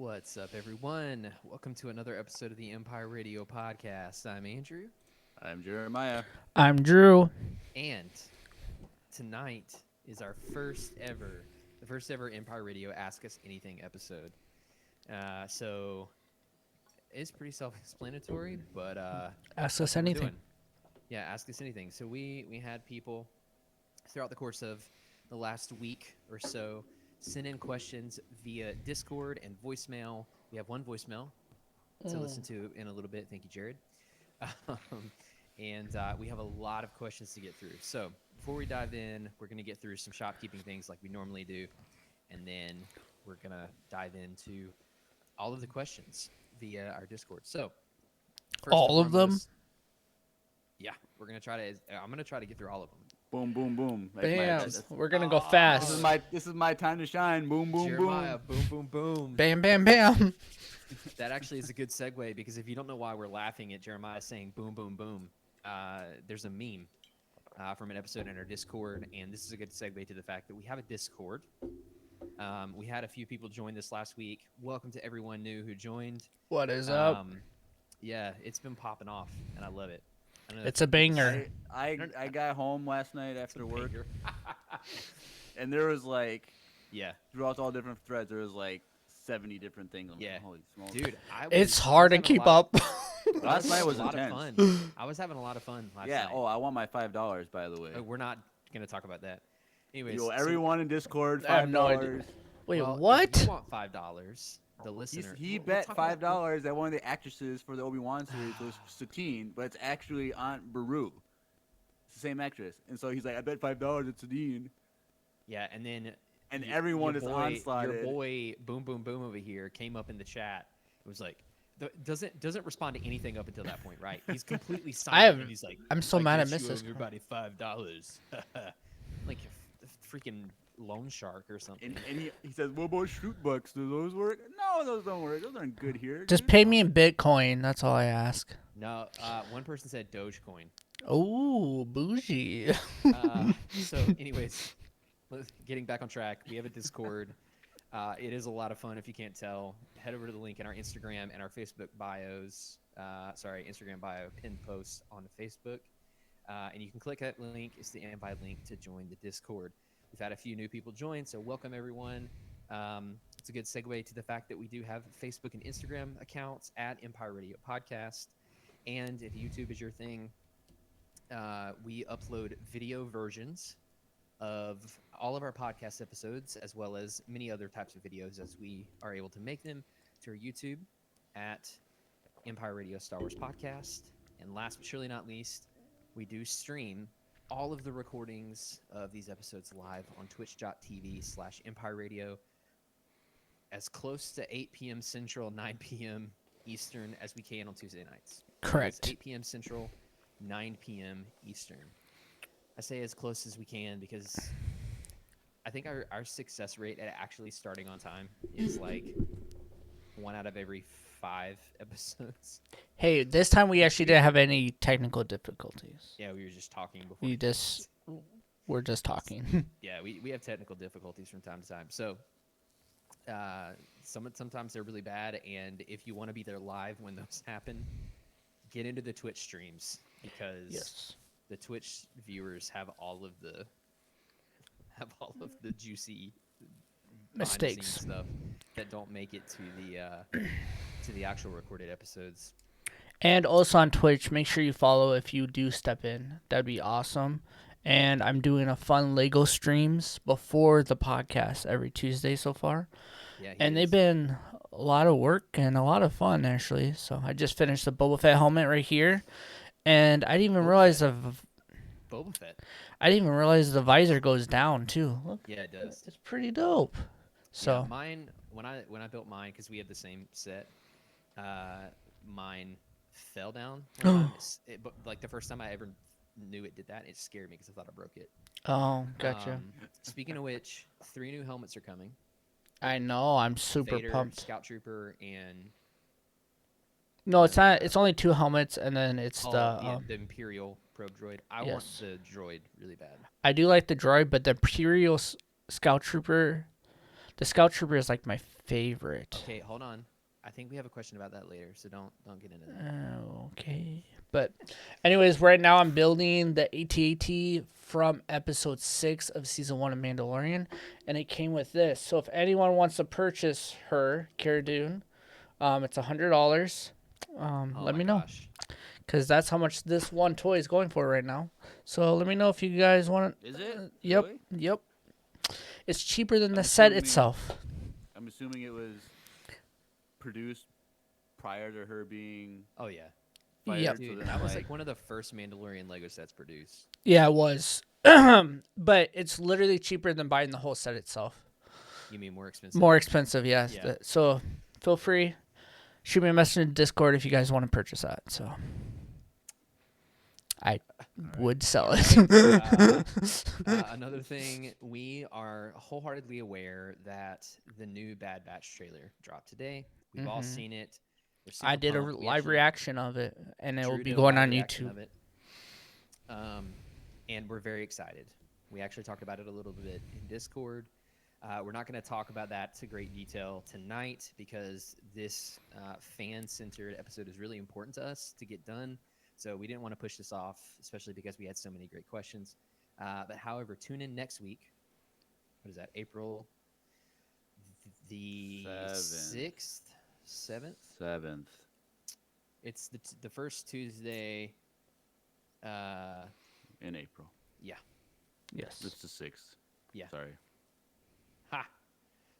What's up, everyone? Welcome to another episode of the Empire Radio Podcast. I'm Andrew, I'm Jeremiah. I'm Drew. and tonight is our the first ever Empire Radio Ask Us Anything episode. So it's pretty self-explanatory, but Ask that's us what we're anything. doing. Yeah, ask us anything. So we had people throughout the course of the last week or so send in questions via Discord and voicemail. We have one voicemail to listen to in a little bit. Thank you, Jared. And we have a lot of questions to get through. So before we dive in, we're going to get through some shopkeeping things like we normally do. And then we're going to dive into all of the questions via our Discord. So first All and of them? foremost, yeah, I'm going to try to get through all of them. Boom, boom, boom. Bam. We're going to go This fast. is my time to shine. Boom, boom, Jeremiah, boom. boom, boom, boom. Bam, bam, bam. That actually is a good segue because if you don't know why we're laughing at Jeremiah saying boom, boom, boom, there's a meme from an episode in our Discord, and this is a good segue to the fact that we have a Discord. We had a few people join this last week. Welcome to everyone new who joined. What is up? Yeah, it's been popping off, and I love it. I know It's a banger. I got home last night after work, and there was yeah, throughout all different threads, there was 70 different things. Yeah. Holy smokes. dude, It's hard to keep up. Last night was a lot intense. of fun. I was having a lot of fun last Yeah. night. Oh, I want my $5, by the way. We're not gonna talk about that. Anyways, Yo, everyone in Discord, I have no $5. idea. Wait, well, what? If you want $5? The listener. He we'll bet talk about $5 that one of the actresses for the Obi-Wan series was Satine, but it's actually Aunt Beru. It's the same actress. And so he's like, I bet $5 it's Satine. Yeah, and then And everyone is onslaughted. Your boy Boom Boom Boom over here came up in the chat. It was like doesn't respond to anything up until that point, right? He's completely silent. And he's like, I'm so I mad I guess missed you this owe everybody $5. Like a freaking loan shark or something. And he says, what about shoot bucks? Do those work? No, those don't work. Those aren't good here. Just pay me in Bitcoin. That's all I ask. No, one person said Dogecoin. Oh, bougie. So, anyways, getting back on track, we have a Discord. It is a lot of fun. If you can't tell, head over to the link in our Instagram and our Facebook bios. Instagram bio pinned post on Facebook, and you can click that link. It's the invite link to join the Discord. We've had a few new people join, so welcome everyone. It's a good segue to the fact that we do have Facebook and Instagram accounts at Empire Radio Podcast, and if YouTube is your thing, we upload video versions of all of our podcast episodes, as well as many other types of videos as we are able to make them, to our YouTube at Empire Radio Star Wars Podcast. And last but surely not least, we do stream all of the recordings of these episodes live on twitch.tv/Empire Radio as close to 8 p.m. Central, 9 p.m. Eastern as we can on Tuesday nights. Correct. It's 8 p.m. Central, 9 p.m. Eastern. I say as close as we can because I think our success rate at actually starting on time is like 1 out of every 5 episodes. Hey, this time we actually didn't have any technical difficulties. Yeah, we were just talking before. We're just talking. Yeah, we have technical difficulties from time to time. So sometimes they're really bad, and if you want to be there live when those happen, get into the Twitch streams because the Twitch viewers have all of the juicy Mistakes stuff that don't make it to the actual recorded episodes. And also on Twitch, make sure you follow if you do step in. That'd be awesome. And I'm doing a fun Lego streams before the podcast every Tuesday so far. Yeah, and they've been a lot of work and a lot of fun, actually. So I just finished the Boba Fett helmet right here. And I didn't even realize Boba Fett. I didn't even realize the visor goes down, too. Look. Yeah, it does. It's pretty dope. So yeah, mine, when I built mine, because we had the same set, mine fell down. But like the first time I ever knew it did that, it scared me because I thought I broke it. Oh, gotcha. Speaking of which, 3 new helmets are coming. I know. I'm super Vader, pumped. Scout Trooper, and no, it's not. It's only 2 helmets, and then it's the Imperial Probe Droid. I want yes. the droid really bad. I do like the droid, but the Imperial Scout Trooper, The Scout Trooper is like my favorite. Okay, hold on. I think we have a question about that later, so don't get into that. Okay. But anyways, right now I'm building the AT-AT from episode 6 of season 1 of Mandalorian, and it came with this. So if anyone wants to purchase her, Cara Dune, it's $100. Oh Let my me know, gosh. because that's how much this one toy is going for right now. So let me know if you guys want Is it? Yep. Really? Yep. It's cheaper than the I'm set assuming- itself. I'm assuming it was produced prior to her being Oh yeah. fired. Yep. So Dude, then, that was like one of the first Mandalorian Lego sets produced. Yeah, it was. But it's literally cheaper than buying the whole set itself. You mean more expensive? More expensive, yes. Yeah. So feel free. Shoot me a message in Discord if you guys want to purchase that. So I would sell it. Another thing, we are wholeheartedly aware that the new Bad Batch trailer dropped today. We've all Mhm. seen it. We're I super did a pumped. We live actually reaction of it, and it will drew be did a going live on reaction YouTube. of it. And we're very excited. We actually talked about it a little bit in Discord. We're not going to talk about that to great detail tonight because this fan-centered episode is really important to us to get done. So we didn't want to push this off, especially because we had so many great questions. But however, tune in next week. What is that? April the 6th, 7th? 7th. It's the first Tuesday. In April. Yeah. Yes. It's the 6th. Yeah. Sorry. Ha.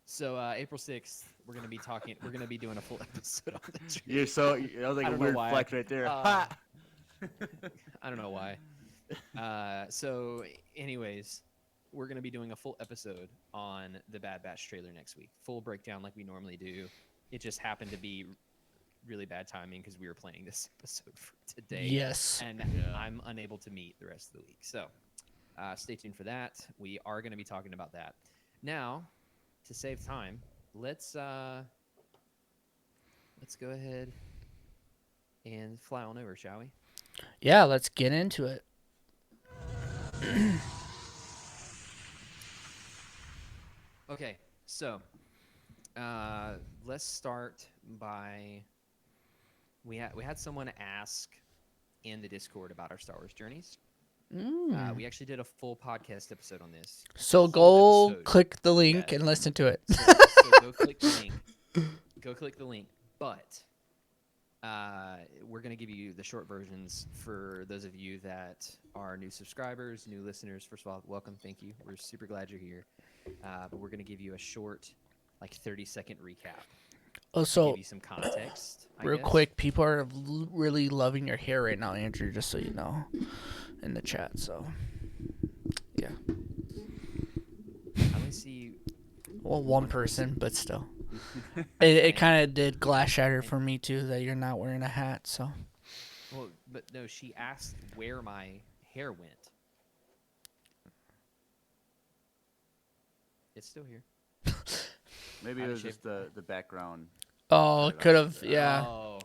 So April 6th, we're gonna be talking. We're gonna be doing a full episode on the trailer. You're so. That was like I a don't know weird why. flex right there. I don't know why. So, anyways, we're gonna be doing a full episode on the Bad Batch trailer next week. Full breakdown like we normally do. It just happened to be really bad timing because we were planning this episode for today. Yes. And Yeah. I'm unable to meet the rest of the week. So stay tuned for that. We are going to be talking about that. Now, to save time, let's go ahead and fly on over, shall we? Yeah, let's get into it. Okay, so let's start by we had someone ask in the Discord about our Star Wars journeys. We actually did a full podcast episode on this. So Full go episode. click the link Yeah. and listen to it. So go click the link. Go click the link. But we're going to give you the short versions for those of you that are new subscribers, new listeners. First of all, welcome. Thank you. We're super glad you're here. But we're going to give you a short, like 30-second recap. Oh, To so give you some context. I real guess. quick, people are really loving your hair right now, Andrew, just so you know, in the chat. So, yeah. I only see. Well, one person, but still. It kind of did glass shatter for me, too, that you're not wearing a hat, so. Well, but no, she asked where my hair went. It's still here. Maybe Out it of was shape. just the background. Oh, could have, Oh.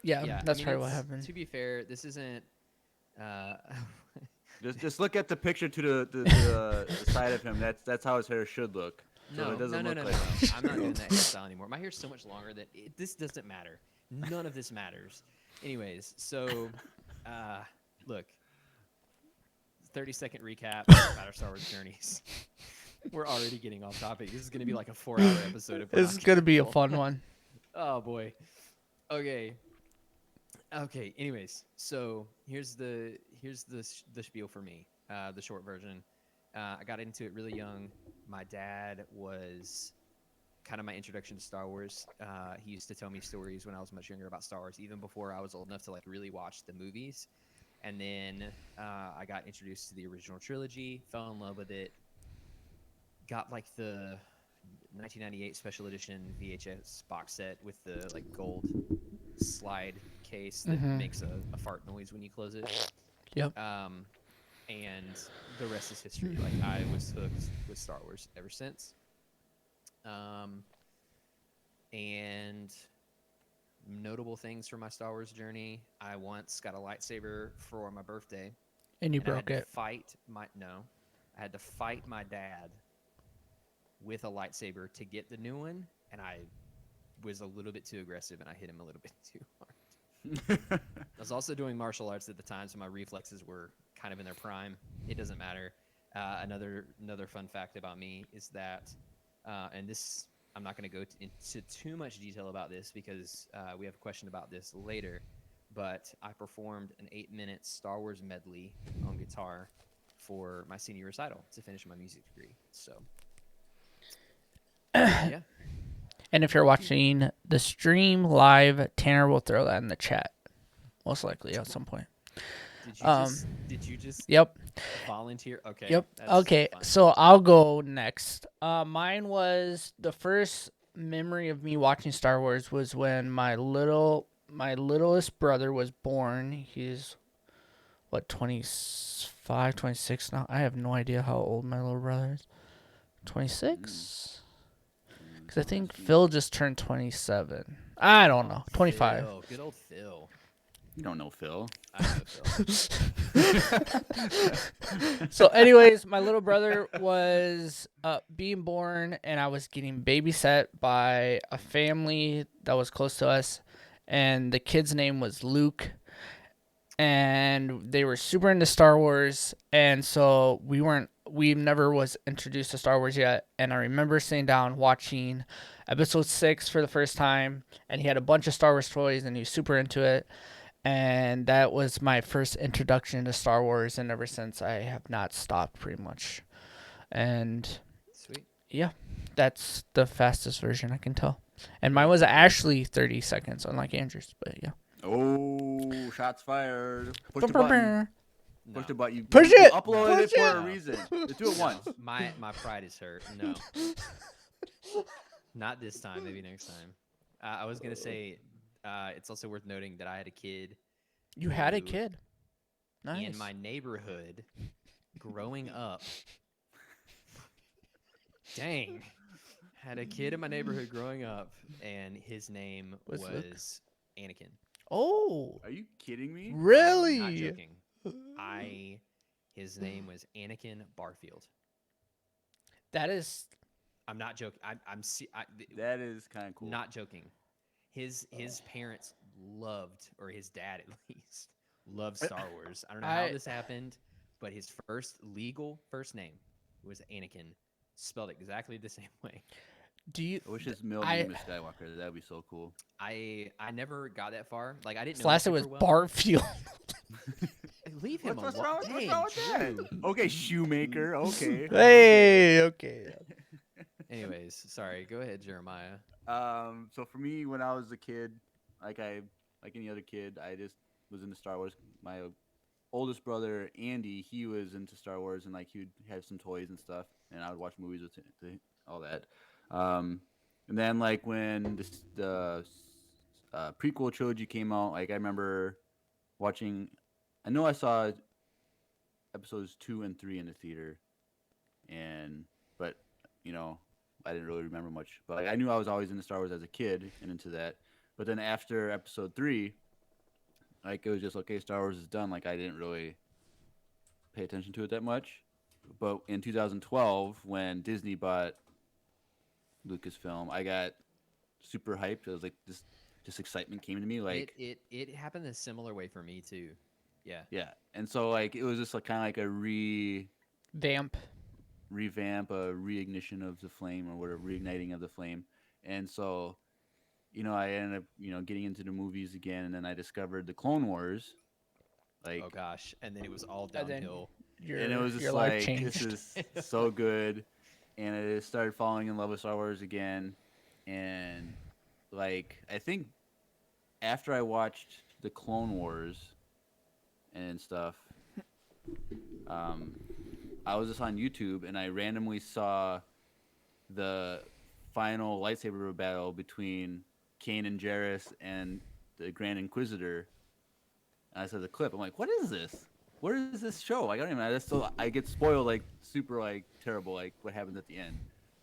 yeah, that's I mean, probably what it's- happened. To be fair, this isn't. Just look at the picture to the side of him. That's how his hair should look. So No, it doesn't no, look no, like. no. I'm not doing that hairstyle anymore. My hair's so much longer that this doesn't matter. None of this matters. Anyways, so look, 30-second recap about our Star Wars journeys. We're already getting off topic. This is going to be like a 4-hour episode. If we're It's not going to be a careful. fun one. Oh boy. Okay. Anyways, so here's the spiel for me. The short version. I got into it really young. My dad was kind of my introduction to Star Wars. He used to tell me stories when I was much younger about Star Wars, even before I was old enough to like really watch the movies. And then I got introduced to the original trilogy, fell in love with it, got like the 1998 special edition VHS box set with the like gold slide case that makes a fart noise when you close it. Yep. And the rest is history. Like I was hooked with Star Wars ever since. And notable things from my Star Wars journey. I once got a lightsaber for my birthday. And you and I broke had it. to fight my dad with a lightsaber to get the new one, and I was a little bit too aggressive and I hit him a little bit too hard. I was also doing martial arts at the time, so my reflexes were kind of in their prime. It doesn't matter. Another fun fact about me is that, and this I'm not going to go into too much detail about this because we have a question about this later. But I performed an 8-minute Star Wars medley on guitar for my senior recital to finish my music degree. So, yeah. And if you're watching the stream live, Tanner will throw that in the chat, most likely at some point. Did you just Yep. volunteer? Okay. Yep. That's Okay. fine. So I'll go next. Mine was the first memory of me watching Star Wars was when my littlest brother was born. He's what, 25, 26 now? I have no idea how old my little brother is. 26? Because I think Phil just turned 27. I don't know. 25. Phil, good old Phil. You don't know Phil. I know Phil. So, anyways, my little brother was being born, and I was getting babysat by a family that was close to us, and the kid's name was Luke, and they were super into Star Wars, and so we never was introduced to Star Wars yet, and I remember sitting down watching episode 6 for the first time, and he had a bunch of Star Wars toys, and he was super into it. And that was my first introduction to Star Wars, and ever since I have not stopped pretty much. And Sweet. yeah, that's the fastest version I can tell. And mine was actually 30 seconds, unlike Andrew's, but yeah. Oh, shots fired. Push the Brr, brr, button. No. Push the button. Push you it! uploaded Push it for it! a reason. Let's do it once. My pride is hurt. No. Not this time. Maybe next time. I was gonna say, it's also worth noting that I had a kid. You had a who, kid. Nice. in my neighborhood growing up. Dang. Had a kid in my neighborhood growing up, and his name Was was Luke? Anakin. Oh, Are you kidding me? really? Not joking. His name was Anakin Barfield. That is. I'm not joking. That is kind of cool. Not joking. His parents loved, or his dad at least, loved Star Wars. I don't know how this happened, but his legal first name was Anakin, spelled exactly the same way. Do you? I wish his middle name was Skywalker. That'd be so cool. I never got that far. Like, I didn't His know last him name was super well. Barfield. Leave him What's alone. wrong with that? Okay, Shoemaker. Okay. Hey, okay. Anyways, sorry. Go ahead, Jeremiah. So for me, when I was a kid, like any other kid, I just was into Star Wars. My oldest brother Andy, he was into Star Wars, and like he would have some toys and stuff, and I would watch movies with all that. And then like when the prequel trilogy came out, like I remember watching. I know I saw episodes 2 and 3 in the theater, but I didn't really remember much. But like, I knew I was always into Star Wars as a kid and into that. But then after episode 3, like it was just okay, Star Wars is done. Like I didn't really pay attention to it that much. But in 2012, when Disney bought Lucasfilm, I got super hyped. It was like this excitement came to me. Like it happened a similar way for me too. Yeah. Yeah, and so like it was just like kind of like a revamp, a reignition of the flame, or whatever, reigniting of the flame. And so, I ended up, getting into the movies again, and then I discovered the Clone Wars. Like, Oh gosh, and then it was all And then downhill. and it was just your life like, changed. this is so good. And I just started falling in love with Star Wars again. And like, I think after I watched the Clone Wars and stuff, I was just on YouTube and I randomly saw the final lightsaber battle between Kanan Jarrus and the Grand Inquisitor. And I saw the clip. I'm like, what is this? Where is this show? Like, I don't even. I get spoiled like super like terrible like what happens at the end.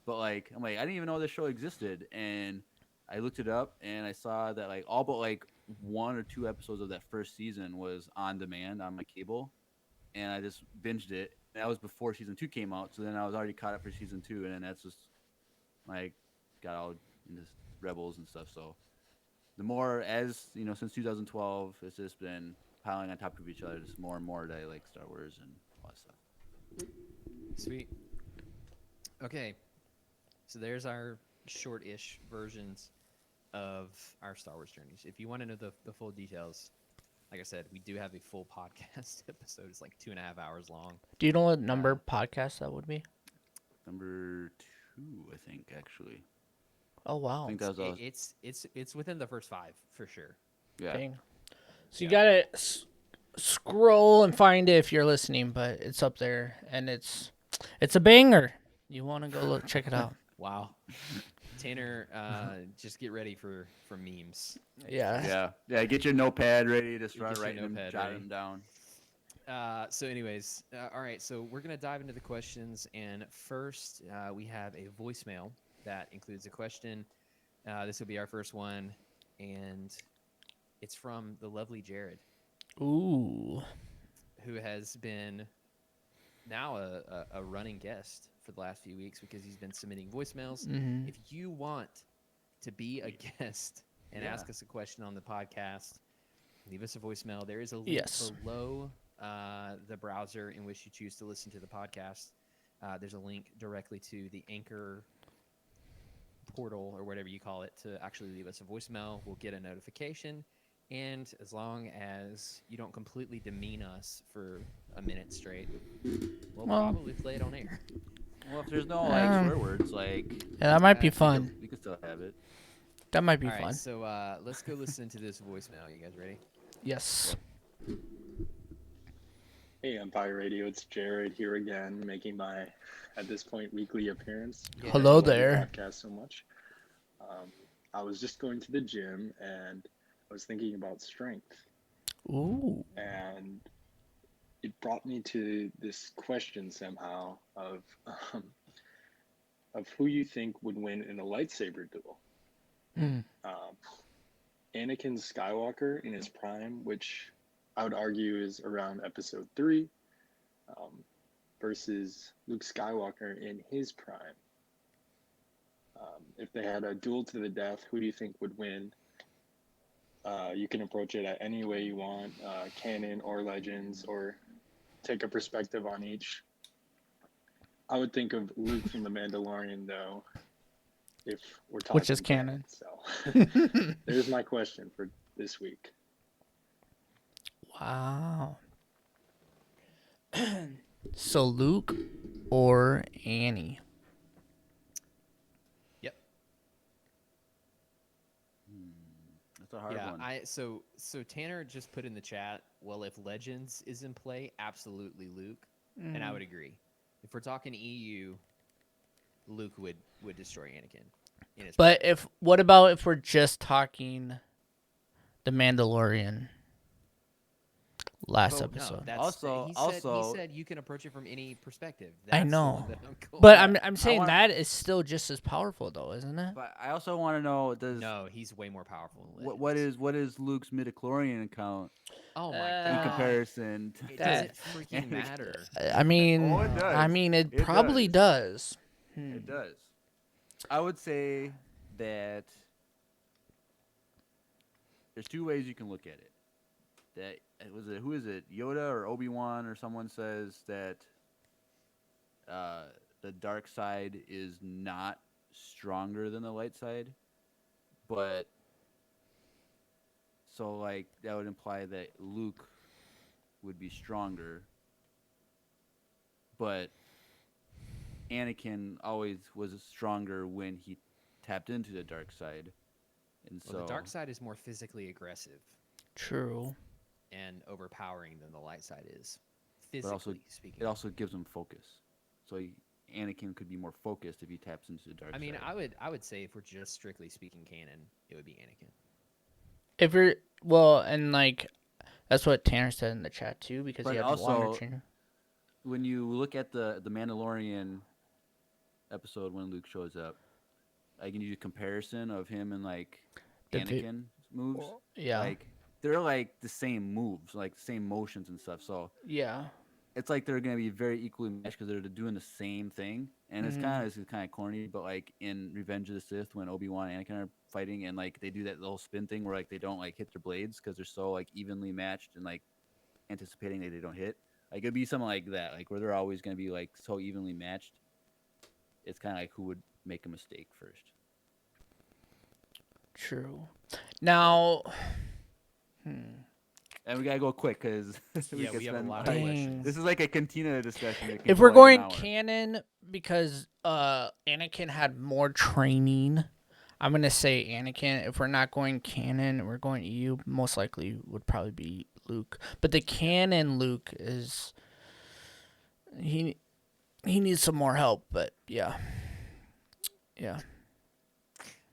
But like I'm like I didn't even know this show existed, and I looked it up and I saw that like all but like 1 or 2 episodes of that first season was on demand on my cable, and I just binged it. That was before season 2 came out, so then I was already caught up for season 2, and then that's just like got all into Rebels and stuff. So the more, as you know, since 2012, it's just been piling on top of each other. Just more and more that I like Star Wars and all that stuff. Sweet. Okay, so there's our short-ish versions of our Star Wars journeys. If you want to know the full details, like I said, we do have a full podcast episode. It's like 2.5 hours long. Do you know what number podcast that would be? Number 2, I think, actually. Oh I wow. think that was It's within the first 5 for sure. yeah. Dang. So you gotta scroll and find it if you're listening, but it's up there and it's a banger. You want to go look, check it out. Wow. Tanner, just get ready for memes. Yeah. Yeah. Get your notepad ready to start Get your writing them, notepad jotting ready. them down. So anyways, all right, so we're going to dive into the questions. And first, we have a voicemail that includes a question. This will be our first one. And it's from the lovely Jared, Ooh. who has been now a running guest for the last few weeks because he's been submitting voicemails. Mhm. If you want to be a guest and ask us a question on the podcast, leave us a voicemail. There is a link below the browser in which you choose to listen to the podcast. There's a link directly to the Anchor portal or whatever you call it to actually leave us a voicemail. We'll get a notification. And as long as you don't completely demean us for a minute straight, we'll probably play it on air. Well, if there's no like swear words, like Yeah, that might be fun. we can still have it. That might be All right, fun. so let's go listen to this voicemail. You guys ready? Yes. Hey, Empire Radio, it's Jared here again, making my, at this point, weekly appearance. Yeah. Hello I love your there. podcast so much. I was just going to the gym and I was thinking about strength, Ooh. and it brought me to this question somehow of who you think would win in a lightsaber duel. Mm. Anakin Skywalker in his prime, which I would argue is around episode 3, versus Luke Skywalker in his prime. If they had a duel to the death, who do you think would win? You can approach it at any way you want, canon or legends, or take a perspective on each. I would think of Luke from The Mandalorian, though, if we're talking Which is canon. So there's my question for this week. Wow. So Luke or Annie? Yep. That's a hard one. So Tanner just put in the chat, well, if Legends is in play, absolutely Luke. And I would agree. If we're talking EU, Luke would destroy Anakin. But what about if we're just talking The Mandalorian last episode? No, he said you can approach it from any perspective. I That's the know. one that I'm going But with. I'm saying that is still just as powerful though, isn't it? But I also want to know, No, he's way more powerful than what Legends. is Luke's midichlorian account Oh my in god. comparison to It That- doesn't freaking matter. I mean, Oh, it does. it It probably does. It does. I would say that there's two ways you can look at it. That who is it? Yoda or Obi-Wan or someone says that the dark side is not stronger than the light side, but so like that would imply that Luke would be stronger, but Anakin always was stronger when he tapped into the dark side, and Well, the dark side is more physically aggressive True. and overpowering than the light side is. but also Physically speaking. it also gives him focus. So Anakin could be more focused if he taps into the dark I mean, side. I would say if we're just strictly speaking canon, it would be Anakin. If you're and like that's what Tanner said in the chat too, because But you have the longer also- chain. When you look at the Mandalorian episode when Luke shows up, I can do a comparison of him and like The vi- Anakin moves. Yeah. Like they're like the same moves, like the same motions and stuff. So Yeah. it's like they're gonna be very equally matched because they're doing the same thing, and it's kind of corny. But like in Revenge of the Sith, when Obi-Wan and Anakin are fighting, and like they do that little spin thing where like they don't like hit their blades because they're so like evenly matched and like anticipating that they don't hit. Like it'd be something like that, like where they're always gonna be like so evenly matched. It's kind of like who would make a mistake first. True. Now, And we gotta go quick because Yeah, we have a lot of Dang. questions. This is like a Cantina discussion. It can if go we're like going an hour. canon, because Anakin had more training, I'm gonna say Anakin. If we're not going canon, we're going EU. Most likely would probably be Luke. But the canon Luke is he needs some more help. But yeah.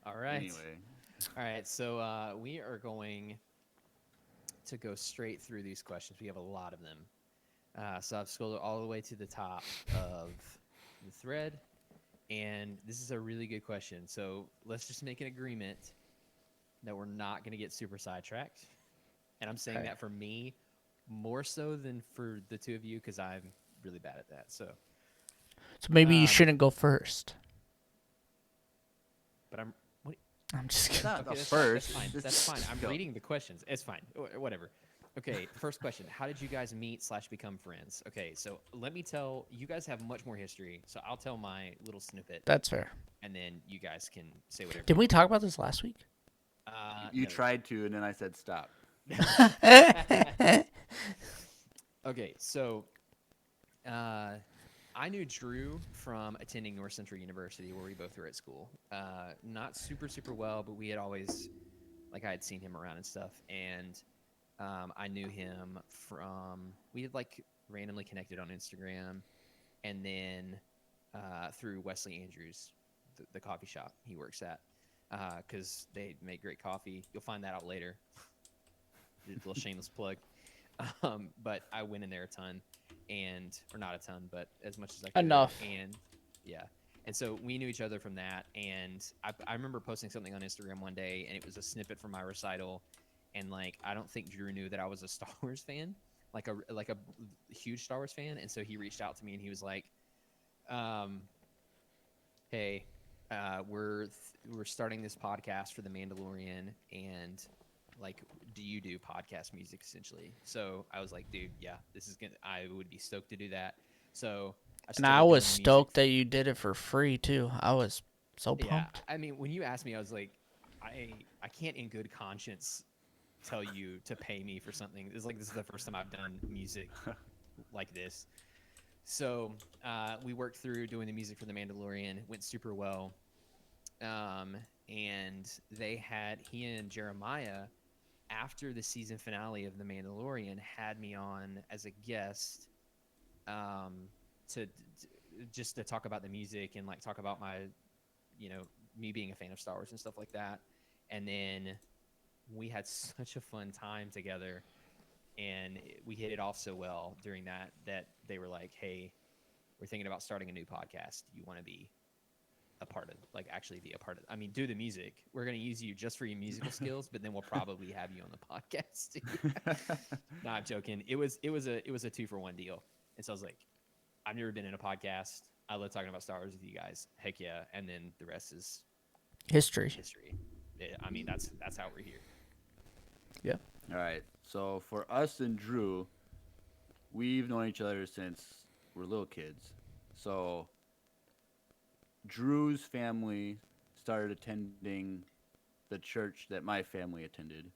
All right. Anyway, All right. So we are going to go straight through these questions. We have a lot of them. So I've scrolled all the way to the top of the thread. And this is a really good question. So let's just make an agreement that we're not going to get super sidetracked. And I'm saying Okay. that for me more so than for the two of you because I'm really bad at that. So maybe you shouldn't go first. but I'm I'm just kidding. not okay, the that's first. Fine. That's fine. That's fine. I'm Go. reading the questions. It's fine. Whatever. Okay, first question. How did you guys meet / become friends? Okay, so let me tell you guys have much more history, so I'll tell my little snippet, That's fair. and then you guys can say whatever. Did we talk about this last week? You No. tried to, and then I said stop. Okay, so I knew Drew from attending North Central University, where we both were at school. Not super well, but we had always, like, I had seen him around and stuff, and I knew him from, we had like randomly connected on Instagram, and then through Wesley Andrews, the coffee shop he works at, because they make great coffee. You'll find that out later. A little shameless plug. But I went in there a ton, or not a ton, but as much as I could. Enough. And yeah. And so we knew each other from that. And I remember posting something on Instagram one day, and it was a snippet from my recital. And like, I don't think Drew knew that I was a Star Wars fan, like a huge Star Wars fan. And so he reached out to me and he was like, "Hey, we're starting this podcast for the Mandalorian, and like, do you do podcast music essentially?" So I was like, "Dude, yeah, I would be stoked to do that." So And I was stoked that you did it for free too. I was so Yeah, pumped. I mean, when you asked me, I was like, I can't in good conscience tell you to pay me for something. It's like, this is the first time I've done music like this. So we worked through doing the music for The Mandalorian. It went super well. And he and Jeremiah, after the season finale of The Mandalorian, had me on as a guest to talk about the music and like talk about my, me being a fan of Star Wars and stuff like that. And then we had such a fun time together, and we hit it off so well during that they were like, "Hey, we're thinking about starting a new podcast. Do you want to be a part of, like, actually be a part of, I mean, do the music. We're going to use you just for your musical skills, but then we'll probably have you on the podcast too." No, I'm joking. It was a 2-for-1 deal. And so I was like, I've never been in a podcast. I love talking about Star Wars with you guys. Heck yeah. And then the rest is History. I mean, that's how we're here. Yeah. All right. So for us and Drew, we've known each other since we're little kids. So Drew's family started attending the church that my family attended.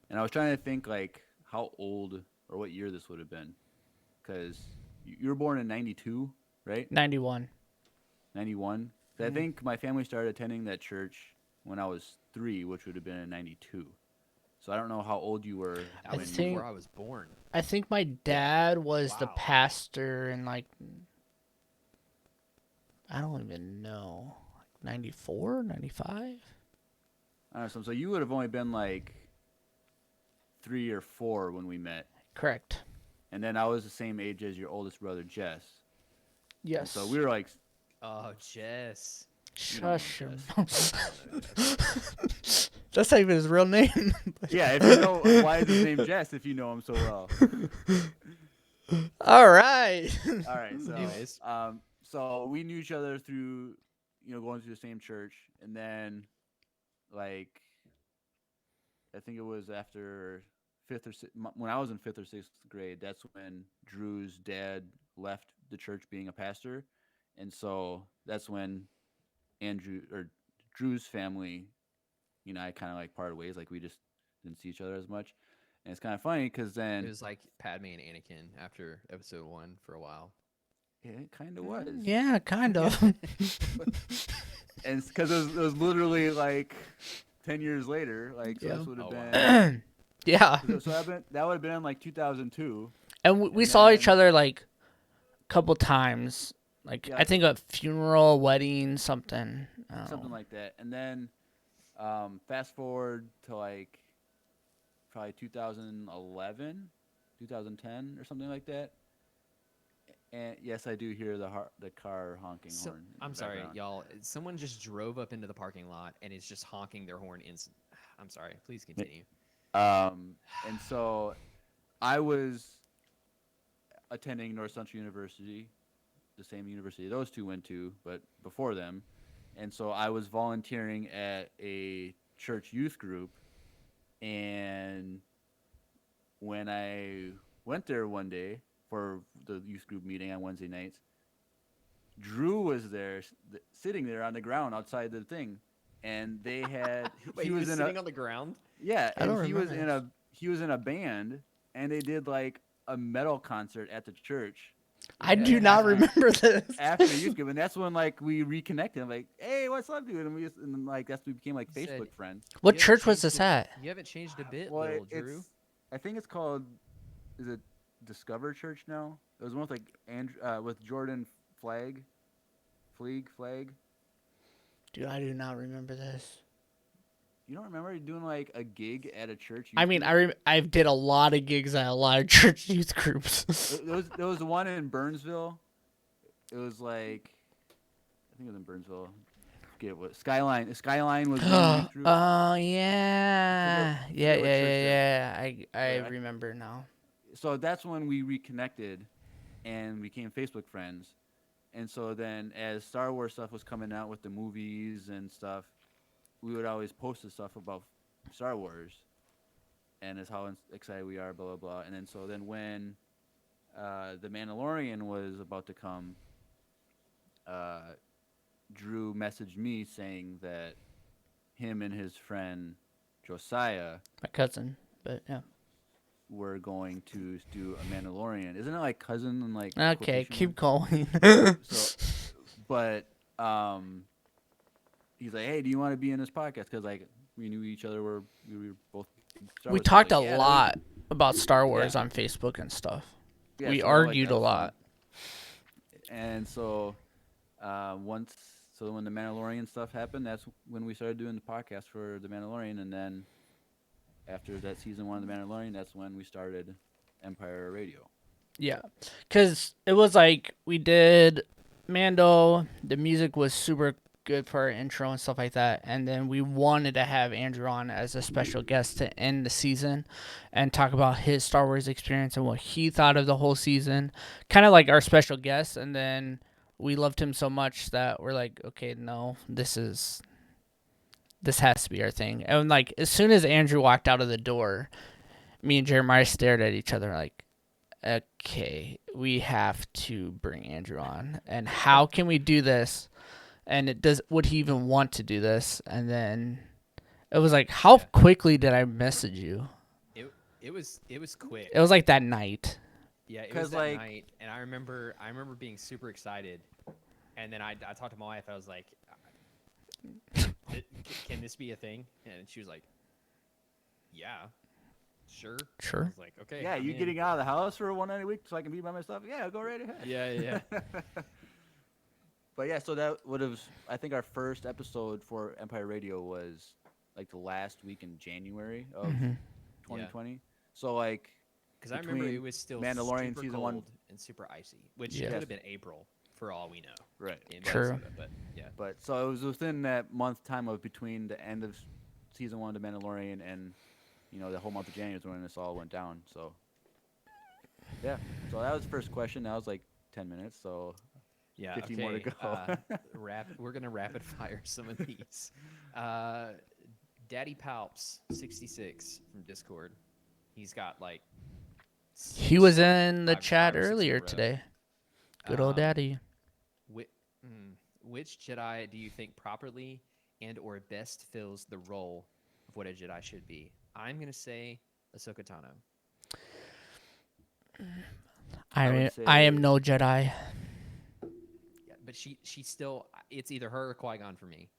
And I was trying to think like how old or what year this would have been. Because you were born in 92, right? 91. 91. So I think my family started attending that church when I was 3, which would have been in 92. So I don't know how old you were. That was think- before I was born. I think my dad was the Wow. pastor in like, I don't even know, 94, 95? I don't know. So you would have only been like 3 or 4 when we met. Correct. And then I was the same age as your oldest brother, Jess. And Yes. so we were like, Oh, Jess. Shush you know, him. That's not even his real name. yeah, if you know, why is his name Jess if you know him so well? All right. All right, so Anyways. so we knew each other through, going to the same church, and then, like, I think it was after when I was in 5th or 6th grade. That's when Drew's dad left the church being a pastor, and so that's when Drew's family, I kind of like parted ways. Like we just didn't see each other as much, and it's kind of funny because then It was like Padme and Anakin after episode 1 for a while. it kind of was. Yeah, kind of. And it's because it was literally like 10 years later. Like, so Yeah. this would have Oh, been. Yeah. So that would have been in like 2002. And we And saw each then- other like a couple times. Like Yeah. I think a funeral, wedding, something. I don't Something know. like that. And then fast forward to like probably 2011, 2010 or something like that. And yes, I do hear the car honking horn. in the I'm sorry, background. y'all. Someone just drove up into the parking lot and is just honking their horn. I'm sorry. Please continue. And so I was attending North Central University, the same university those two went to, but before them. And so I was volunteering at a church youth group. And when I went there one day for the youth group meeting on Wednesday nights, Drew was there, sitting there on the ground outside the thing. And they had Wait, he was in sitting on the ground. yeah, I don't and he was remember in a band, and they did like a metal concert at the church I Yeah. do not remember this. after the youth group, and that's when like we reconnected. I'm like, hey, what's up, dude? And and like that's when we became like You said- Facebook friends. What You haven't church was changed this it- at? You haven't changed a bit, Well, little Drew. I think it's called, is it Discover Church now? It was one with like with Jordan Flag. Dude, I do not remember this. You don't remember doing like a gig at a church? I youth mean, group? I did a lot of gigs at a lot of church youth groups. There was one in Burnsville. It was like, I think it was in Burnsville. I forget what Skyline. Skyline was. one youth group. Oh yeah, forget yeah, what yeah, church it yeah, yeah. I Yeah, I- remember now. So that's when we reconnected, and became Facebook friends. And so then, as Star Wars stuff was coming out with the movies and stuff, we would always post the stuff about Star Wars, and as how excited we are, blah blah blah. And then when the Mandalorian was about to come, Drew messaged me saying that him and his friend Josiah My cousin, but yeah. were going to do a Mandalorian. Isn't it like cousin and like? Okay, quotation keep marks? going. So, but he's like, hey, do you want to be in this podcast? Because like we knew each other. We were both. Star We Wars fans. talked Like, a yeah, lot about Star Wars Yeah. on Facebook and stuff. yeah, We so we're like, argued a "That's fun." lot. And so when the Mandalorian stuff happened, that's when we started doing the podcast for the Mandalorian, and then after that season 1 of the Mandalorian, that's when we started Empire Radio. Yeah, because it was like we did Mando. The music was super good for our intro and stuff like that. And then we wanted to have Andrew on as a special guest to end the season and talk about his Star Wars experience and what he thought of the whole season. Kind of like our special guest. And then we loved him so much that we're like, okay, no, this has to be our thing. And like as soon as Andrew walked out of the door, me and Jeremiah stared at each other like, okay, we have to bring Andrew on. And how can we do this? And would he even want to do this? And then it was like, how quickly did I message you? It was quick. It was like that night. Yeah, it 'Cause, was that like- night, and I remember being super excited, and then I talked to my wife. I was like, "Can this be a thing?" And she was like, "Yeah, sure." I Sure. was like, "Okay." Yeah, I'm you in." getting out of the house for one night a week so I can be by myself? Yeah, go right ahead. Yeah. But yeah, so that would have, I think our first episode for Empire Radio was like the last week in January of Mhm. 2020. So like, Because I remember it between was still Mandalorian super season cold 1 and super icy, which Yeah. could have been April for all we know. right. In True. Minnesota, but yeah. But so it was within that month time of between the end of season 1 of The Mandalorian and the whole month of January is when this all went down. So Yeah. So that was the first question. That was like 10 minutes. So Yeah. 50 okay. more to go. We're gonna rapid fire some of these. Daddy Palps 66 from Discord. He's got like He six, was in the five chat or six in a earlier row. today. Good old daddy. Whi- which Jedi do you think properly and or best fills the role of what a Jedi should be? I'm gonna say Ahsoka Tano. I am no Jedi. Yeah, but she still. It's either her or Qui-Gon for me.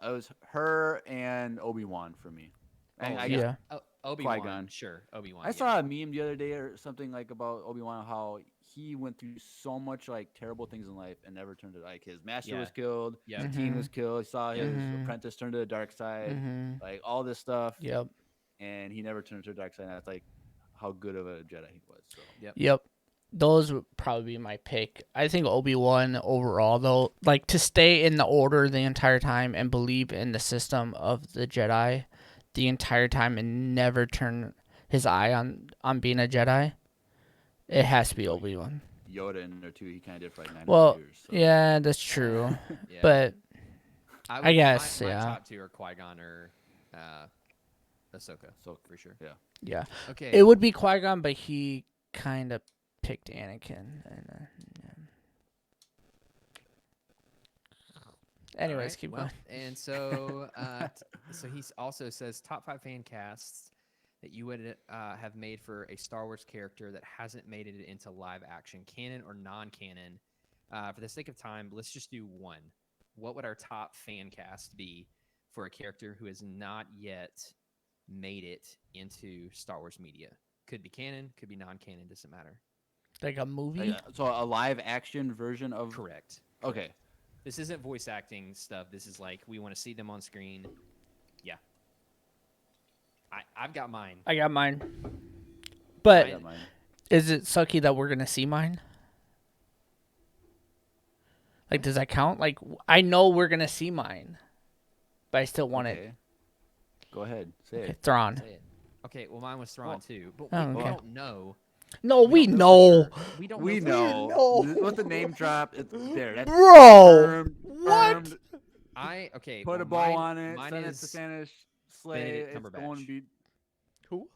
It was her and Obi-Wan for me. And I yeah. Obi-Wan. Qui-Gon. Sure, Obi-Wan. I saw a meme the other day or something like about Obi-Wan, how he went through so much like terrible things in life and never turned to, like, his master was killed, Yeah. Satine was killed, he saw his Mhm. apprentice turn to the dark side, Mm-hmm. like all this stuff, Yep. and he never turned to the dark side. And that's like how good of a Jedi he was. So Yep. Those would probably be my pick. I think Obi-Wan overall, though, like to stay in the order the entire time and believe in the system of the Jedi the entire time and never turn his eye on being a Jedi, it has to be Obi-Wan. Yoda in there too, he kind of did for like 900 Well, years. So. yeah, that's true. Yeah. But I guess, my yeah. top two are Qui-Gon or Ahsoka. So For sure. yeah, Okay. it would be Qui-Gon, but he kind of picked Anakin. And, Anyways, Alright, keep well, going. And so, so he also says top 5 fan casts that you would have made for a Star Wars character that hasn't made it into live action, canon or non-canon. For the sake of time, let's just do one. What would our top fan cast be for a character who has not yet made it into Star Wars media? Could be canon, could be non-canon, doesn't matter. Like a movie? So a live action version of. Correct. Okay. This isn't voice acting stuff. This is like we want to see them on screen. Yeah. I've got mine. I got mine. But I got mine. is it sucky that we're going to see mine? Like, does that count? Like, I know we're going to see mine, but I still want it. Go ahead. Say Okay, it. Thrawn. Say it. Okay, well, mine was Thrawn Well, too, but oh, we okay. don't know. No, we don't know. for sure. We don't We know. know. know. With the name drop, it's there. That's Bro. firmed, What? firmed. Okay. Put well, a bow mine, on it. Mine Send it is to Spanish. Slay. Benedict It's going to Cumberbatch. be. Who?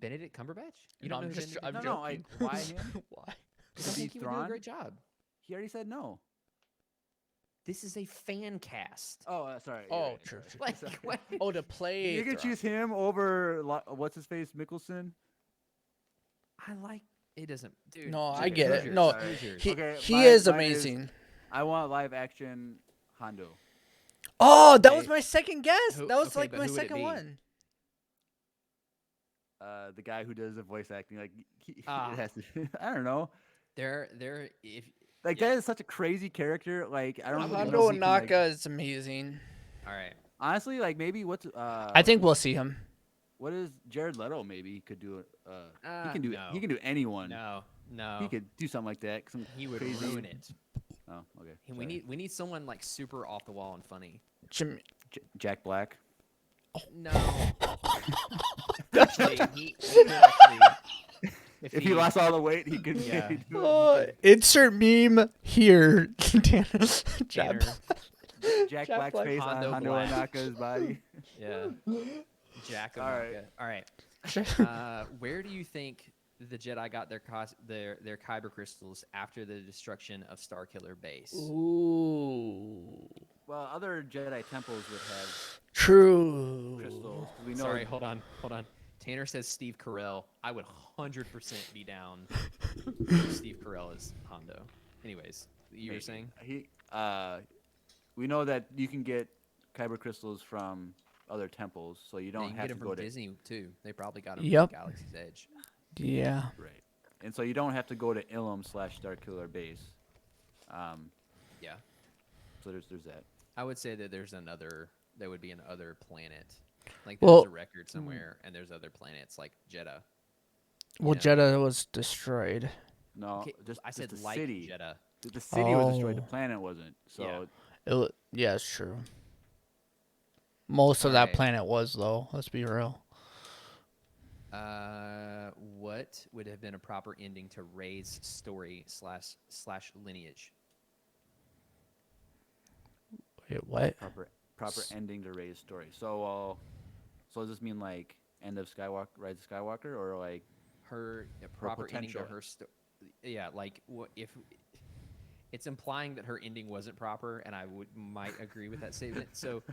Benedict Cumberbatch. You No, don't know I'm who just- Benedict I'm No, Cumberbatch- no. Why him? Why? I To think be he would do a Thrawn? great job. He already said no. This is a fan cast. Oh, sorry. Oh, you're right, true, sorry. true. Like Sorry. what? Oh, to play. You can Thrawn. choose him over what's his face, Mickelson. I like. It doesn't, dude. No, I Who's get yours? it. No, Who's yours? He, Okay, he mine- is mine amazing. I want live action Hondo. Oh, that Okay. was my second guess. Who- That was okay, like but my who would it second be? one. The guy who does the voice acting, like it Ah. has to. I don't know. They're if Like Yeah. that is such a crazy character. Like I don't really know Hondo if he can, like- Naka is amazing. all right. honestly, like maybe what's I think we'll see him. what is Jared Leto? Maybe he could do it. He Uh, can do no. He can do anyone. No, He could do something like that. Some he would crazy... ruin it. Oh, okay. And we need someone like super off the wall and funny. Jim. Jack Black. No. Actually, he could actually. If he lost all the weight, he could. Yeah. maybe do it. Oh, insert meme here. Tanner. Tanner, Jack Jack Black's Black. face on Hondo Hondo Black. Naka's body. yeah. Jack All O'Maka. right. All right. Where do you think the Jedi got their their kyber crystals after the destruction of Starkiller Base? Ooh. Well, other Jedi temples would have True. crystals. We know. Sorry, hold on. Tanner says Steve Carell. I would 100% be down if Steve Carell is Hondo. Anyways, you were maybe. saying? We know that you can get kyber crystals from other temples, so you Yeah, don't you can have get to them go from to Disney too. They probably got them Yep. from Galaxy's Edge. Yeah. right, and so you don't have to go to Ilum / Starkiller Base. Yeah. So there's that. I would say that there would be another planet. Like Well- there's a record somewhere, and there's other planets like Jeddah. Well, Yeah. Jeddah was destroyed. No, Okay, just I said just the like city. Jeddah. The city was destroyed. The Oh. planet wasn't. So Yeah. Yeah, it's true. Most of that Alright. planet was, though. Let's be real. What would have been a proper ending to Rey's story slash lineage? Wait, what? Proper ending to Rey's story. So does this mean like end of Skywalker, Rise of Skywalker, or like Her proper ending to potential. her story. Yeah, like what if it's implying that her ending wasn't proper, and I might agree with that statement. So,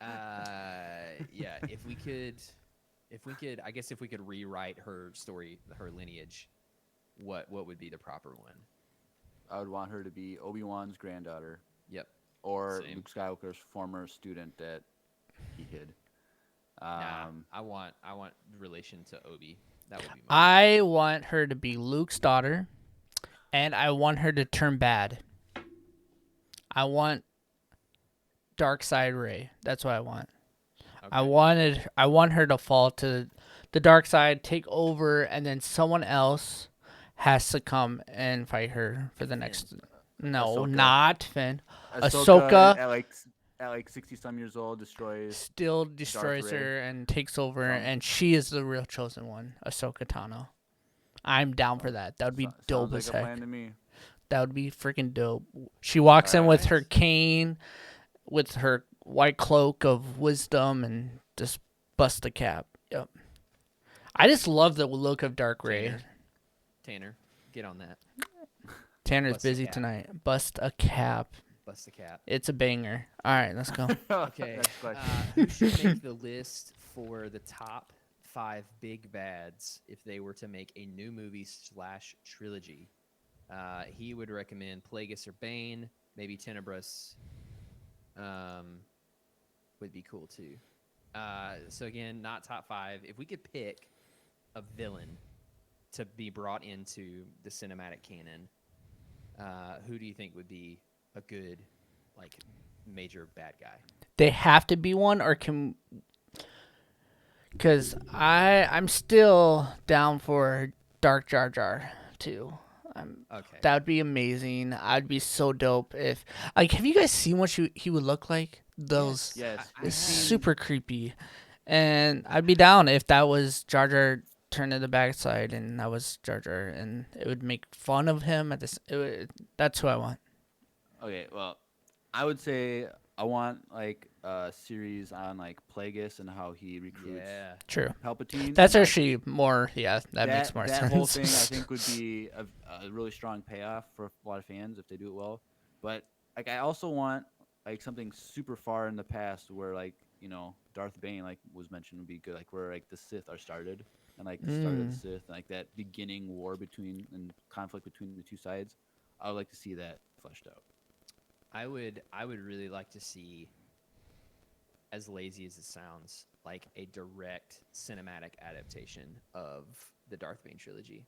yeah, if we could, I guess if we could rewrite her story, her lineage, what would be the proper one? I would want her to be Obi-Wan's granddaughter, Yep. or Same. Luke Skywalker's former student that he hid. Nah, I want relation to Obi. That would be mine. I want her to be Luke's daughter, and I want her to turn bad. I want dark side Rey. That's what I want. Okay. I want her to fall to the dark side, take over, and then someone else has to come and fight her for the next. No, Ahsoka. not Finn. Ahsoka Ahsoka at like 60-some years old destroys. still destroys Rey. her and takes over, From- and she is the real chosen one, Ahsoka Tano. I'm down for that. That would be dope Sounds as like a heck. plan to me. That would be freaking dope. She walks in with her Alright. cane, with her white cloak of wisdom, and just bust a cap. Yep. I just love the look of Dark Rey. Tanner, get on that. Tanner's Bust a busy cap. tonight. Bust a cap. Bust the cap. It's a banger. All right, let's go. Okay. Next question. Who should make the list for the top 5 big bads if they were to make a new movie / trilogy? He would recommend Plagueis or Bane, maybe Tenebris. Would be cool too. So again, not top 5. If we could pick a villain to be brought into the cinematic canon, who do you think would be a good, like, major bad guy? They have to be one, or can? Because I'm still down for Dark Jar Jar too. Okay. That would be amazing. I'd be so dope if, like, have you guys seen what he would look like? Those Yes. I it's have. super creepy, and I'd be down if that was Jar Jar turned to the backside and that was Jar Jar, and it would make fun of him at this. That's who I want. Okay, well, I would say I want like a series on like Plagueis and how he recruits Yeah. True. Palpatine. That's and, like, actually more. Yeah, that makes more that sense. whole thing I think would be a really strong payoff for a lot of fans if they do it well. But like I also want like something super far in the past where like Darth Bane like was mentioned would be good, like where like the Sith are started and like the start of the Sith and like that beginning war between and conflict between the two sides. I would like to see that fleshed out. I would really like to see, as lazy as it sounds, like a direct cinematic adaptation of the Darth Bane trilogy.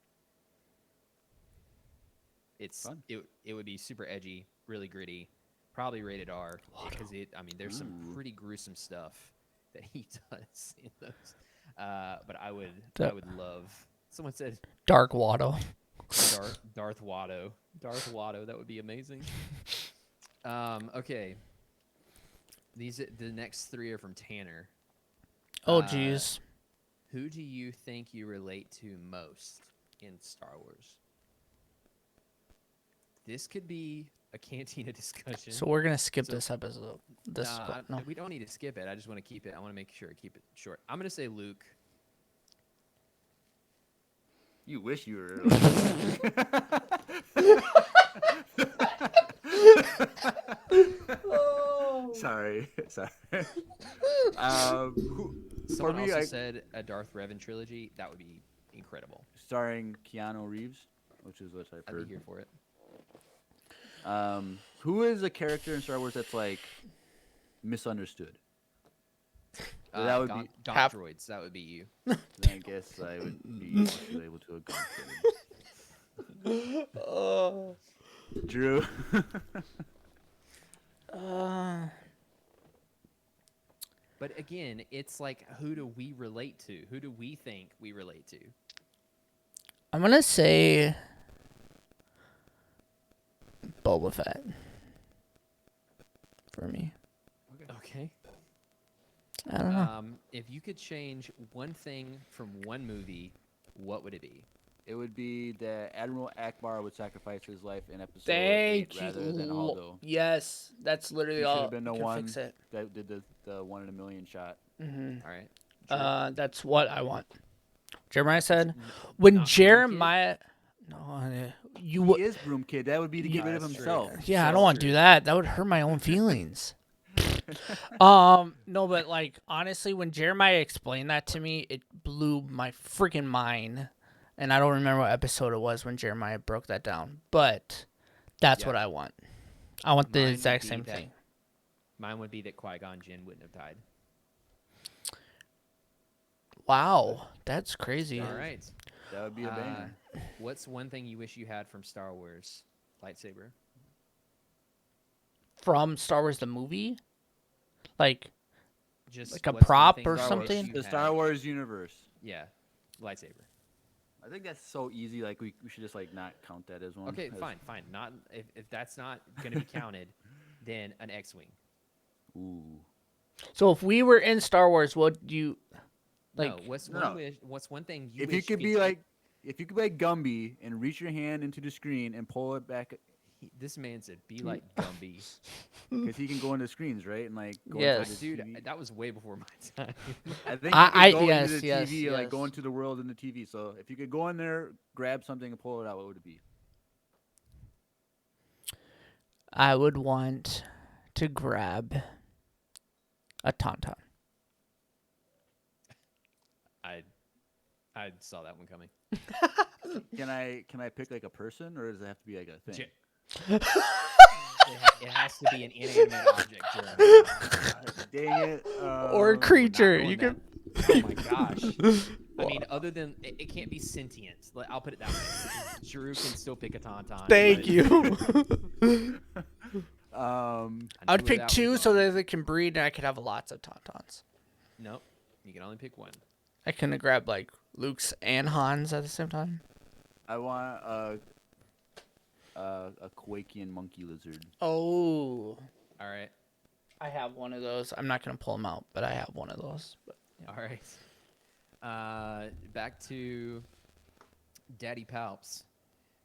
Fun. It would be super edgy, really gritty, probably rated R because there's some pretty gruesome stuff that he does in those. But I would love. Someone said Dark Watto. Darth Watto. Darth Watto. That would be amazing. Okay. The next 3 are from Tanner. Oh, jeez. Who do you think you relate to most in Star Wars? This could be a Cantina discussion. So we're gonna skip this episode. No. We don't need to skip it. I just want to keep it. I want to make sure I keep it short. I'm gonna say Luke. You wish you were. Sorry. Someone me, also said a Darth Revan trilogy. That would be incredible. Starring Keanu Reeves, which is what I've I'd heard. be here for it. Who is a character in Star Wars that's like misunderstood? That would be Gonk droids. That would be you. Then I guess I would be more able to a gun. Oh. Drew. But again, it's like, who do we relate to? Who do we think we relate to? I'm gonna say Boba Fett for me. Okay. I don't know. If you could change one thing from one movie, what would it be? It would be that Admiral Akbar would sacrifice his life in episode Thank 8 you. rather than Aldo. Yes, that's literally He should all. have been the could one Fix it. that did the 1 in a million shot. Mm-hmm. All right. That's what I want. Jeremiah said, N- when not Broom Kid? Jeremiah, no, you He would. is Broom Kid. That would be to get rid of that's true. himself. Yeah, I That's don't want to true. do that. That would hurt my own feelings. No, but like honestly, when Jeremiah explained that to me, it blew my freaking mind. And I don't remember what episode it was when Jeremiah broke that down. But that's Yeah. what I want. I want the Mine would exact be same that- thing. Mine would be that Qui-Gon Jinn wouldn't have died. Wow, that's crazy. All right. That would be a banger. What's one thing you wish you had from Star Wars? Lightsaber. From Star Wars the movie, like Just Like a what's one prop thing or you wish something? you The had? Star Wars universe. Yeah, lightsaber. I think that's so easy. Like we should just like not count that as one. Okay, as- fine. Not if that's not going to be counted, then an X-wing. Ooh. so. If we were in Star Wars, what do you like? No, what's No, one no. wish? What's one thing you If wish you could be take- like, if you could be like Gumby and reach your hand into the screen and pull it back, This man said, "Be like Gumby." because he can go into screens, right? And like go Yes. inside the Dude, TV. that was way before my time. I think I- you could go yes, into the yes, TV, like yes. go into the world in the TV. So if you could go in there, grab something and pull it out, what would it be? I would want to grab a tauntaun. I saw that one coming. Can I pick like a person, or does it have to be like a thing? J- it has to be an inanimate object, Jeremy. Dang it! Or a We're not creature. going You that- can. Oh my gosh. I mean, other than it can't be sentient. I'll put it that way. Drew can still pick a tauntaun. Thank but you. I knew I'd where pick that two was so going. that they can breed, and I could have lots of tauntauns. Nope. You can only pick one. I can grab like Luke's and Han's at the same time. I want a Quakian monkey lizard. Oh, All right. I have one of those. I'm not gonna pull them out, but I have one of those. But, yeah. All right. Back to Daddy Palps.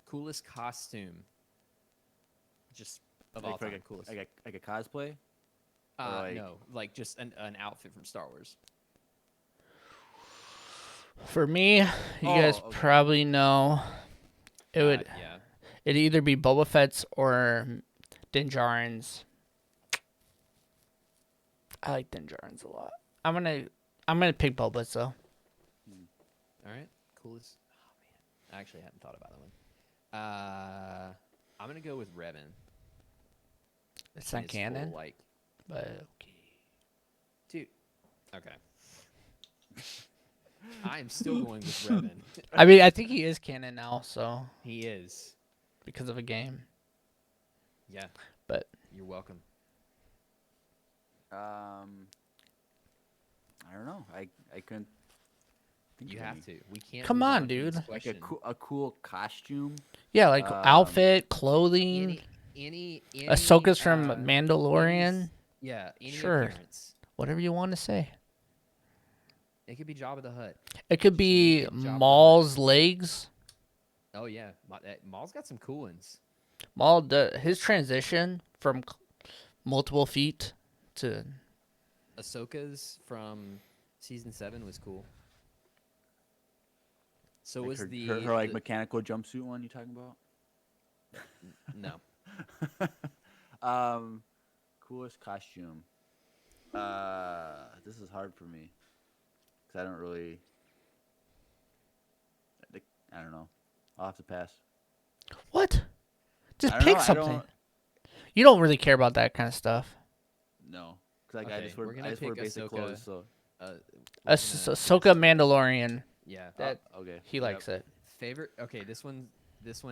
Coolest costume. Just of all Like, for time, like, coolest. like a cosplay. or like- No, like just an outfit from Star Wars. For me, you guys okay. probably know it would. Yeah. It'd either be Boba Fett's or Din Djarin's. I like Din Djarin's a lot. I'm gonna pick Boba's though. All right. Coolest. Oh man, I actually hadn't thought about that one. I'm gonna go with Revan. It's in not his full, canon, like, but okay. dude. Okay. I am still going with Revan. I mean, I think he is canon now, so He is. because of a game. Yeah. But You're welcome. I don't know. I couldn't. Think You of have any. to. We can't. Come move on, from this dude. Like a question. cool costume. yeah, like outfit, clothing. Any Ahsoka's from uh, Mandalorian. Yeah. Any Sure. appearance. Whatever you want to say. It could be Jabba the Hutt. It could be Good job, Maul's legs. Oh yeah, Maul's got some cool ones. Maul, his transition from multiple feet to Ahsoka's from season 7 was cool. So Like was her, the her like mechanical jumpsuit one you talking about? no. Coolest costume. This is hard for me because I don't really. I don't know. I'll have to pass. what? Just I don't pick know, I something. don't- You don't really care about that kind of stuff. No, because like I Okay, just we're wear gonna I just wear pick basic Ahsoka. clothes. So We're gonna- Ahsoka Mandalorian. Yeah. That okay. he likes it. Favorite. Okay, this one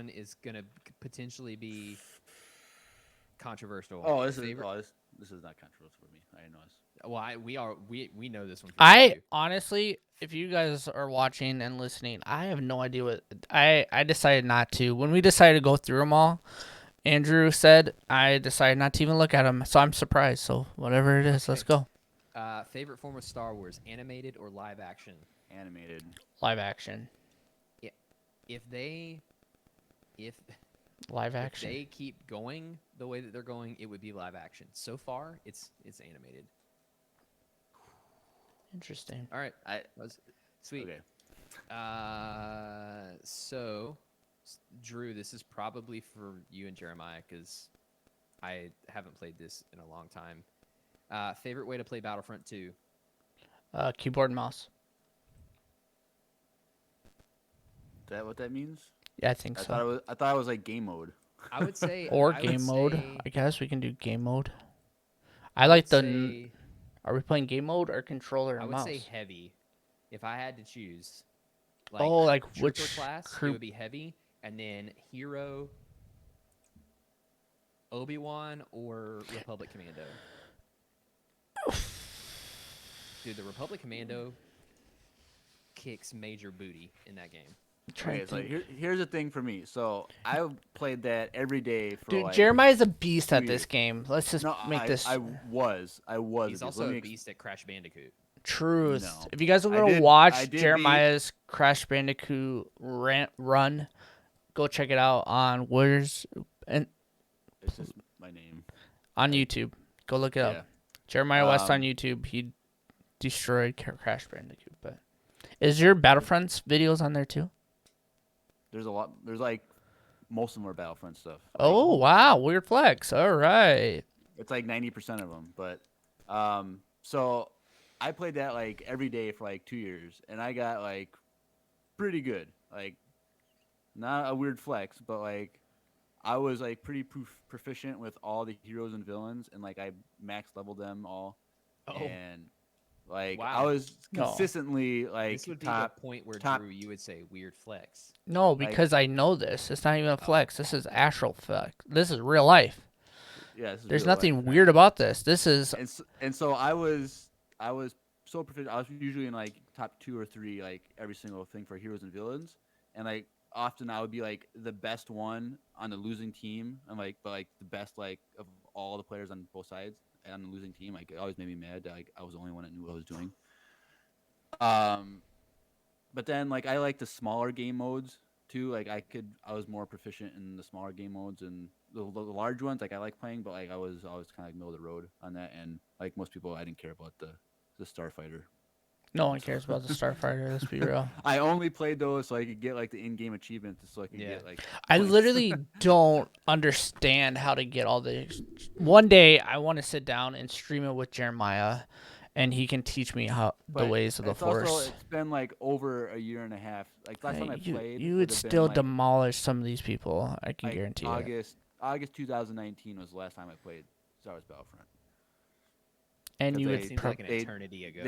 is gonna potentially be controversial. Oh, this Favorite- is not controversial for me. I know this. Well, we know this one. For I sure, too. honestly, if you guys are watching and listening, I have no idea what I decided not to. When we decided to go through them all, Andrew said I decided not to even look at them. So I'm surprised. So whatever it is, let's go. Favorite form of Star Wars, animated or live action? Animated. Live action. If they Live if action. they keep going the way that they're going, it would be live action. So far, it's animated. Interesting. All right, I sweet. okay. So, Drew, this is probably for you and Jeremiah because I haven't played this in a long time. Favorite way to play Battlefront 2? Keyboard and mouse. Is that what that means? Yeah, I think I so. thought it was like game mode. I would say Or I would game mode. say- I guess we can do game mode. I I like would the. say- Are we playing game mode or controller and I would mouse? say heavy. If I had to choose, Like trooper which class, it would be heavy, and then hero, Obi-Wan, or Republic Commando. Dude, the Republic Commando kicks major booty in that game. Okay, so here's the thing for me. So I played that every day for Dude, like. Jeremiah's a beast at 2 this years. game. Let's just No, make this I was. He's Let also me a ex- beast at Crash Bandicoot. truth. No. If you guys are I gonna did- I watch did beat- Jeremiah's Crash Bandicoot run, go check it out on It's just my name. YouTube. Go look it Yeah. up. Jeremiah West on Um, YouTube. He destroyed Crash Bandicoot. But is your Battlefronts videos on there too? There's a lot. There's like most of them are Battlefront stuff. Oh wow, weird flex. All right. It's like 90% of them. But so I played that like every day for like 2 years, and I got like pretty good. Like not a weird flex, but like I was like pretty proficient with all the heroes and villains, and like I max leveled them all. Oh, And like Wow. I was No. consistently like this would be top. the point where top- Drew, you would say weird flex. No, Like- because I know this. It's not even a flex. This is actual flex. This is real life. Yeah, this is There's real life, nothing right? weird about this. This is And so I was so proficient. I was usually in like top 2 or 3 like every single thing for heroes and villains, and like often I would be like the best one on the losing team, and like the best like of all the players on both sides on the losing team. Like it always made me mad that like I was the only one that knew what I was doing. But then like I like the smaller game modes too. Like I was more proficient in the smaller game modes, and the large ones like I like playing, but like I was always kind of like middle of the road on that. And like most people, I didn't care about the Starfighter. no one cares about the Starfighter. Let's be real. I only played those so I could get like the in-game achievements, so I could Yeah. get like. I points. literally don't understand how to get all the. One day I want to sit down and stream it with Jeremiah, and he can teach me how the But ways of the it's also- Force. it's been like over a year and a half. Like last time I played, you would would have been, still like, demolish some of these people. I can like guarantee you. August 2019 was the last time I played Star Wars Battlefront. And you they- would. Seems like an eternity ago.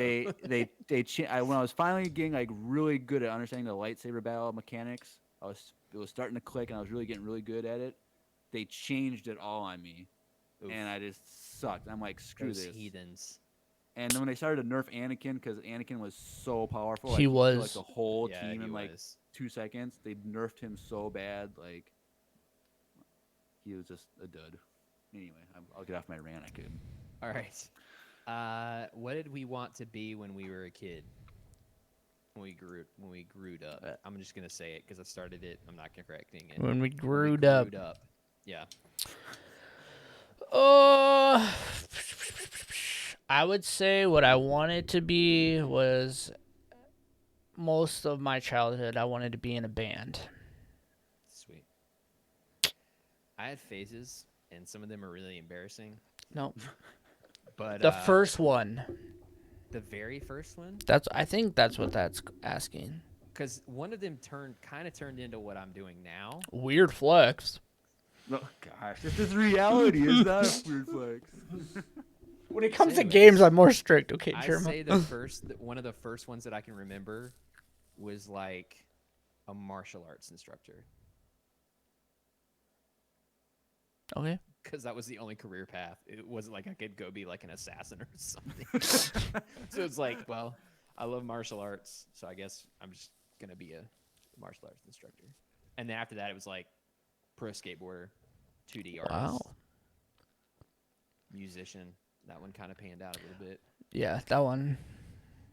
When I was finally getting like really good at understanding the lightsaber battle mechanics, it was starting to click, and I was really getting really good at it. They changed it all on me, Oof, and I just sucked. I'm like, screw those this. heathens. And then when they started to nerf Anakin, because Anakin was so powerful, He like, killed, was. like the whole Yeah, team he in like was. 2 seconds. They nerfed him so bad, like he was just a dud. Anyway, I'll get off my rant. I could. All right. What did we want to be when we were a kid? When we grew up. I'm just gonna say it because I started it. I'm not correcting it. When we When we grew up. grewed up. Yeah. I would say what I wanted to be was most of my childhood. I wanted to be in a band. Sweet. I had phases, and some of them are really embarrassing. No, But the first one. the very first one, I think that's what that's asking. because one of them kind of turned into what I'm doing now. Weird flex. No, gosh, this is reality. It's not a weird flex. When it comes to Anyways, games, I'm more strict. Okay, I Jeremiah. say one of the first ones that I can remember was like a martial arts instructor, Okay. because that was the only career path. It wasn't like I could go be like an assassin or something. So it's like, well, I love martial arts, so I guess I'm just gonna be a martial arts instructor. And then after that, it was like pro skateboarder, 2D artist, Wow. musician. That one kind of panned out a little bit. Yeah, that one.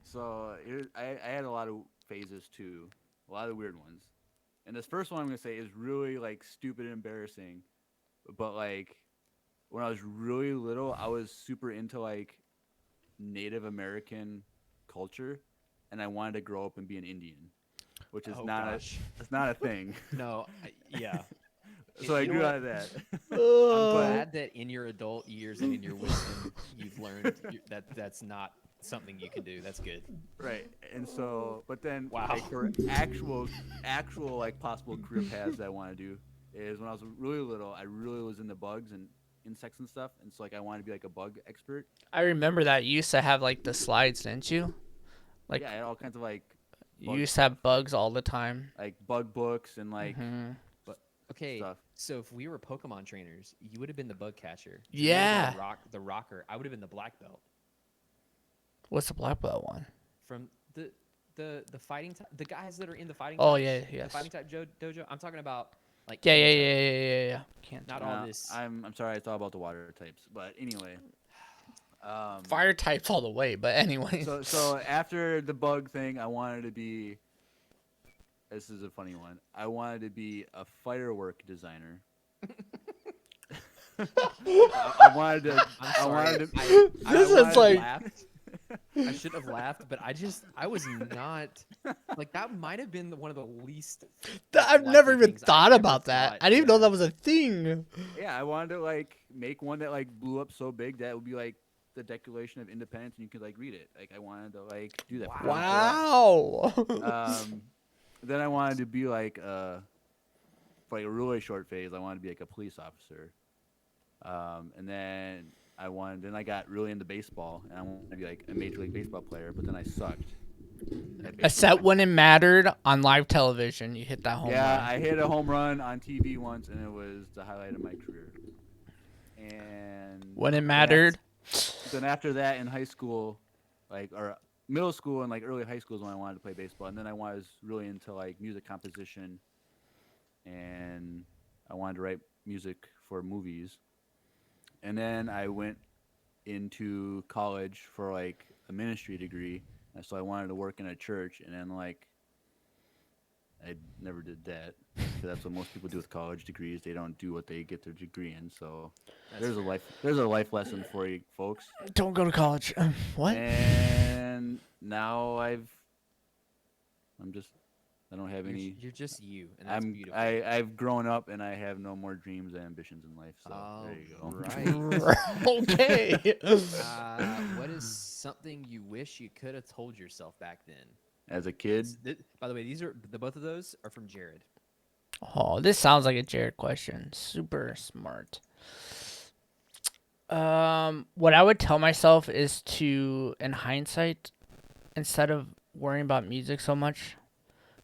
So I had a lot of phases too, a lot of weird ones. And this first one I'm gonna say is really like stupid and embarrassing, but like when I was really little, I was super into like Native American culture, and I wanted to grow up and be an Indian, which is Oh not gosh. it's not a thing. No, yeah. So I You know grew what? out of that. I'm Oh. glad that in your adult years and in your wisdom, you've learned that that's not something you can do. That's good. Right. And so, but then Wow. like for actual like possible career paths that I want to do is when I was really little, I really was into bugs and insects and stuff, and so like I wanted to be like a bug expert. I remember that you used to have like the slides, didn't you? Like Yeah, I had all kinds of like you bug used to have stuff, bugs all the time. like bug books and like Mhm. Okay, stuff. so if we were Pokemon trainers, you would have been the bug catcher. Yeah. The rocker. I would have been the black belt What's the black belt one? from the fighting type. The guys that are in the fighting. Oh types, yeah, The yes. fighting type dojo. I'm talking about like. Yeah, King yeah, type. yeah, yeah, yeah, yeah. Can't. Not all this. I'm sorry, I thought about the water types, but anyway. Fire types all the way, but anyway. So after the bug thing, I wanted to be. This is a funny one. I wanted to be a firework designer. I wanted to. I'm I sorry. wanted to. I This wanted is to like- laugh. I shouldn't have laughed, but I was not like that. Might have been one of the least. I've never likely even things I thought ever about that. thought, I didn't even know yeah. that was a thing. Yeah, I wanted to like make one that like blew up so big that it would be like the Declaration of Independence, and you could like read it. Like I wanted to like do that. For Wow. Then I wanted to be like for like a really short phase. I wanted to be like a police officer. And then I got really into baseball, and I wanted to be like a major league baseball player. But then I sucked. at Except baseball. when it mattered on live television, you hit that home Yeah, run. I hit a home run on TV once, and it was the highlight of my career. And When it then mattered. Then after that, in high school, like or middle school and like early high school is when I wanted to play baseball, and then I was really into like music composition, and I wanted to write music for movies. And then I went into college for like a ministry degree, and so I wanted to work in a church, and then like I never did that. 'Cause that's what most people do with college degrees. They don't do what they get their degree in. So there's a life lesson for you folks. Don't go to college. What? And now I don't have any. You're just you, and that's beautiful. I've grown up and I have no more dreams and ambitions in life. So there you go. Right. Okay. What is something you wish you could have told yourself back then? As a kid, By the way, both of those are from Jared. Oh, this sounds like a Jared question. Super smart. What I would tell myself is to, in hindsight, instead of worrying about music so much,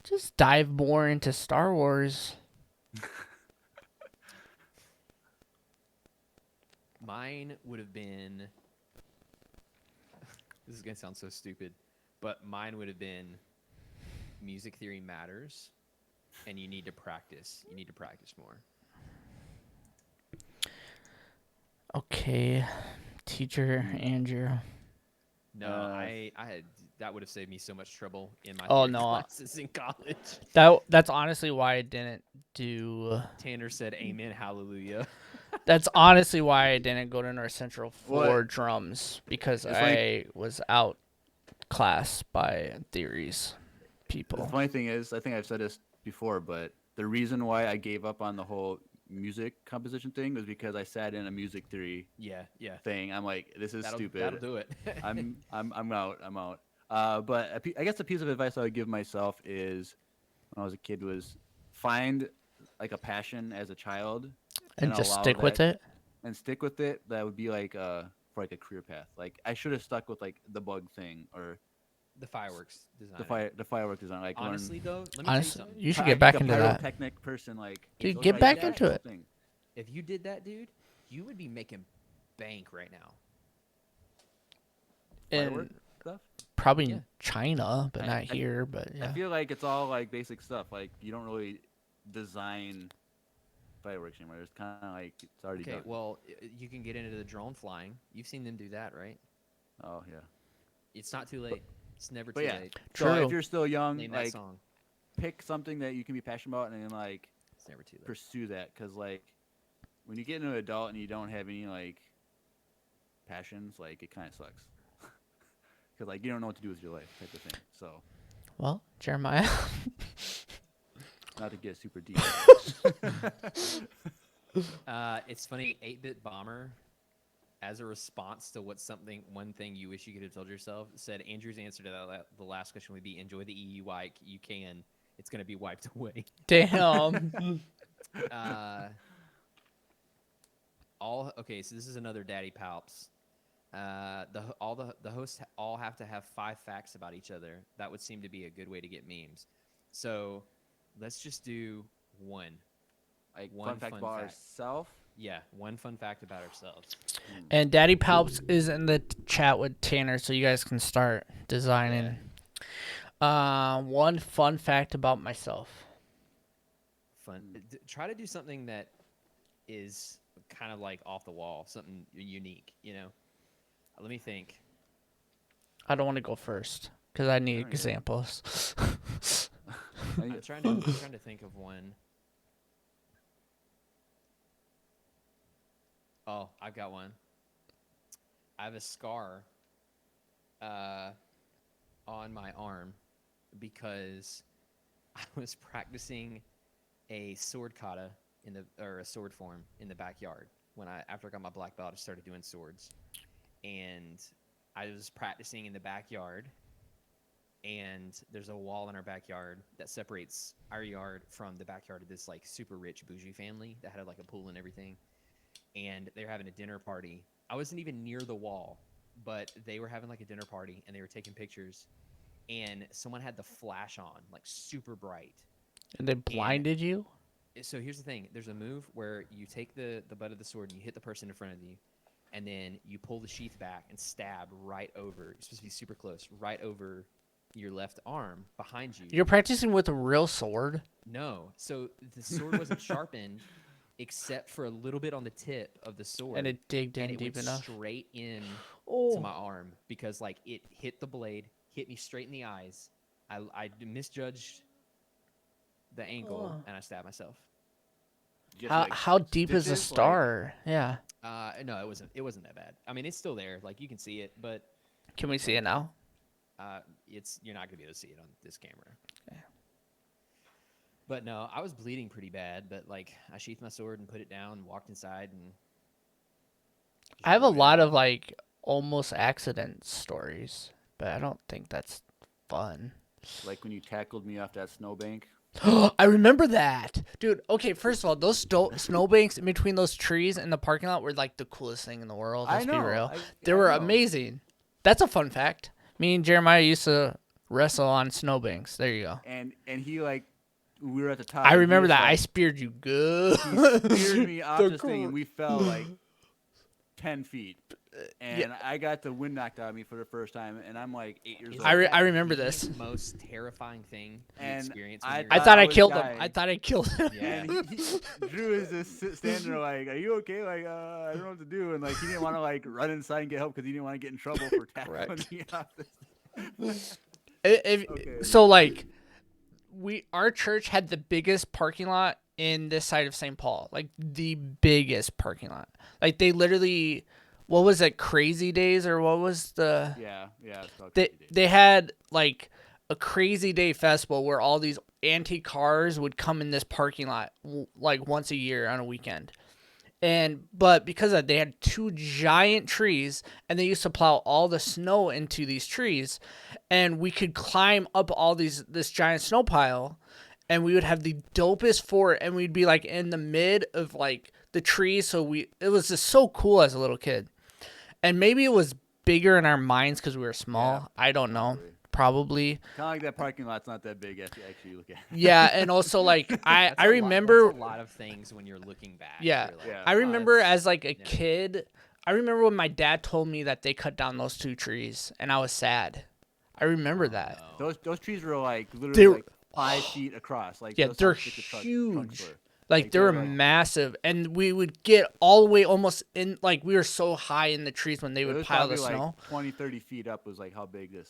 just dive more into Star Wars. Mine would have been. This is gonna sound so stupid, but mine would have been. Music theory matters, and you need to practice. You need to practice more. Okay, teacher Andrew. No, I had that would have saved me so much trouble in my Oh, theory no. classes in college. That's honestly why I didn't do. Tanner said, "Amen, hallelujah." That's honestly why I didn't go to North Central for What? drums, because It's I was outclassed by theories people. the funny thing is, I think I've said this before, but the reason why I gave up on the whole music composition thing was because I sat in a music theory Yeah. thing. I'm like, this is stupid. That'll do it. I'm out. I'm out. But I guess a piece of advice I would give myself is, when I was a kid, was find like a passion as a child And just allow stick with that- it. and stick with it. That would be like for like a career path. Like I should have stuck with like the bug thing or The fireworks design. the firework design. Like Honestly, though, let me Honestly, tell you something. you should get back like into a that. pyrotechnic person, like Dude, those get are, back the into actual it. thing. If you did that, dude, you would be making bank right now. Firework In stuff. probably Yeah. China, but I- not I- here. But I yeah. feel like it's all like basic stuff. Like you don't really design fireworks anymore. It's kind of like it's already Okay, done. well, you can get into the drone flying. You've seen them do that, right? Oh yeah. It's not too late. It's never But too yeah, late. so True. if you're still young, Name that like song. pick something that you can be passionate about, and then like It's never too late. pursue that. Because like when you get into an adult and you don't have any like passions, like it kind of sucks. Because like you don't know what to do with your life, type of thing. So Well, Jeremiah. not to get super deep. It's funny. 8-Bit Bomber, as a response to one thing you wish you could have told yourself, said Andrew's answer to the last question would be enjoy the EU like you can. It's gonna be wiped away. Damn. Okay. So this is another Daddy Palps. The hosts all have to have 5 facts about each other. That would seem to be a good way to get memes. So let's just do one. Like one Fun fact about ourselves. Yeah, one fun fact about ourselves. And Daddy Palps is in the chat with Tanner, so you guys can start designing. One fun fact about myself. Fun. Try to do something that is kind of like off the wall, something unique. Let me think. I don't want to go first because I need Alright. examples. I'm trying to think of one. Oh, I've got one. I have a scar on my arm because I was practicing a sword kata or a sword form in the backyard after I got my black belt. I started doing swords, and I was practicing in the backyard. And there's a wall in our backyard that separates our yard from the backyard of this like super rich bougie family that had like a pool and everything. And they were having a dinner party. I wasn't even near the wall, but they were having like a dinner party and they were taking pictures. And someone had the flash on, like super bright. And they blinded you? So here's the thing. There's a move where you take the butt of the sword and you hit the person in front of you. And then you pull the sheath back and stab right over. You're supposed to be super close, right over your left arm behind you. You're practicing with a real sword? No. So the sword wasn't sharpened except for a little bit on the tip of the sword. And it digged in and it deep went enough? straight in Oh. to my arm because like it hit the blade, hit me straight in the eyes. I misjudged the angle and I stabbed myself. Just, like, How deep is the stitches, like- star? Yeah. No, it wasn't that bad. I mean, it's still there. Like you can see it, but Can we see it now? you're not gonna be able to see it on this camera. Okay. But no, I was bleeding pretty bad. But like, I sheathed my sword and put it down, and walked inside, and I have a enjoyed lot it. of like almost accident stories, but I don't think that's fun. Like when you tackled me off that snowbank. I remember that, dude. Okay, first of all, those snowbanks in between those trees in the parking lot were like the coolest thing in the world. Let's be real. They were amazing. That's a fun fact. Me and Jeremiah used to wrestle on snowbanks. There you go. And he like we were at the top. I and he remember just, that. I like, speared you good. he speared me off this thing, and we fell like 10 feet. And I got the wind knocked out of me for the first time, and I'm like 8 years old. I remember The this. Most terrifying thing you And experience. I When I you're thought I was killed him. dying. I thought I killed him. Yeah. And Drew is just standing there like, "Are you okay? Like, I don't know what to do." And like, he didn't want to like run inside and get help because he didn't want to get in trouble for tackling Correct. me off this. Okay. So like, our church had the biggest parking lot in this side of St. Paul, like the biggest parking lot. Like they literally, what was it, Crazy Days or what was the? Yeah. It's called They Crazy Days. they had like a Crazy Day festival where all these antique cars would come in this parking lot like once a year on a weekend. But because of that, they had 2 giant trees, and they used to plow all the snow into these trees, and we could climb up all this giant snow pile, and we would have the dopest fort, and we'd be like in the mid of like the trees. So it was just so cool as a little kid, and maybe it was bigger in our minds because we were small. Yeah, I don't know. Probably. Kind of like that parking lot's not that big if you actually look at it. Yeah, and also like I That's remember. a lot of things when you're looking back. Yeah. You're like, Yeah. I "Oh, remember that's- as like a kid, I remember when my dad told me that they cut down those 2 trees, and I was sad. I remember that. no." Those trees were like They literally were- like 5 feet across. Like Yeah, that's they're how thick the trunks huge. were. Like they they were were like- massive, and we would get all the way almost in. Like we were so high in the trees when they It would was pile the probably snow. like 20, 30 feet up was like how big the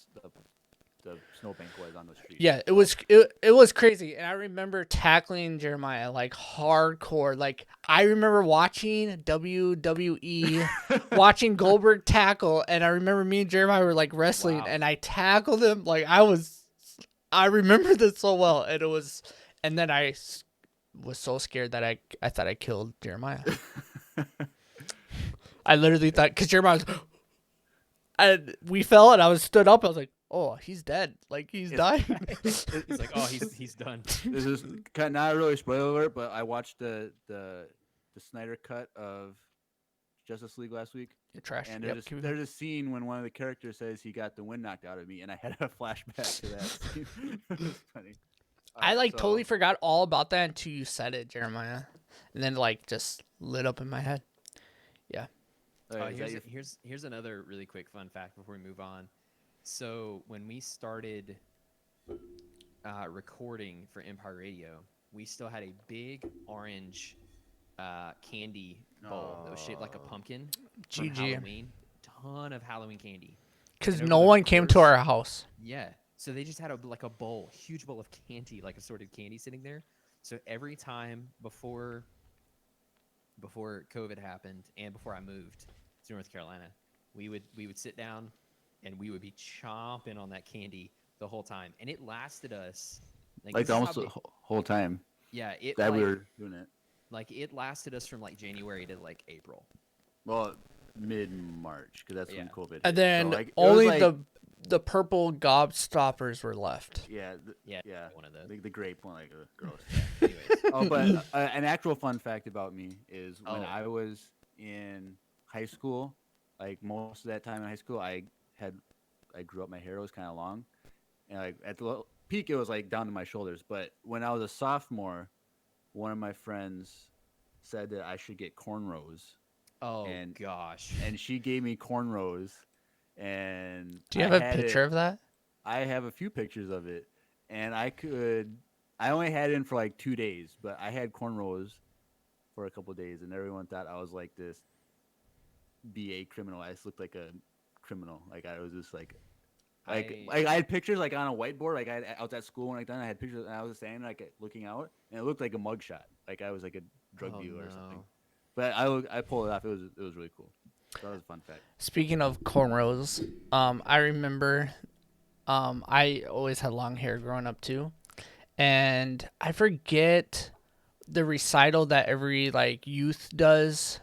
snowbank was on the street. Yeah, it was crazy, and I remember tackling Jeremiah like hardcore. Like I remember watching WWE, watching Goldberg tackle, and I remember me and Jeremiah were like wrestling, Wow. and I tackled him. Like I remember this so well, and it was, and then was so scared that I thought I killed Jeremiah. I literally thought because Jeremiah was, and we fell, and I was stood up. I was like, oh, he's dead. Like he's dying. He's like, oh, he's done. This is kind of not really spoiler alert, but I watched the Snyder cut of Justice League last week, Trash. and Yep, there's a scene when one of the characters says he got the wind knocked out of me, and I had a flashback to that scene. It was funny. I So- totally forgot all about that until you said it, Jeremiah, and then like just lit up in my head. is that your- Here's another really quick fun fact before we move on. So when we started recording for Empire Radio, we still had a big orange candy bowl that was shaped like a pumpkin from GG. Halloween. Ton of Halloween candy. Because And no over the one came to course- our house. Yeah. So they just had a bowl, huge bowl of candy, like assorted candy sitting there. So every time before COVID happened and before I moved to North Carolina, we would sit down and we would be chomping on that candy the whole time. And it lasted us like this is how almost the big- whole time yeah, it that like, we were doing it. like it lasted us from like January to like April. Well, mid-March, because that's when Yeah. COVID hit. And then So, like, it was only like- the purple gobstoppers were left. yeah, Yeah, yeah, one of those. the grape one, like gross. Anyways, Oh, but an actual fun fact about me is when Oh. I was in high school, like most of that time in high school, I grew up. My hair was kind of long, and like at the peak, it was like down to my shoulders. But when I was a sophomore, one of my friends said that I should get cornrows, oh and- gosh. and she gave me cornrows. And Do you I have a had picture it- of that? I have a few pictures of it, and I only had it in for like 2 days, but I had cornrows for a couple of days, and everyone thought I was like this BA criminal. I just looked like a criminal. Like I was just like I had pictures like on a whiteboard. Like I was at school when I done. I had pictures, and I was standing like looking out, and it looked like a mugshot. Like I was like a drug Oh, dealer or something. no. But I pulled it off. It was really cool. So that was a fun fact. Speaking of cornrows, I remember I always had long hair growing up too. And I forget the recital that every like youth does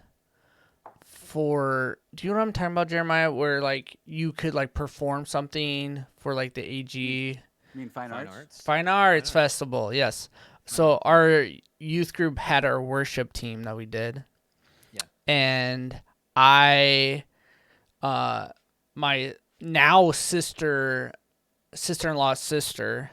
for, do you know what I'm talking about, Jeremiah? Where like you could like perform something for like the AG You mean fine Fine arts? arts. Fine Arts Arts. Festival, yes. So our youth group had our worship team that we did. Yeah. And I my now sister-in-law's sister,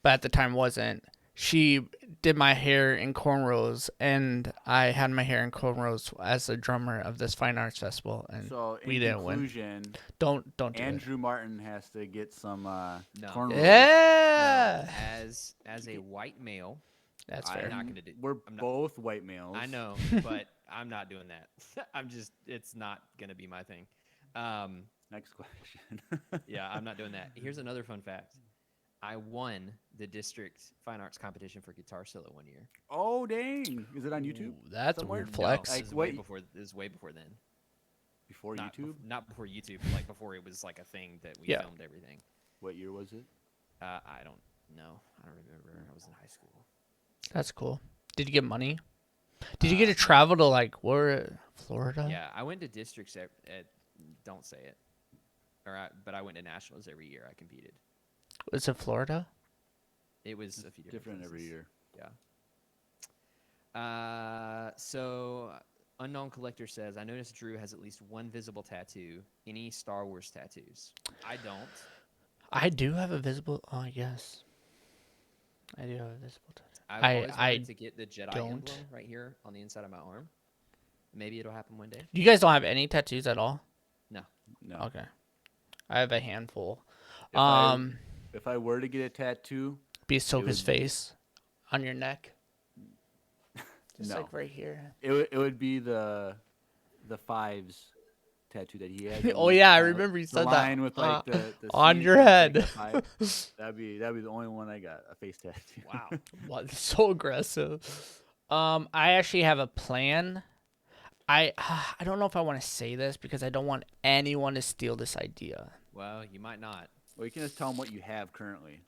but at the time wasn't, she did my hair in cornrows, and I had my hair in cornrows as a drummer of this Fine Arts Festival, and So in we didn't win. conclusion, don't do it. Andrew Martin has to get some No. cornrows. Yeah, As a white male, that's I'm fair. not gonna do. We're I'm not- both white males. I know, but I'm not doing that. It's not gonna be my thing. Next question. Yeah, I'm not doing that. Here's another fun fact. I won the district fine arts competition for guitar solo one year. Oh dang! Is it on YouTube? Ooh, that's somewhere? a weird No, flex. like, This is way what- before. This is way before then. Before Not YouTube? not before YouTube. Like before it was like a thing that we Yeah. filmed everything. What year was it? I don't know. I don't remember. I was in high school. That's cool. Did you get money? Did you get to travel to like where, Florida? Yeah, I went to districts at don't say it. But I went to nationals every year. I competed. Was it Florida? It was a few Different every places. year. Yeah. So Unknown Collector says, I noticed Drew has at least one visible tattoo. Any Star Wars tattoos? I don't. I do have a visible. Oh, yes. I do have a visible tattoo. I've I- always I wanted to get the Jedi don't. emblem right here on the inside of my arm. Maybe it'll happen one day. You guys don't have any tattoos at all? No. No. Okay. I have a handful. If I were to get a tattoo, Be Ahsoka's would- face on your neck. Just No. like right here. It would be the fives tattoo that he has. Oh yeah, I remember you the said line that. with like the On C's your and head. it's like a five. That'd be the only one I got, a face tattoo. Wow. What? So aggressive. I actually have a plan. I don't know if I want to say this because I don't want anyone to steal this idea. Well, you might not. Well, you can just tell him what you have currently.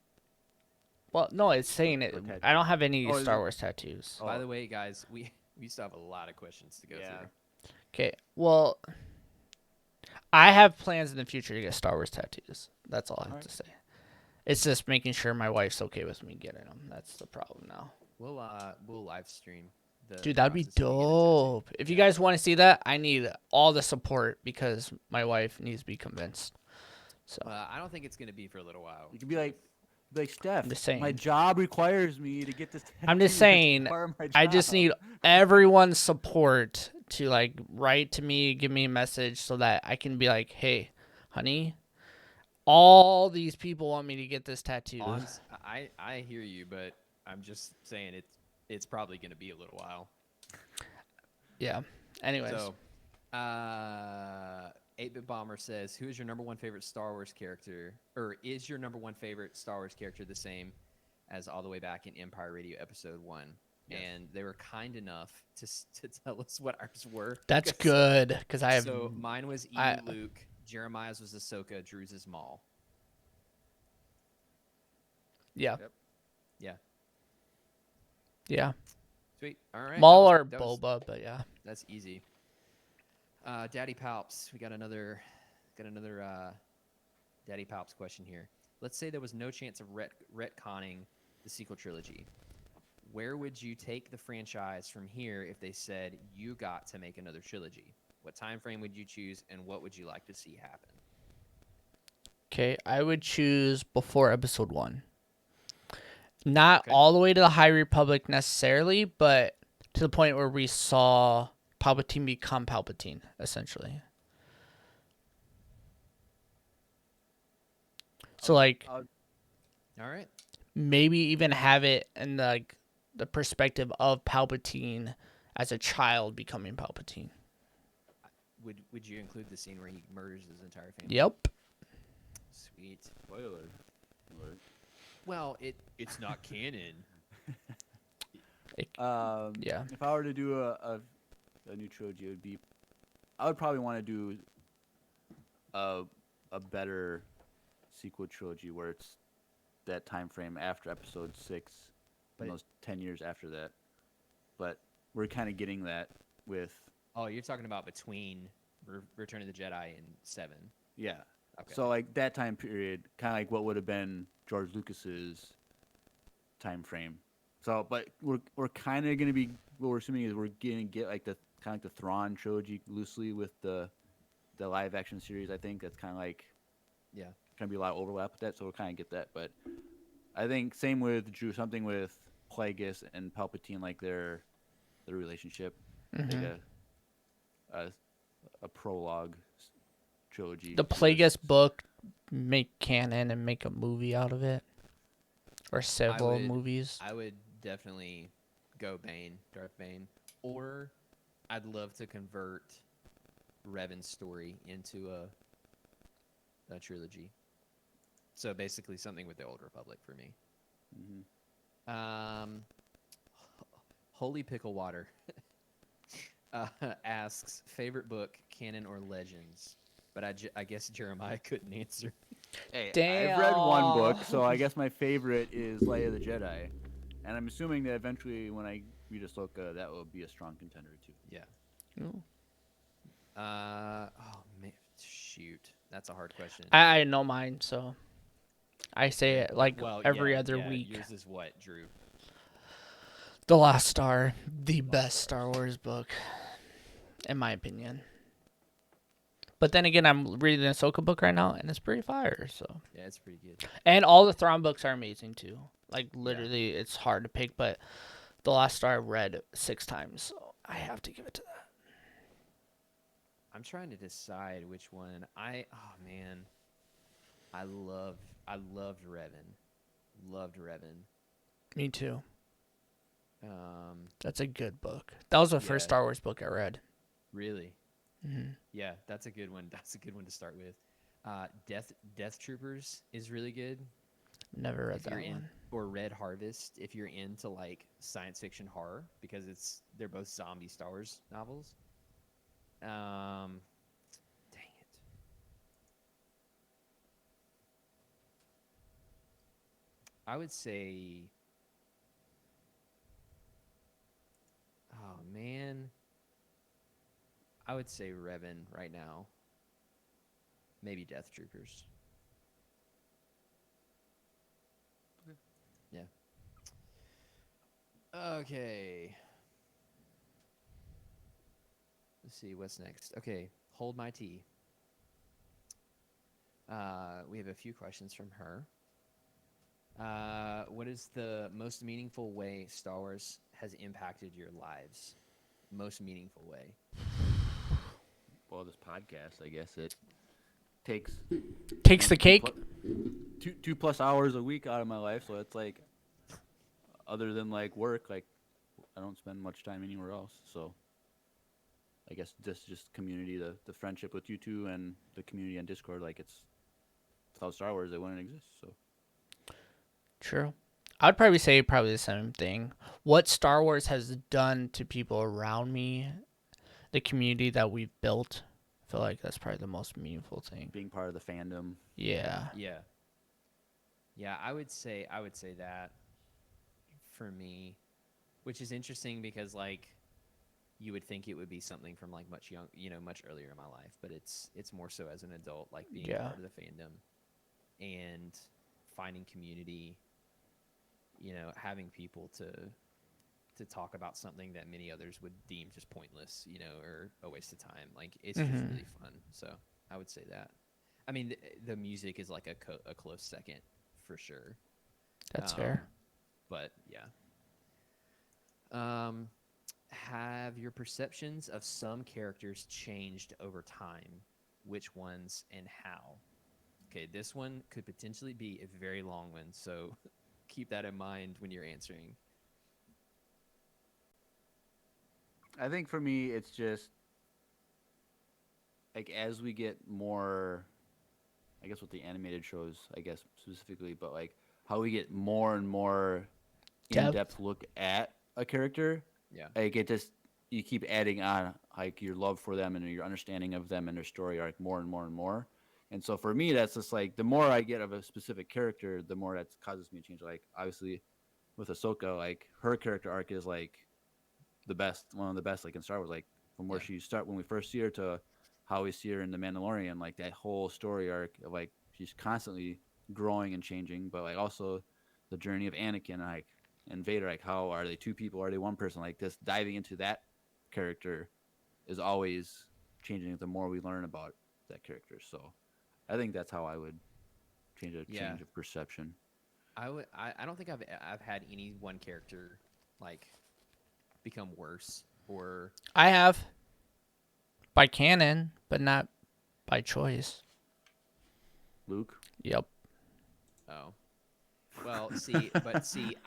Well, no, it's saying it. Or tattoo. I don't have any Oh, is Star it? Wars tattoos. Oh. By the way, guys, we still have a lot of questions to go Yeah. through. Okay, well, I have plans in the future to get Star Wars tattoos. That's all I have Alright. to say. It's just making sure my wife's okay with me getting them. That's the problem now. We'll live stream the Dude, that'd be process of you getting a tattoo. dope. If you guys want to see that, I need all the support because my wife needs to be convinced. So I don't think it's gonna be for a little while. You could be like Steph. I'm just saying. My job requires me to get this. I'm just tattoo. It's saying, part of my I just job." need everyone's support to like write to me, give me a message so that I can be like, hey, honey, all these people want me to get this tattoo. I hear you, but I'm just saying it's probably gonna be a little while. Yeah. Anyways. So, 8-Bit Bomber says, "Who is your number one favorite Star Wars character, or is your number one favorite Star Wars character the same as all the way back in Empire Radio Episode 1?" Yes. And they were kind enough to tell us what ours were. That's because- good because I have. So mine was Luke, Jeremiah's was Ahsoka, Drew's is Maul. Yeah. Yep. Yeah, Yeah. sweet. All right. Maul that or was- Boba, but yeah. That's easy. Daddy Palps, we got another Daddy Palps question here. Let's say there was no chance of retconning the sequel trilogy. Where would you take the franchise from here if they said you got to make another trilogy? What time frame would you choose, and what would you like to see happen? Okay, I would choose before Episode 1. Not Okay. all the way to the High Republic necessarily, but to the point where we saw Palpatine become Palpatine, essentially. So, like, All right. maybe even have it in the perspective of Palpatine as a child becoming Palpatine. Would you include the scene where he murders his entire family? Yep. Sweet. Spoiler alert. Well, it's not canon. Yeah. If I were to do a new trilogy, it would be, I would probably want to do a better sequel trilogy where it's that time frame after Episode 6, But and those 10 years after that. But we're kind of getting that with, Oh, you're talking about between Return of the Jedi and 7. yeah. Okay. So like that time period, kind of like what would have been George Lucas's time frame. So, but we're kind of gonna be, what we're assuming is we're gonna get like the kind of like the Thrawn trilogy loosely with the live action series. I think that's kind of like Yeah. gonna be a lot of overlap with that, so we'll kind of get that. But I think same with Drew, something with Plagueis and Palpatine, like their relationship, Mhm. like a prologue trilogy. The to this. Plagueis book, make canon and make a movie out of it. Or several would- movies. I would definitely go Darth Bane. Or I'd love to convert Revan's story into a trilogy. So basically something with the Old Republic for me. Mhm. Holy Pickle Water asks, favorite book, canon or legends? But I guess Jeremiah couldn't answer. Hey, I've read one book, Damn. so I guess my favorite is Light of the Jedi, and I'm assuming that eventually, when I read Ahsoka, that will be a strong contender too. Yeah. Ooh. Oh man, shoot, that's a hard question. I know mine, so I say it like Well, every yeah, other yeah, week. Yours is what, Drew? The Last Star, the best Star Wars book, in my opinion. But then again, I'm reading the Ahsoka book right now, and it's pretty fire. So, Yeah, it's pretty good. and all the Thrawn books are amazing too. Like literally, it's hard to pick, but The Last Star I've read 6 times, so I have to give it to that. I'm trying to decide which one. Oh man, I loved Revan. Loved Revan. Me too. That's a good book. That was the first Yeah. Star Wars book I read. Really? Mhm. Yeah, that's a good one. That's a good one to start with. Death Troopers is really good. Never read If you're that in one. or Red Harvest if you're into like science fiction horror because they're both zombie Star Wars novels. Dang it. I would say, oh man, I would say Revan right now. Maybe Death Troopers. Yeah. Okay. Let's see what's next. Okay, hold my tea. We have a few questions from her. What is the most meaningful way Star Wars has impacted your lives? Most meaningful way. Well, this podcast, I guess it takes Takes the cake. two plus hours a week out of my life, so it's like, other than like work, like I don't spend much time anywhere else. So I guess just community, the friendship with you two, and the community on Discord, like it's without Star Wars, it wouldn't exist. So True. I'd probably say the same thing. What Star Wars has done to people around me, the community that we've built, I feel like that's probably the most meaningful thing. being part of the fandom, Yeah. Yeah. Yeah, I would say that for me, which is interesting because like you would think it would be something from like much earlier in my life, but it's more so as an adult, like being Yeah. part of the fandom and finding community, having people to talk about something that many others would deem just pointless, or a waste of time. Like it's just Mhm. really fun. So I would say that. I mean, the music is like a close second for sure. That's fair. But yeah. Have your perceptions of some characters changed over time? Which ones and how? Okay, this one could potentially be a very long one, so keep that in mind when you're answering. I think for me, it's just like as we get more, I guess with the animated shows, I guess specifically, but like how we get more and more Depth. in-depth look at a character, Yeah. like it just you keep adding on like your love for them and your understanding of them and their story arc more and more and more. And so for me, that's just like the more I get of a specific character, the more that causes me to change. Like obviously with Ahsoka, like her character arc is like the best, one of the best, like in Star Wars, like from where Yeah. she start when we first see her to how we see her in the Mandalorian, like that whole story arc of like she's constantly growing and changing, but like also the journey of Anakin, like and Vader, like how are they two people, are they one person? Like this diving into that character is always changing the more we learn about that character. So I think that's how I would change Yeah. change of perception. I don't think I've had any one character like become worse or I have by canon, but not by choice. Luke? Yep. oh. Well, see,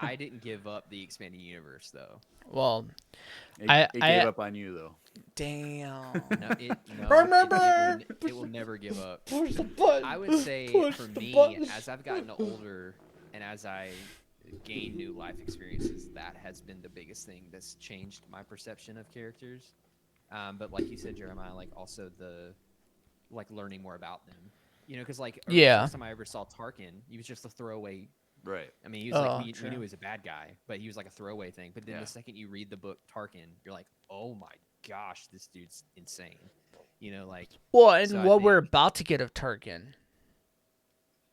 I didn't give up the expanding universe though. Well, It I gave up on you though. damn. No, Remember! it will never give up. Push the button. I would say Push for the me, button. as I've gotten older and as I gain new life experiences, that has been the biggest thing that's changed my perception of characters. But like you said, Jeremiah, like also the like learning more about them. Because like the Yeah. first time I ever saw Tarkin, he was just a throwaway. Right. I mean, he was like we true. knew he was a bad guy, but he was like a throwaway thing. But then Yeah. the second you read the book Tarkin, you're like, oh my gosh, this dude's insane. Like Well, and So I what we're think- about to get of Tarkin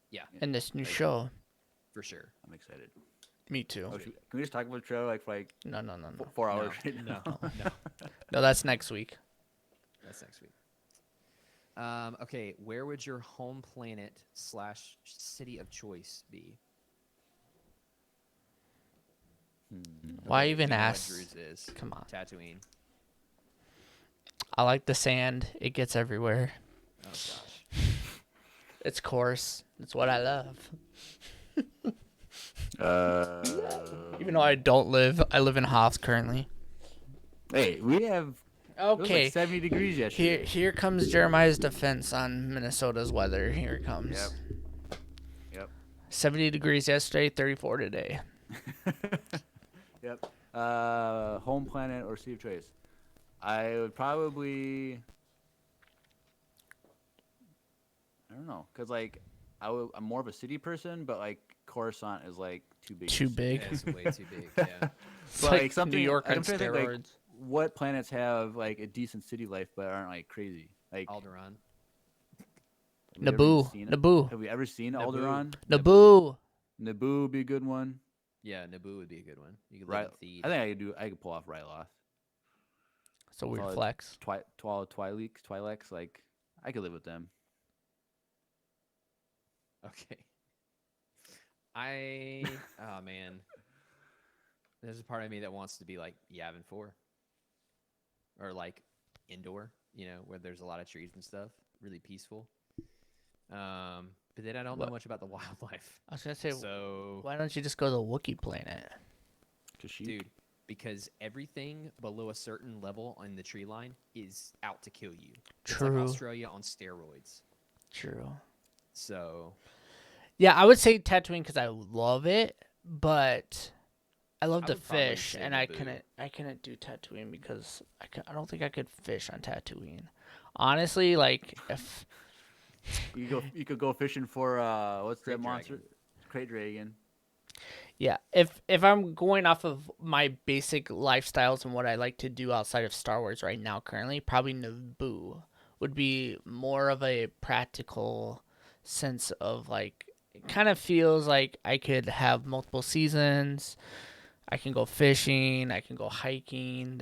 yeah, in this new Like- show. for sure. I'm excited. Me too. Oh, can we just talk about the trailer like for like No. 4 hours? No, right no, now? no. No, that's next week. That's next week. Okay, where would your home planet / city of choice be? Why Okay, even you know what ask? Drew's is. Come on. Tatooine. I like the sand. It gets everywhere. Oh gosh. It's coarse. It's what I love. Even though I live in Hobbs currently. Hey, we have. It was Okay. like 70 degrees yesterday. Here comes Jeremiah's defense on Minnesota's weather. Here it comes. Yep. 70 degrees yesterday, 34 today. Yep. Home planet or Sea of Choice? I would probably. I don't know, cause like I'm more of a city person, but like Coruscant is like too big. Too big. Yeah, it's way too big. Yeah. It's But like something New York on I'm trying to think, like, steroids. what planets have like a decent city life but aren't like crazy? Like Alderaan. have we ever Naboo. seen- Naboo. Have we ever seen Naboo. Alderaan? Naboo. Naboo would be a good one. Yeah, Naboo would be a good one. You could Right. live in Theed. I think I could pull off Ryloth. It's a weird Solid flex. Twi'leks, like I could live with them. Okay. Oh man. There's a part of me that wants to be like Yavin 4. Or like indoor, where there's a lot of trees and stuff. Really peaceful. But then I don't know much about the wildlife. I was gonna say, So, why don't you just go to the Wookiee planet? dude, because everything below a certain level on the tree line is out to kill you. It's like True. Australia on steroids. True. So, Yeah, I would say Tatooine because I love it, but I love I the would probably fish, say and Naboo. I couldn't do Tatooine because I don't think I could fish on Tatooine. Honestly, like if You could go fishing for what's that Crate monster? dragon. Crate dragon. yeah, if I'm going off of my basic lifestyles and what I like to do outside of Star Wars right now, currently, probably Naboo would be more of a practical sense of like. It kind of feels like I could have multiple seasons. I can go fishing. I can go hiking.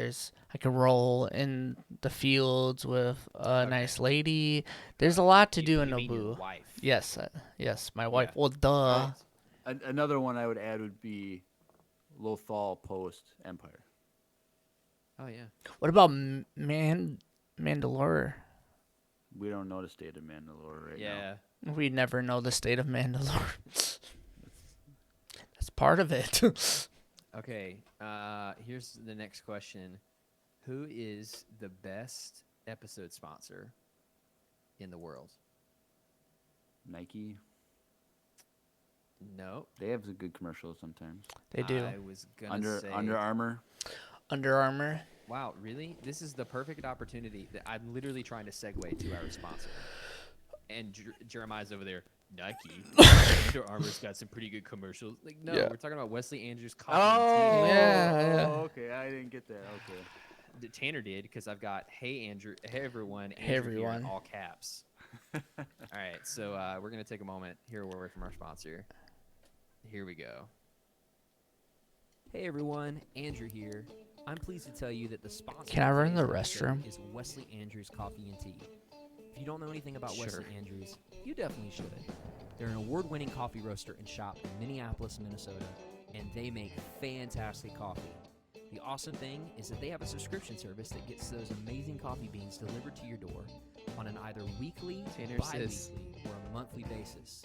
I can roll in the fields with a Okay. nice lady. There's a lot to do in you mean your Naboo. wife. Yes, my wife. Yeah. Well, duh. Another one I would add would be Lothal post Empire. Oh yeah. What about Mandalore? We don't know the state of Mandalore right now. Yeah. We never know the state of Mandalore. That's part of it. Okay. Here's the next question. Who is the best episode sponsor in the world? Nike. No. They have some good commercials sometimes. They do. I was gonna say Under Armour. Under Armour. Wow, really? This is the perfect opportunity that I'm literally trying to segue to our sponsor. And Jeremiah's over there. Nike. Under Armour's got some pretty good commercials. Like, no, Yeah. we're talking about Wesley Andrews coffee and tea. Yeah. Okay, I didn't get that. Okay. Tanner did because I've got hey everyone, Hey, Andrew here in everyone. all caps. All right, so we're gonna take a moment, hear a word from our sponsor. Here we go. Hey everyone, Andrew here. I'm pleased to tell you that the sponsor. Can I of run the today's episode restroom? Is Wesley Andrews Coffee and Tea. If you don't know anything about Sure. Wesley Andrews, you definitely should. They're an award-winning coffee roaster and shop in Minneapolis, Minnesota, and they make fantastic coffee. The awesome thing is that they have a subscription service that gets those amazing coffee beans delivered to your door on an either weekly, Tanner bi-weekly, says- or a monthly basis.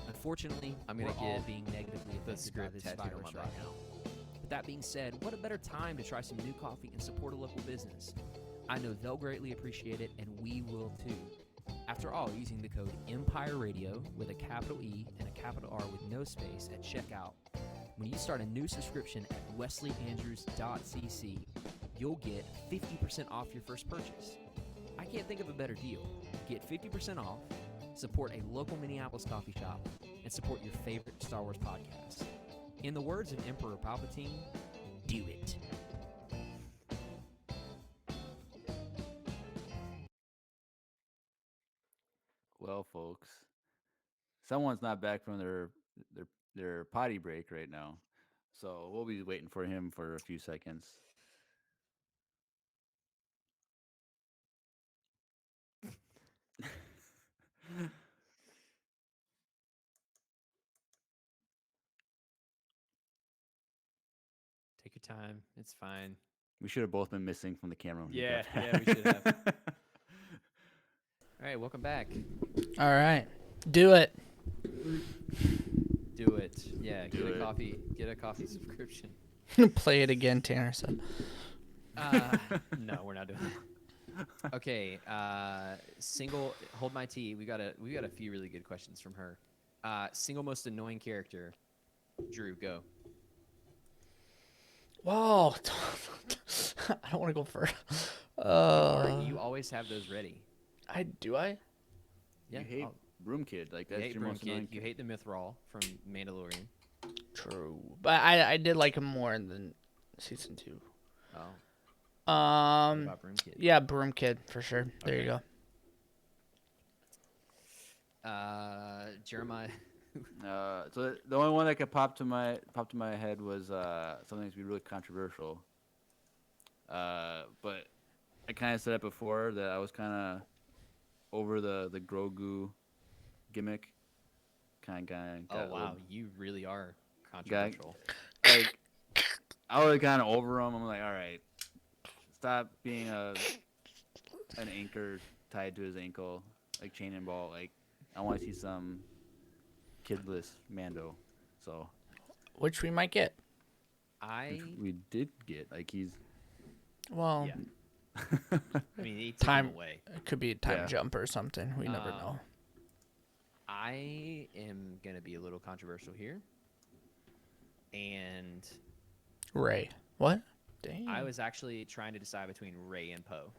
Unfortunately, I'm we're gonna all get being negatively the affected by script this tattooed on virus my right back. now. But that being said, what a better time to try some new coffee and support a local business. I know they'll greatly appreciate it, and we will too. After all, using the code Empire Radio with a capital E and a capital R with no space at checkout, when you start a new subscription at wesleyandrews.cc, you'll get 50% off your first purchase. I can't think of a better deal. Get 50% off, support a local Minneapolis coffee shop, and support your favorite Star Wars podcast. In the words of Emperor Palpatine, do it. Well, folks, someone's not back from their potty break right now, so we'll be waiting for him for a few seconds. Take your time. It's fine. We should have both been missing from the camera. When he Yeah, got yeah, we should have. back. All right, welcome back. All right. Do it. Do it. Yeah, Do it. Get a coffee subscription. Play it again, Tanner said. No, we're not doing that. Okay, single. Hold my tea. We got a few really good questions from her. Single most annoying character. Drew, go. Whoa. I don't want to go first. You always have those ready. I? Yeah. You hate Broom Kid. Like, that's hate your Broom most Kid. annoying You hate the Mythrol from Mandalorian. True. But I did like him more than season 2. Oh. What about Broom Kid? Yeah, Broom Kid for sure. There you Okay. go. Jeremiah. So the only one that could pop to my head was something that's be really controversial. But I kind of said it before that I was kind of over the Grogu gimmick. Kind of. Oh wow, you really are Guy- controversial. Like I was kind of over him. I'm like, all right, stop being an anchor tied to his ankle, like chain and ball. Like I want to see some kidless Mando. So Which we might get. which we did get. Like he's Well, Yeah. I mean, he took Time- him away. it could be a time Yeah. jump or something. We never know. I am gonna be a little controversial here, and Ray. What? Dang. I was actually trying to decide between Rey and Poe.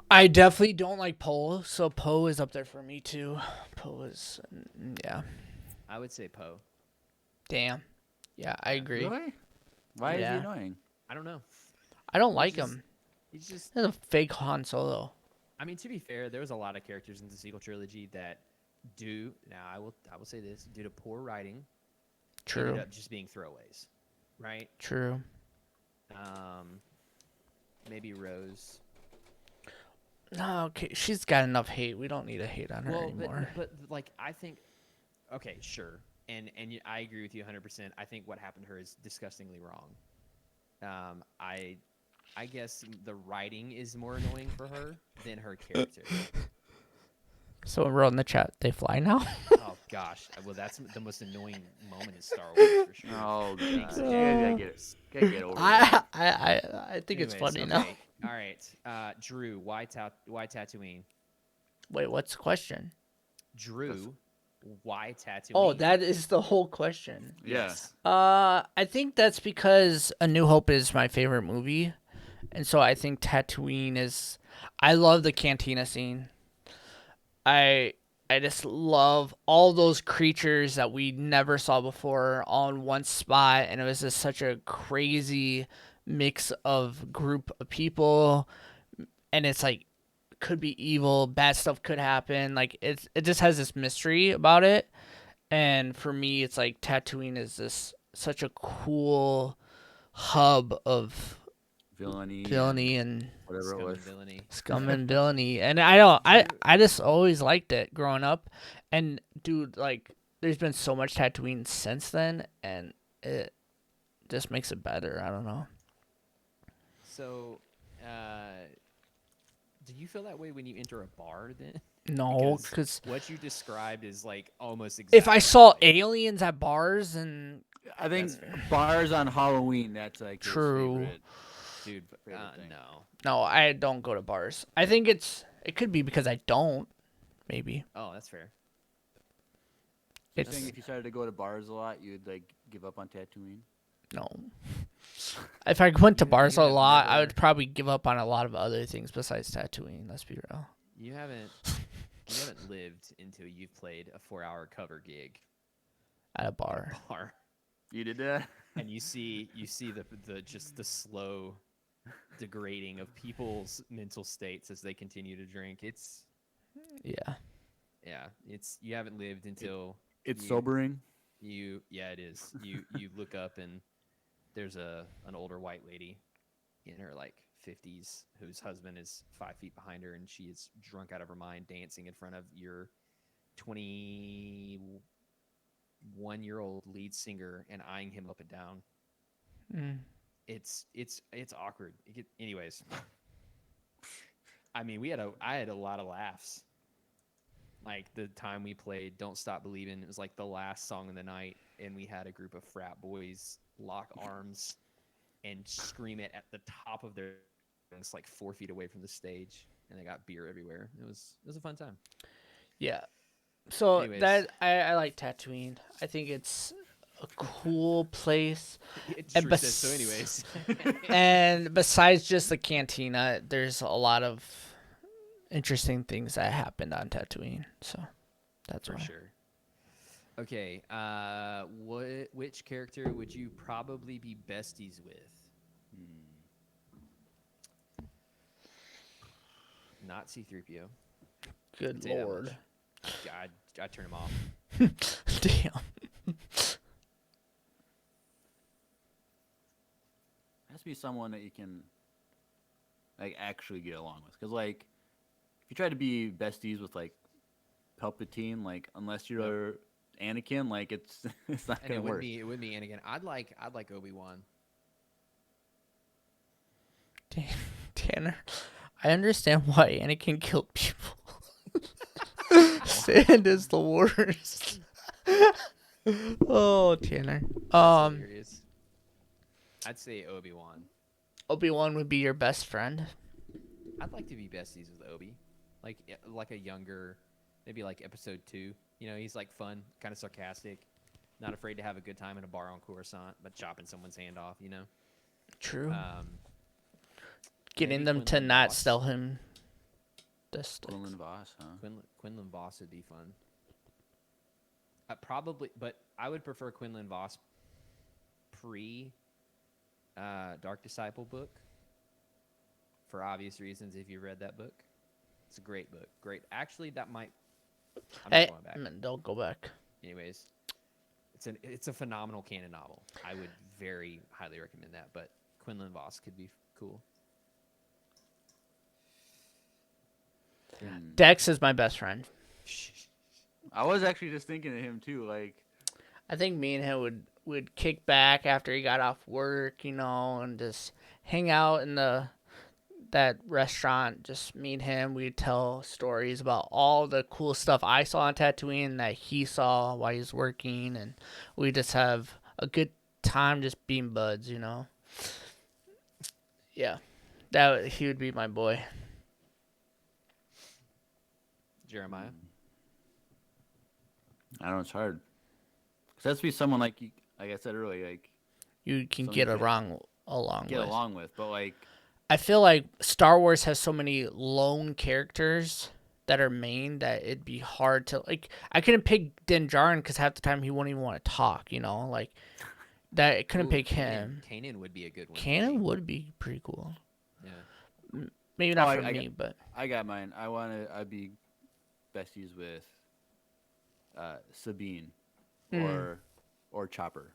I definitely don't like Poe, so Poe is up there for me too. Poe is, yeah. I would say Poe. Damn. Yeah, I agree. really. Why is Yeah. he annoying? I don't know. I don't like just- him. He's just. He's a fake Han Solo. I mean, to be fair, there was a lot of characters in the sequel trilogy that now I will say this, due to poor writing, True. ended up just being throwaways, right? True. Maybe Rose. No, okay. She's got enough hate. We don't need to hate on her Well, anymore. but like I think, okay, sure, and I agree with you 100%. I think what happened to her is disgustingly wrong. I guess the writing is more annoying for her than her character. Someone wrote in the chat, they fly now? Oh gosh, well that's the most annoying moment in Star Wars for sure. Oh Being god, such you a- guys gotta get over that. I think it's Anyways, funny now. okay. All right, Drew, why Tatooine? Wait, what's the question? Drew, why Tatooine? Oh, that is the whole question. Yeah. I think that's because A New Hope is my favorite movie, and so I think Tatooine is. I love the Cantina scene. I just love all those creatures that we never saw before all in one spot, and it was just such a crazy mix of group of people, and it's like could be evil, bad stuff could happen. Like it just has this mystery about it. And for me, it's like Tatooine is this such a cool hub of villainy and whatever Scum it was. and villainy. scum and villainy. And I just always liked it growing up. And dude, like, there's been so much Tatooine since then, and it just makes it better. I don't know. So, do you feel that way when you enter a bar then? No, because what you described is like almost exactly. if I saw aliens at bars and I think That's fair. bars on Halloween. That's like his True. favorite. dude, favorite thing. no. I don't go to bars. I think it could be because I don't. Maybe Oh, that's fair. You it's think if you started to go to bars a lot, you'd like give up on Tatooine? no. If I went to You- bars you a have lot, I never- would probably give up on a lot of other things besides Tatooine. Let's be real. You haven't lived until you've played a 4-hour cover gig At a bar. bar, You did that? and you see the just the slow degrading of people's mental states as they continue to drink. It's Yeah. you haven't lived until It's You- sobering. it is. You look up and there's an older white lady in her like 50s whose husband is 5 feet behind her, and she is drunk out of her mind dancing in front of your 21-year-old lead singer and eyeing him up and down. Mm. It's awkward. Anyways, I mean, I had a lot of laughs. like the time we played Don't Stop Believing. It was like the last song of the night, and we had a group of frat boys lock arms and scream it at the top of their lungs, like 4 feet away from the stage, and they got beer everywhere. It was a fun time. Yeah. So Anyways. that I like Tatooine. I think it's a cool place. It And sure says so. Anyways, And besides just the cantina, there's a lot of interesting things that happened on Tatooine. So that's for why. sure. Okay, which character would you probably be besties with? Not C-3PO. Good Say that lord. much. I'd turn him off. Damn. Has to be someone that you can like actually get along with. Because like, if you try to be besties with like Palpatine, like unless you're Anakin, like it's not And gonna work. it would be Anakin. I'd like Obi-Wan. Tanner, I understand why Anakin killed people. Sand is the worst. Oh, Tanner. That's hilarious. I'd say Obi-Wan. Obi-Wan would be your best friend. I'd like to be besties with Obi, like a younger, maybe like episode 2. You know, he's like fun, kind of sarcastic, not afraid to have a good time in a bar on Coruscant, but chopping someone's hand off. You know. True. Maybe Getting them to Quinlan not Voss. sell him the sticks. Quinlan Voss, huh? Quinlan Voss would be fun. Probably, but I would prefer Quinlan Voss pre Dark Disciple book for obvious reasons. If you read that book, it's a great book. Great. Actually, that might. I'm Hey, not going back. don't go back. Anyways, it's a phenomenal canon novel. I would very highly recommend that. But Quinlan Voss could be cool. Dex is my best friend. I was actually just thinking of him too. Like, I think me and him would kick back after he got off work, and just hang out in that restaurant. Just me and him. We'd tell stories about all the cool stuff I saw on Tatooine that he saw while he was working, and we just have a good time just being buds, Yeah, he would be my boy. Jeremiah. I don't know, it's hard. Cause that's be someone like I said earlier, like You can Someone get you along get with. along with, but like I feel like Star Wars has so many lone characters that are main that it'd be hard to like. I couldn't pick Din Djarin because half the time he wouldn't even want to talk. Like that. I couldn't pick him. Kanan would be a good one. for Canon me. would be pretty cool. Yeah. Maybe not for I me, but I got mine. I'd be besties with Sabine or Chopper.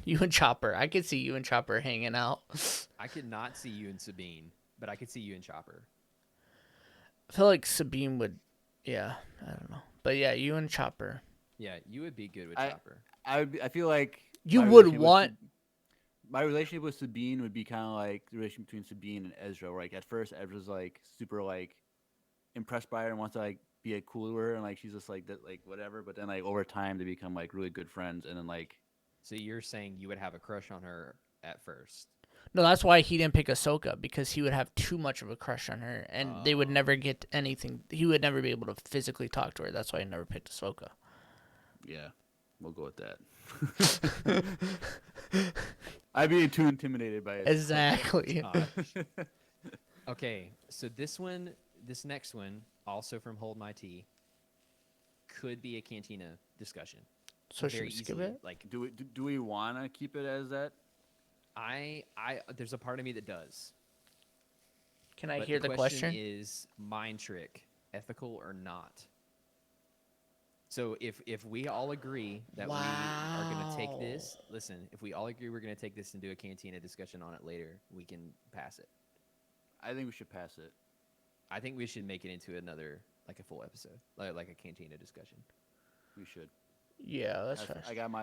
you and Chopper. I could see you and Chopper hanging out. I could not see you and Sabine, but I could see you and Chopper. I feel like Sabine would. Yeah, I don't know, but yeah, you and Chopper. Yeah, you would be good with I- Chopper. I feel like You my would relationship with want. my relationship with Sabine would be kind of like the relationship between Sabine and Ezra. Where, like at first, Ezra's like super like impressed by her and wants to like be a cooler and like she's just like that like whatever. But then like over time they become like really good friends and then like So you're saying you would have a crush on her at first? No, that's why he didn't pick Ahsoka because he would have too much of a crush on her, and they would never get anything. He would never be able to physically talk to her. That's why he never picked Ahsoka. yeah, we'll go with that. I'd be too intimidated by it. Exactly. Okay, so this next one, also from Hold My Tea, could be a Cantina discussion. So should Very we skip easily. it? Like Do we want to keep it as that? there's a part of me that does. Can I But hear the question? Is mind trick ethical or not? So if we all agree that we are going to take this, listen, if we all agree we're going to take this and do a Cantina discussion on it later, we can pass it. I think we should pass it. I think we should make it into another, like a full episode, like a Cantina discussion. We should. Yeah, that's fine.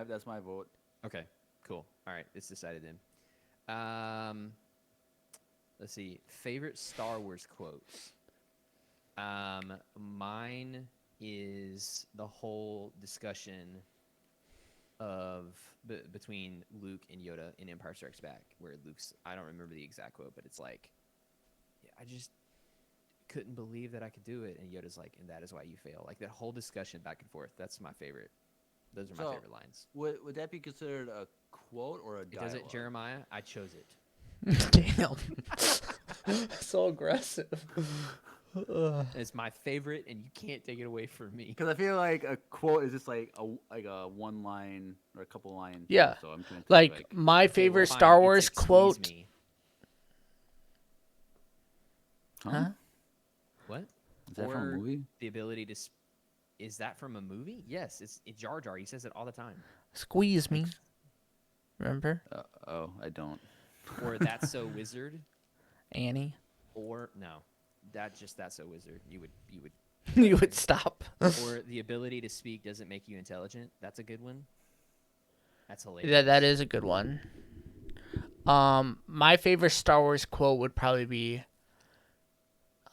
That's my vote. Okay, cool. All right, it's decided then. Let's see. Favorite Star Wars quotes. Mine is the whole discussion of between Luke and Yoda in Empire Strikes Back, where I don't remember the exact quote, but it's like, "Yeah, I just couldn't believe that I could do it," and Yoda's like, "And that is why you fail." Like that whole discussion back and forth. That's my favorite. Those are my favorite lines. Would that be considered a quote or a dialogue? Does it, Jeremiah? I chose it. Damn. So aggressive. It's my favorite, and you can't take it away from me. Because I feel like a quote is just like a one line or a couple lines. Yeah. So I'm trying to think Like my Okay, favorite well, fine, Star it's Wars Excuse quote. Me. Huh? What? Is that from a Or movie? The ability to. Is that from a movie? Yes, it's Jar Jar. He says it all the time. Squeeze me. Remember? Oh, I don't. Or that's so wizard. Annie. Or no, that's so wizard. You would. You would stop. Or the ability to speak doesn't make you intelligent. That's a good one. That's hilarious. Yeah, that is a good one. My favorite Star Wars quote would probably be,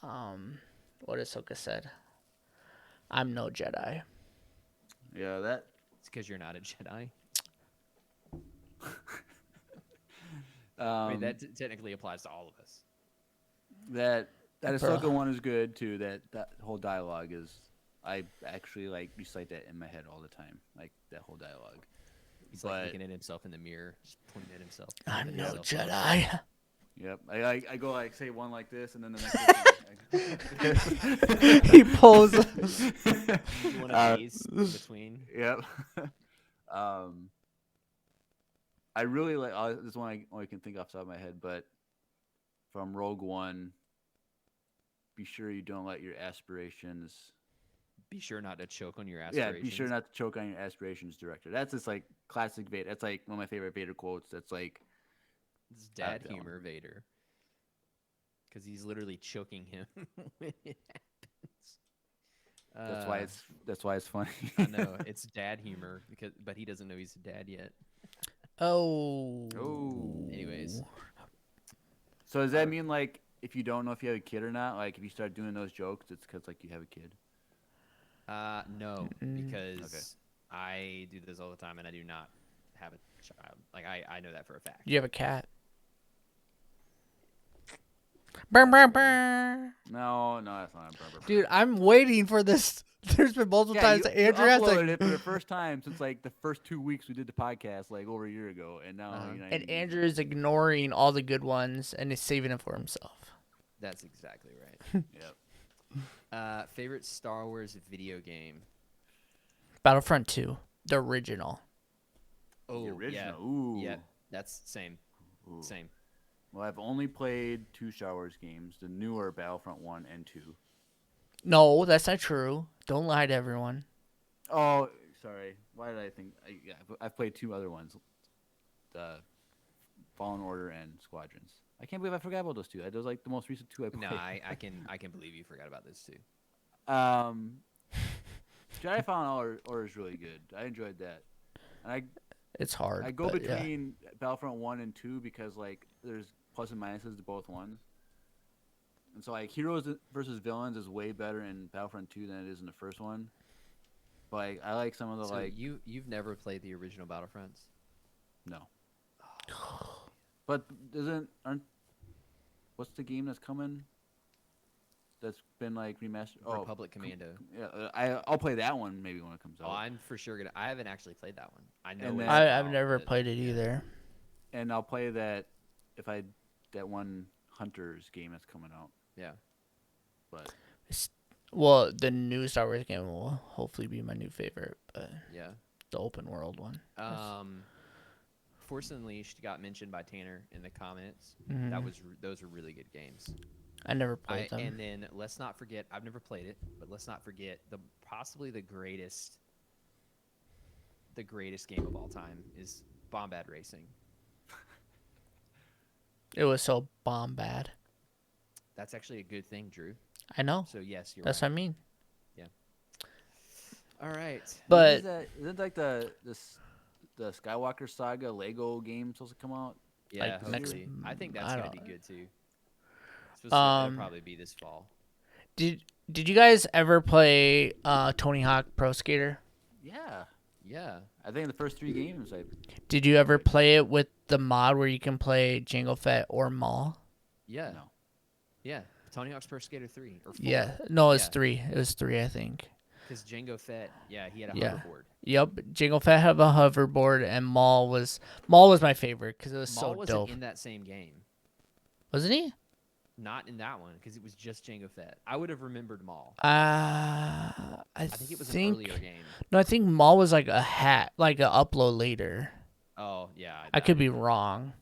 what Ahsoka said. I'm no Jedi. Yeah, that. It's because you're not a Jedi. Um, I mean, that technically applies to all of us. that Bro. Ahsoka one is good too. That whole dialogue is. I actually like recite that in my head all the time. Like that whole dialogue. He's like looking at himself in the mirror, just pointing at himself. I'm pointing no at himself. Jedi. Yep. I go like say one like this and then the next. He pulls. One of these in between. Yep. I really like this one. I only can think off the top of my head, but from Rogue One, be sure you don't let your aspirations. Be sure not to choke on your aspirations. Yeah, be sure not to choke on your aspirations, director. That's just like classic Vader. That's like one of my favorite Vader quotes. That's like It's dad that one. humor, Vader. Because he's literally choking him when it happens. That's why it's funny. I know it's dad humor but he doesn't know he's a dad yet. Oh. Oh. Anyways, So does that mean like if you don't know if you have a kid or not, like if you start doing those jokes, it's because like you have a kid? no, Mm-mm. because Okay. I do this all the time and I do not have a child. Like I know that for a fact. You have a cat. Brr, brr, brr. No, that's not a burger. Dude, I'm waiting for this. There's been multiple times that Andrew has uploaded like, it for the first time since like the first 2 weeks we did the podcast like over a year ago, and now Uh-huh. and Andrew is ignoring all the good ones and is saving them for himself. That's exactly right. Yep. Favorite Star Wars video game? Battlefront 2, the original. Oh, The original. yeah. Ooh. Yeah, that's same. Ooh. Same. Well, I've only played 2 Star Wars games, the newer Battlefront 1 and 2. No, that's not true. Don't lie to everyone. Oh, sorry. Why did I think? Yeah, I've played 2 other ones, the Fallen Order and Squadrons. I can't believe I forgot about those 2. Those like the most recent 2 I played. No, I can believe you forgot about this too. Jedi Fallen Order is really good. I enjoyed that. And It's hard. I go but yeah. between Battlefront 1 and 2 because like there's plus and minuses to both ones. And so like heroes versus villains is way better in Battlefront 2 than it is in the first one. But like, I like some of the So like you've never played the original Battlefronts? no. But aren't what's the game that's coming? That's been like remastered. Oh, Republic Commando. Yeah, I'll play that one maybe when it comes out. Oh, I'm for sure gonna. I haven't actually played that one. I know. And it's then- I've out, never but- played it either. And I'll play that that one Hunters game that's coming out. Yeah. But Well, the new Star Wars game will hopefully be my new favorite, but Yeah. the open world one. Force Unleashed got mentioned by Tanner in the comments. Mhm. Those are really good games. I never played them. And then let's not forget. I've never played it, but let's not forget possibly the greatest game of all time is Bombad Racing. It was so bomb bad. That's actually a good thing, Drew. I know. So yes, you're That's right. what I mean. All right. But isn't like the Skywalker Saga Lego game supposed to come out? Yeah, like, next- hopefully. I think I that's gonna don't- be good too. It'll Um, probably be this fall. Did you guys ever play Tony Hawk Pro Skater? Yeah. Yeah. I think the first 3 games Did you ever play it with the mod where you can play Jango Fett or Maul? Yeah. No. Yeah. Tony Hawk's Pro Skater 3 or 4. Yeah. No, it's Yeah. 3. It was 3, I think. Because Jango Fett, yeah, he had a Yeah. hoverboard. Yep. Jango Fett had a hoverboard, and Maul was my favorite because it was Maul so wasn't dope. in that same game. Wasn't he? Not in that one because it was just Jango Fett. I would have remembered Maul. I think it was an earlier game. No, I think Maul was like a hat, like an upload later. Oh yeah. I could be wrong.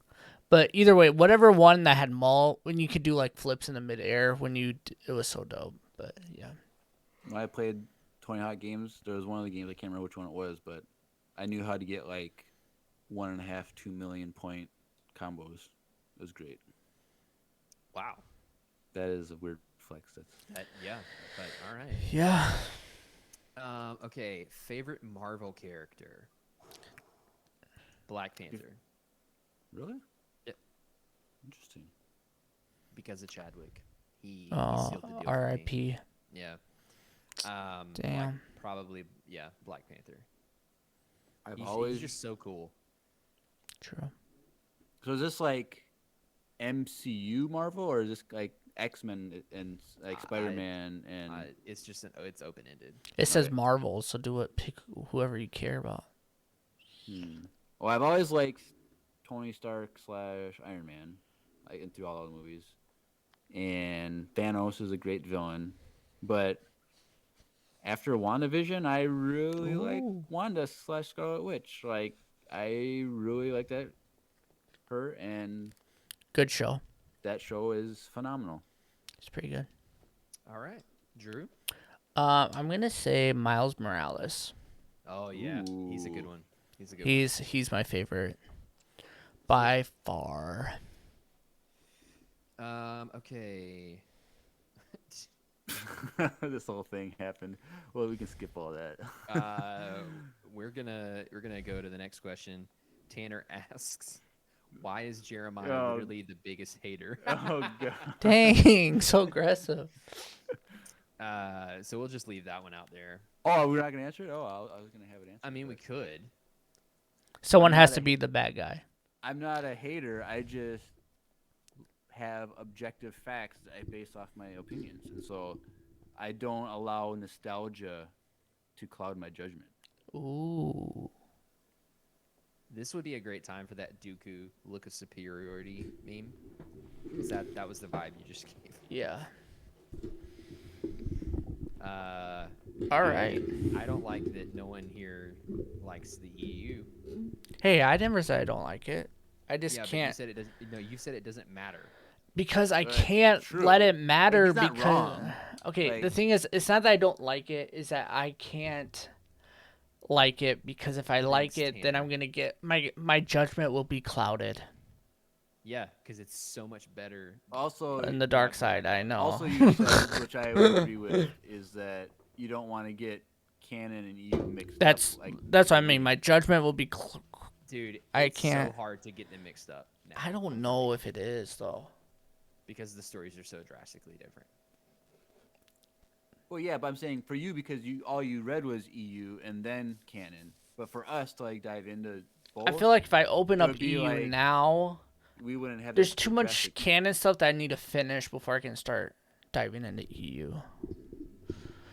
But either way, whatever one that had Maul, when you could do like flips in the midair, it was so dope. But yeah. When I played Tony Hawk games, there was one of the games, I can't remember which one it was, but I knew how to get like 1.5, 2 million point combos. It was great. Wow. That is a weird flex. Yeah. But all right. Yeah. Okay. Favorite Marvel character. Black Panther. Really? Yep. Interesting. Because of Chadwick. He Oh, sealed the deal for me. R.I.P. Yeah. Damn. Probably, yeah, Black Panther. He's He's just so cool. True. So is this like MCU Marvel, or is this like X-Men and like Spider-Man and? It's just it's open ended. It says Okay. Marvel, so pick whoever you care about. Well, I've always liked Tony Stark / Iron Man, like through all the movies, and Thanos is a great villain, but after WandaVision, I really like Wanda / Scarlet Witch. Like, I really like her, and Good show. that show is phenomenal. It's pretty good. All right, Drew. I'm gonna say Miles Morales. Oh yeah, he's a good Ooh. one. He's a good one. He's my favorite by far. Okay. This whole thing happened. Well, we can skip all that. We're gonna go to the next question. Tanner asks, "Why is Jeremiah literally the biggest hater?" Oh god. Dang, so aggressive. So we'll just leave that one out there. Oh, we're not gonna answer it. Oh, I was gonna have it answered. I mean, we could. Someone I'm has not to a- be the bad guy. I'm not a hater. I just have objective facts that I base off my opinions, and so I don't allow nostalgia to cloud my judgment. Ooh. This would be a great time for that Dooku look of superiority meme. Because that was the vibe you just gave. Yeah. All right. I don't like that no one here likes the EU. Hey, I never said I don't like it. I just Yeah, but can't you said it doesn't. No, you said it doesn't matter. because I That's can't true. let it matter he's not because wrong. okay, the Like- thing is it's not that I don't like it, is that I can't like it because if I like Against it then I'm Tanner. going to get my judgment will be clouded. Yeah, because it's so much better. Also, In the dark side, I know. Also, you said, which I would agree with, is that you don't want to get canon and EU mixed That's up. Like, what I mean. My judgment will be Dude, I it's can't- so hard to get them mixed up now I don't know if it is though. because the stories are so drastically different. well, yeah, but I'm saying for you because all you read was EU and then canon. But for us to like dive into both, I feel like if I open it up would be EU like- now, we wouldn't have. there's this too much drastic- canon stuff that I need to finish before I can start diving into EU.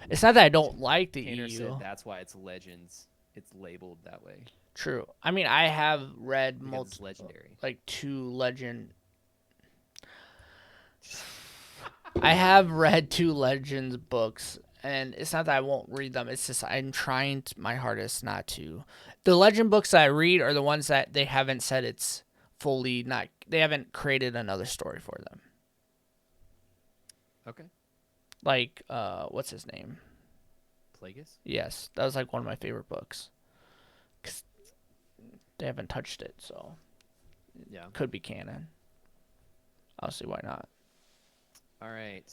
It's not that I don't like the Tanner EU. said that's why it's Legends. It's labeled that way True. I mean, I have read because it's multiple, legendary. like 2 legend. I have read 2 Legends books, and it's not that I won't read them. It's just I'm trying my hardest not to. The Legend books that I read are the ones that they haven't said it's fully not. They haven't created another story for them. Okay, Like, what's his name? Plagueis. Yes, that was like one of my favorite books. 'Cause they haven't touched it, so Yeah. could be canon. I'll see why not. All right.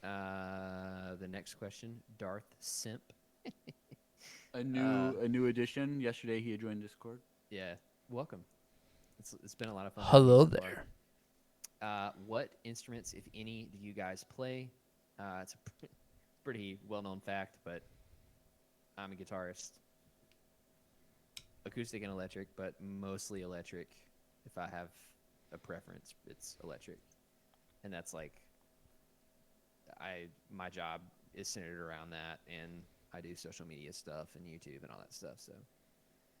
The next question, Darth Simp. a new addition. Yesterday he had joined Discord. Yeah, welcome. It's been a lot of fun. Hello so far. there. What instruments, if any, do you guys play? It's a pretty well-known fact, but I'm a guitarist. Acoustic and electric, but mostly electric. If I have a preference, it's electric. And that's like my job is centered around that, and I do social media stuff and YouTube and all that stuff. So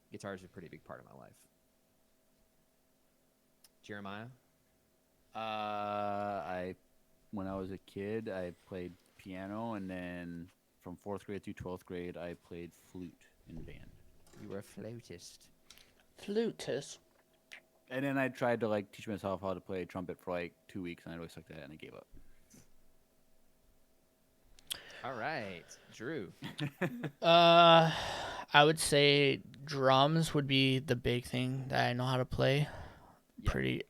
guitar is a pretty big part of my life. Jeremiah? When I was a kid, I played piano, and then from 4th grade through 12th grade, I played flute in band. You were a flautist. Flutist. And then I tried to like teach myself how to play trumpet for like 2 weeks, and I always sucked at it, and I gave up. All right, Drew. I would say drums would be the big thing that I know how to play. Yeah. Pretty.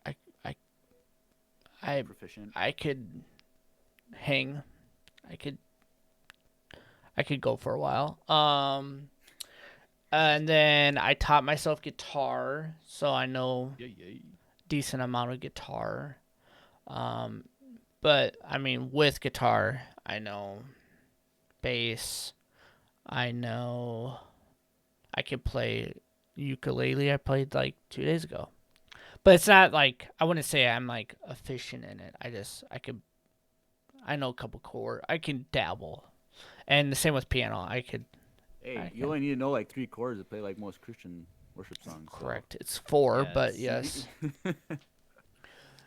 Proficient. I could hang. I could go for a while. And then I taught myself guitar, so I know decent amount of guitar. But I mean, with guitar, I know bass. I know I can play ukulele. I played like 2 days ago. But it's not like, I wouldn't say I'm like efficient in it. I know a couple chords. I can dabble. And the same with piano. Hey, you only need to know like 3 chords to play like most Christian worship songs. So. Correct. It's 4, Yes. but yes.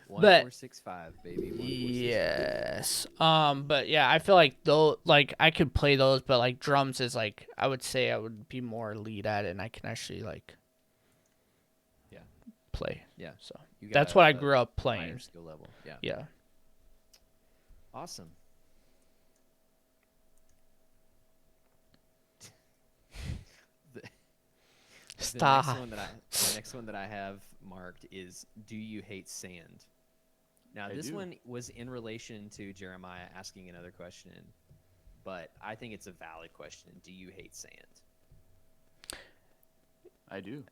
1, But- 4, 6, 5, baby. 1, 4, 6, 5. Yes. But yeah, I feel like though, like I could play those, but like drums is like, I would say I would be more lead at it, and I can actually like play. Yeah. So You got that's what I a grew up higher playing. skill level. Yeah. Yeah. Awesome. Stop. The next one that I have marked is, do you hate sand? Now, I this do. one was in relation to Jeremiah asking another question, but I think it's a valid question. Do you hate sand? I do.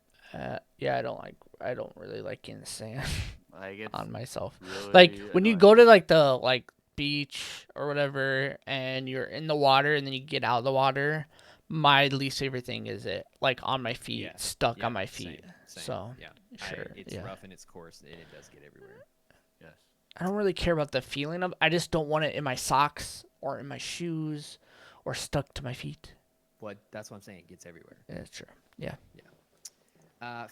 Yeah, I don't really like getting sand Like it's on myself. really Like when you annoying. go to like the like beach or whatever, and you're in the water, and then you get out of the water. My least favorite thing is it like on my feet, Yeah. stuck Yeah, on my same, feet. same. So yeah, sure, it's yeah. rough and it's coarse, and it does get everywhere. Yes. I don't really care about the feeling of. I just don't want it in my socks or in my shoes or stuck to my feet. But that's what I'm saying. It gets everywhere. Yeah, that's true. Yeah.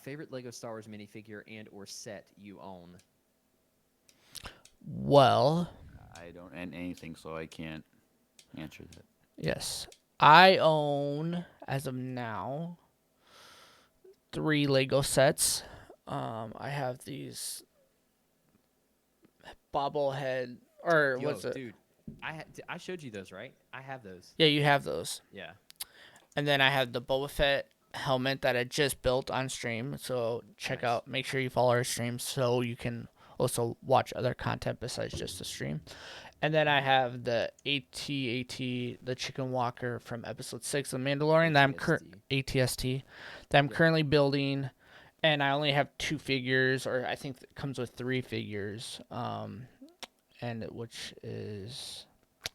Favorite Lego Star Wars minifigure and or set you own? Well, I don't and anything, so I can't answer that. yes. I own, as of now, 3 Lego sets. I have these bobblehead, or Yo, what's it? dude, I showed you those, right? I have those. Yeah, you have those. Yeah. And then I have the Boba Fett helmet that I just built on stream. So check Nice. out, make sure you follow our stream so you can also watch other content besides just the stream. And then I have the AT-AT, the Chicken Walker from episode 6 of Mandalorian that I'm ATST that I'm currently building, and I only have 2 figures, or I think it comes with 3 figures, and which is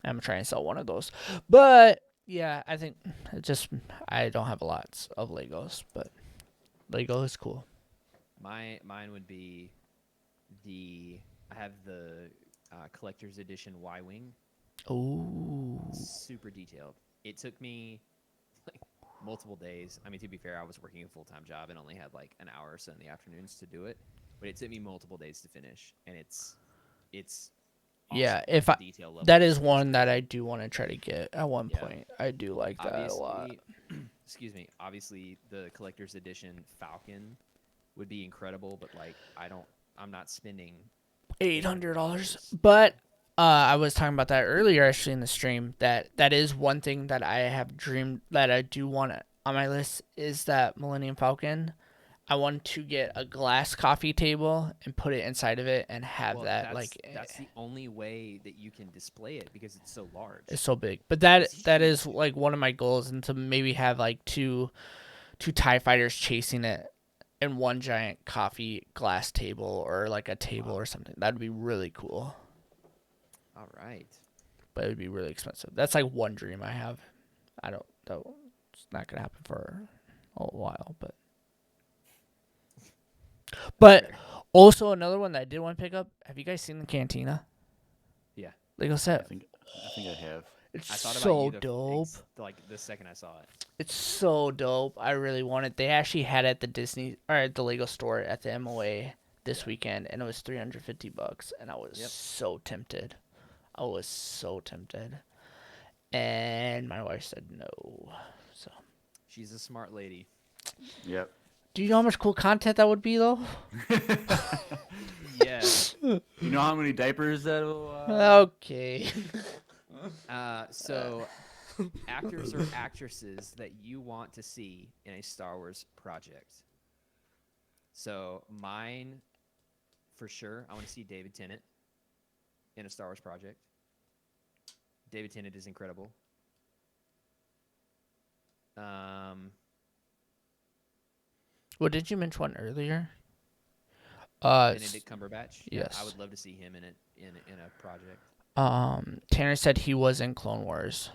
I'm trying to sell one of those, but yeah, I think I don't have a lot of Legos, but Lego is cool. Mine would be I have the collector's edition Y-wing. Ooh. Super detailed. It took me like multiple days. I mean, to be fair, I was working a full-time job and only had like an hour or so in the afternoons to do it. But it took me multiple days to finish, and it's awesome. Yeah, The detail level that is is one that I do want to try to get at one Yeah. point. I do like that a lot. Excuse me. Obviously, the collector's edition Falcon would be incredible, but like I'm not spending $800. But I was talking about that earlier actually in the stream, that is one thing that I have dreamed that I do want on my list is that Millennium Falcon. I want to get a glass coffee table and put it inside of it and have Well, that that's, like that's the only way that you can display it because it's so large. it's so big. But that It's is huge. like one of my goals, and to maybe have like two TIE fighters chasing it in one giant coffee glass table, or like a table or something. That'd be really cool. All right. but it would be really expensive. That's like one dream I have. It's not gonna happen for a while, but Fair. also another one that I did want to pick up. Have you guys seen the Cantina Yeah. Lego I set? think I have. It's I thought about so you dope. like the second I saw it. It's so dope. I really want it. They actually had it at the Disney or at the Lego store at the MOA this weekend, and it was $350, and I was so tempted. And my wife said no. So, She's a smart lady. Yep. do you know how much cool content that would be, though? Yeah. You know how many diapers that'll? Okay. So, actors or actresses that you want to see in a Star Wars project. So mine, for sure, I want to see David Tennant in a Star Wars project. David Tennant is incredible. Well, did you mention one earlier? Benedict Cumberbatch. Yes. I would love to see him in it in a project. Tanner said he was in Clone Wars.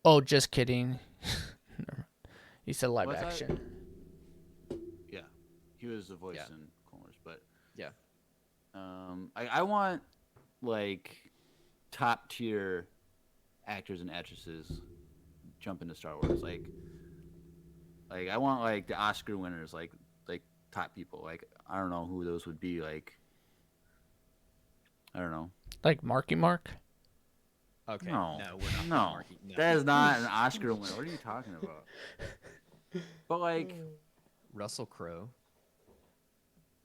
Oh, just kidding. He said live What's that? action. Yeah, he was the voice Yeah. in Clone Wars, but Yeah. I want like top tier actors and actresses jump into Star Wars. Like I want like the Oscar winners, like top people. Like I don't know who those would be. Like I don't know. Like Marky Mark? Okay. No, No, we're not. no, Marky. No. that is not an Oscar winner. What are you talking about? But like Russell Crowe.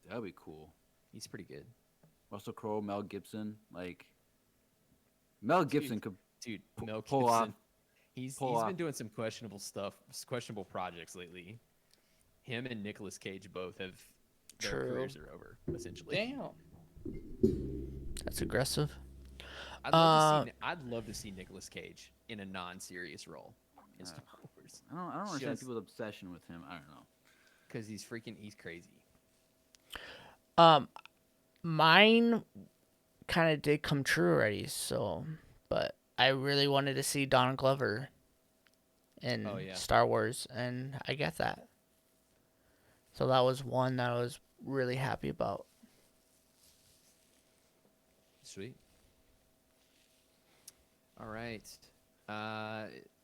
that'd be cool. He's pretty good. Russell Crowe, Mel Gibson, like Mel Gibson could Dude, Mel pull Gibson. off. He's pull been off. doing some questionable stuff, questionable projects lately. Him and Nicolas Cage both have their True. careers are over essentially. Damn. That's aggressive. I'd love to see Nicolas Cage in a non-serious role in Star Wars I don't understand Just- people's obsession with him. I don't know. because he's crazy. Mine kind of did come true already, so but I really wanted to see Donald Glover in Oh, yeah. Star Wars, and I get that. So that was one that I was really happy about. Sweet. All right.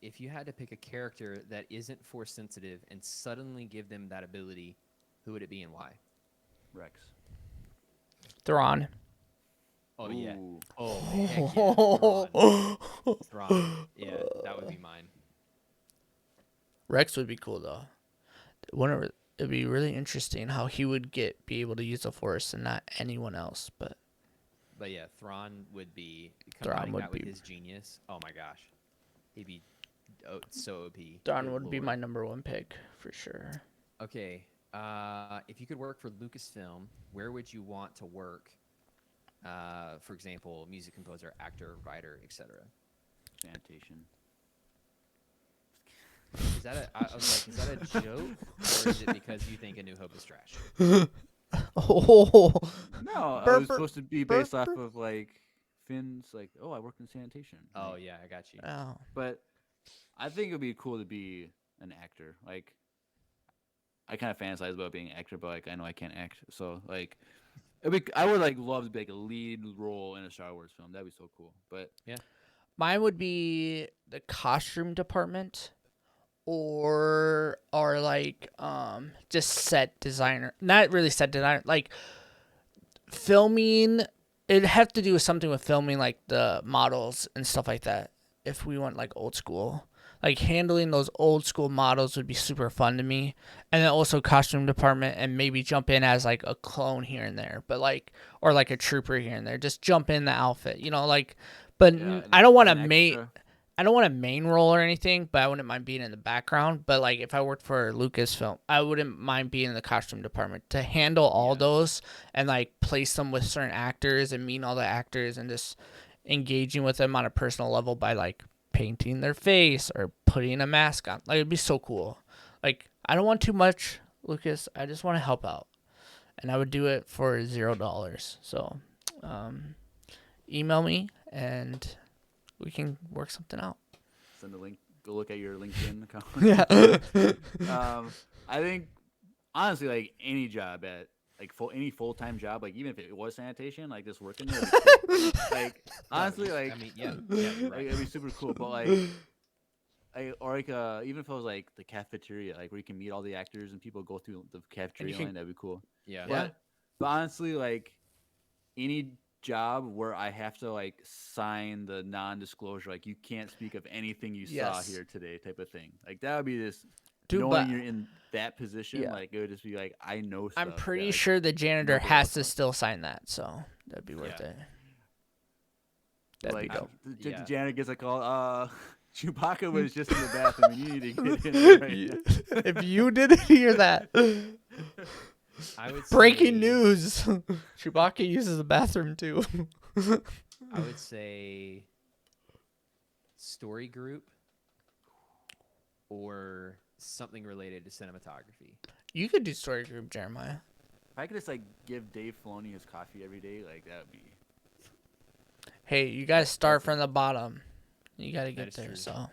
If you had to pick a character that isn't force sensitive and suddenly give them that ability, who would it be and why? Rex. Thrawn. Oh yeah. Ooh. Oh heck yeah. Thrawn. Thrawn. Yeah, that would be mine. Rex would be cool though. It'd be really interesting how he would be able to use the Force and not anyone else. But yeah, Thrawn would be Thrawn combining would that with be- his genius. Oh my gosh, he'd be so OP. Thrawn Good would be lord. my number one pick for sure. Okay, if you could work for Lucasfilm, where would you want to work? For example, music composer, actor, writer, etc. Sanitation. Is that I was like, is that a joke, or is it because you think A New Hope is trash? Oh, No, it Burp, was supposed to be burp, based off burp. of like Finn's. Like, oh, I worked in sanitation. Oh Like, yeah, I got you. oh. But I think it would be cool to be an actor. Like, I kind of fantasize about being an actor, but like I know I can't act. So like, I would like love to be like a lead role in a Star Wars film. That'd be so cool. But Mine would be the costume department, or like just set designer. Not really set designer, like filming. It'd have to do with something with filming, like the models and stuff like that. If we went like old school, like handling those old school models would be super fun to me. And then also costume department, and maybe jump in as like a clone here and there, but like, or like a trooper here and there. Just jump in the outfit, like. But I don't want to I don't want a main role or anything, but I wouldn't mind being in the background. But like if I worked for Lucasfilm, I wouldn't mind being in the costume department to handle all those and like place them with certain actors and meeting all the actors and just engaging with them on a personal level by like painting their face or putting a mask on. Like it'd be so cool. Like I don't want too much, Lucas. I just want to help out, and I would do it for $0. So, email me and we can work something out. Send the link. Go look at your LinkedIn account. Yeah. I think honestly, like any job at like any full-time job, like even if it was sanitation, like just working there, would be cool. Like honestly, like I mean, yeah, you're like, right. it'd be super cool. But like, even if it was like the cafeteria, like where you can meet all the actors and people go through the cafeteria can- line, that'd be cool. Yeah. Yeah. But honestly, like any job where I have to like sign the non-disclosure, like you can't speak of anything you saw Yes. here today, type of thing. Like that would be just Dude, knowing but you're in that position. yeah. Like it would just be like I know stuff. I'm pretty that, like, sure the janitor nobody has else to knows. still sign that, so that'd be worth Yeah. it. That'd like be dope. the Yeah. janitor gets a call. Chewbacca was just in the bathroom, and you need to get in there right now. If you didn't hear that, I would breaking say- news: Chewbacca uses the bathroom too. I would say story group or something related to cinematography. You could do story group, Jeremiah. If I could just like give Dave Filoni his coffee every day, like that would be. Hey, you gotta start from the bottom. You gotta That get is there. true. So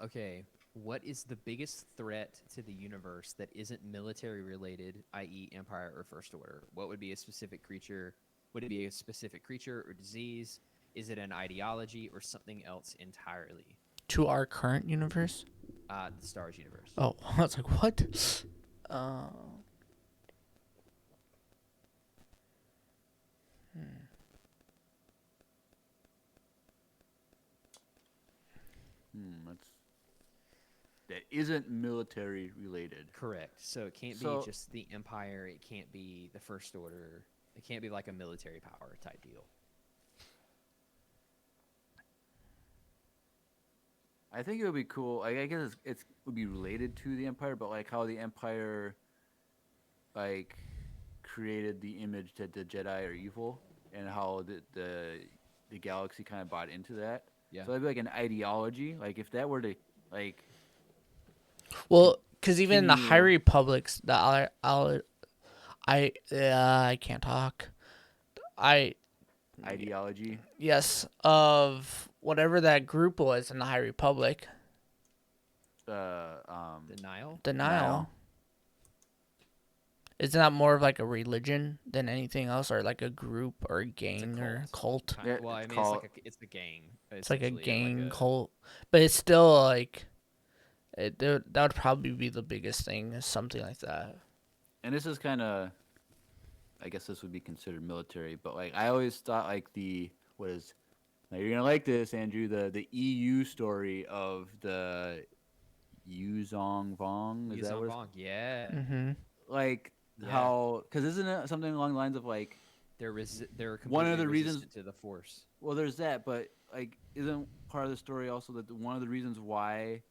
Okay. What is the biggest threat to the universe that isn't military related, i.e., Empire or First Order? What would be a specific creature? Would it be a specific creature or disease? Is it an ideology or something else entirely? to our current universe. The Star Wars universe. Oh, I was like, what? That isn't military related. Correct. So it can't So- be just the Empire. It can't be the First Order. It can't be like a military power type deal. I think it would be cool. Like, I guess it would be related to the Empire, but like how the Empire, like, created the image that the Jedi are evil, and how the galaxy kind of bought into that. Yeah. So that'd be like an ideology. Like if that were to like. Well, because even the High Continue. Republics, I can't talk. Ideology. Yes, of whatever that group was in the High Republic. Denial. Denial. Isn't that more of like a religion than anything else, or like a group or a gang or cult. cult? Yeah, Well, I it's mean, called- it's a gang. It's like a essentially, gang cult, but it's still like that would probably be the biggest thing, is something like that. And this is kind of, I guess this would be considered military, but like I always thought like now you're gonna like this, Andrew, the EU story of the Yuzong Vong. Is that Yuzong what it's Vong, yeah. Mm-hmm. like? Yeah. How? Because isn't it something along the lines of like? They're completely One of the reasons- resistant to the Force. Well, there's that, but like, isn't part of the story also that one of the reasons why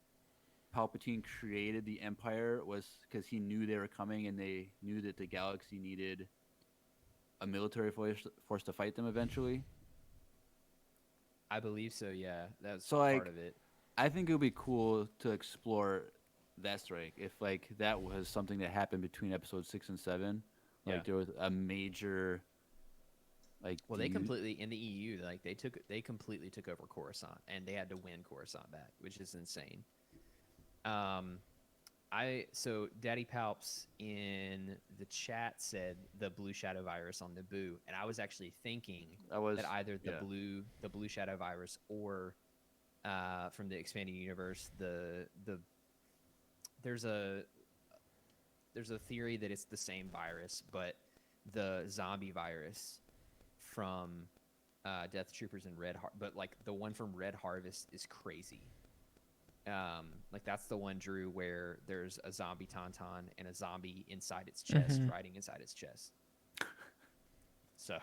Palpatine created the Empire was because he knew they were coming, and they knew that the galaxy needed a military force to fight them eventually. I believe so. Yeah, that's So, part like, of it. I think it would be cool to explore that strike if like that was something that happened between episode 6 and 7. Like Yeah. there was a major like Well, they the- completely in the EU, like they completely took over Coruscant, and they had to win Coruscant back, which is insane. So Daddy Palps in the chat said the blue shadow virus on Naboo, and I was actually thinking that either the blue shadow virus or from the expanding universe, there's a theory that it's the same virus, but the zombie virus from Death Troopers and but like the one from Red Harvest is crazy. Like that's the one, Drew, where there's a zombie tauntaun and a zombie inside its chest, riding inside its chest. So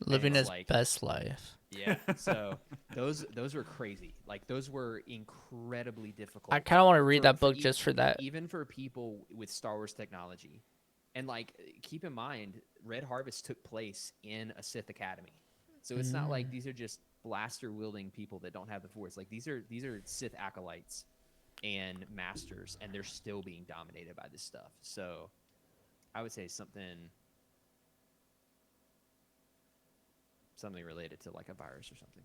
Living it's his like- best life. yeah, so those were crazy. Like those were incredibly difficult. I kind of want to read for- that for book just for that. Even for people with Star Wars technology. And like keep in mind, Red Harvest took place in a Sith academy. So it's not like these are just blaster wielding people that don't have the Force. Like these are Sith acolytes and masters, and they're still being dominated by this stuff. So I would say something something related to like a virus or something.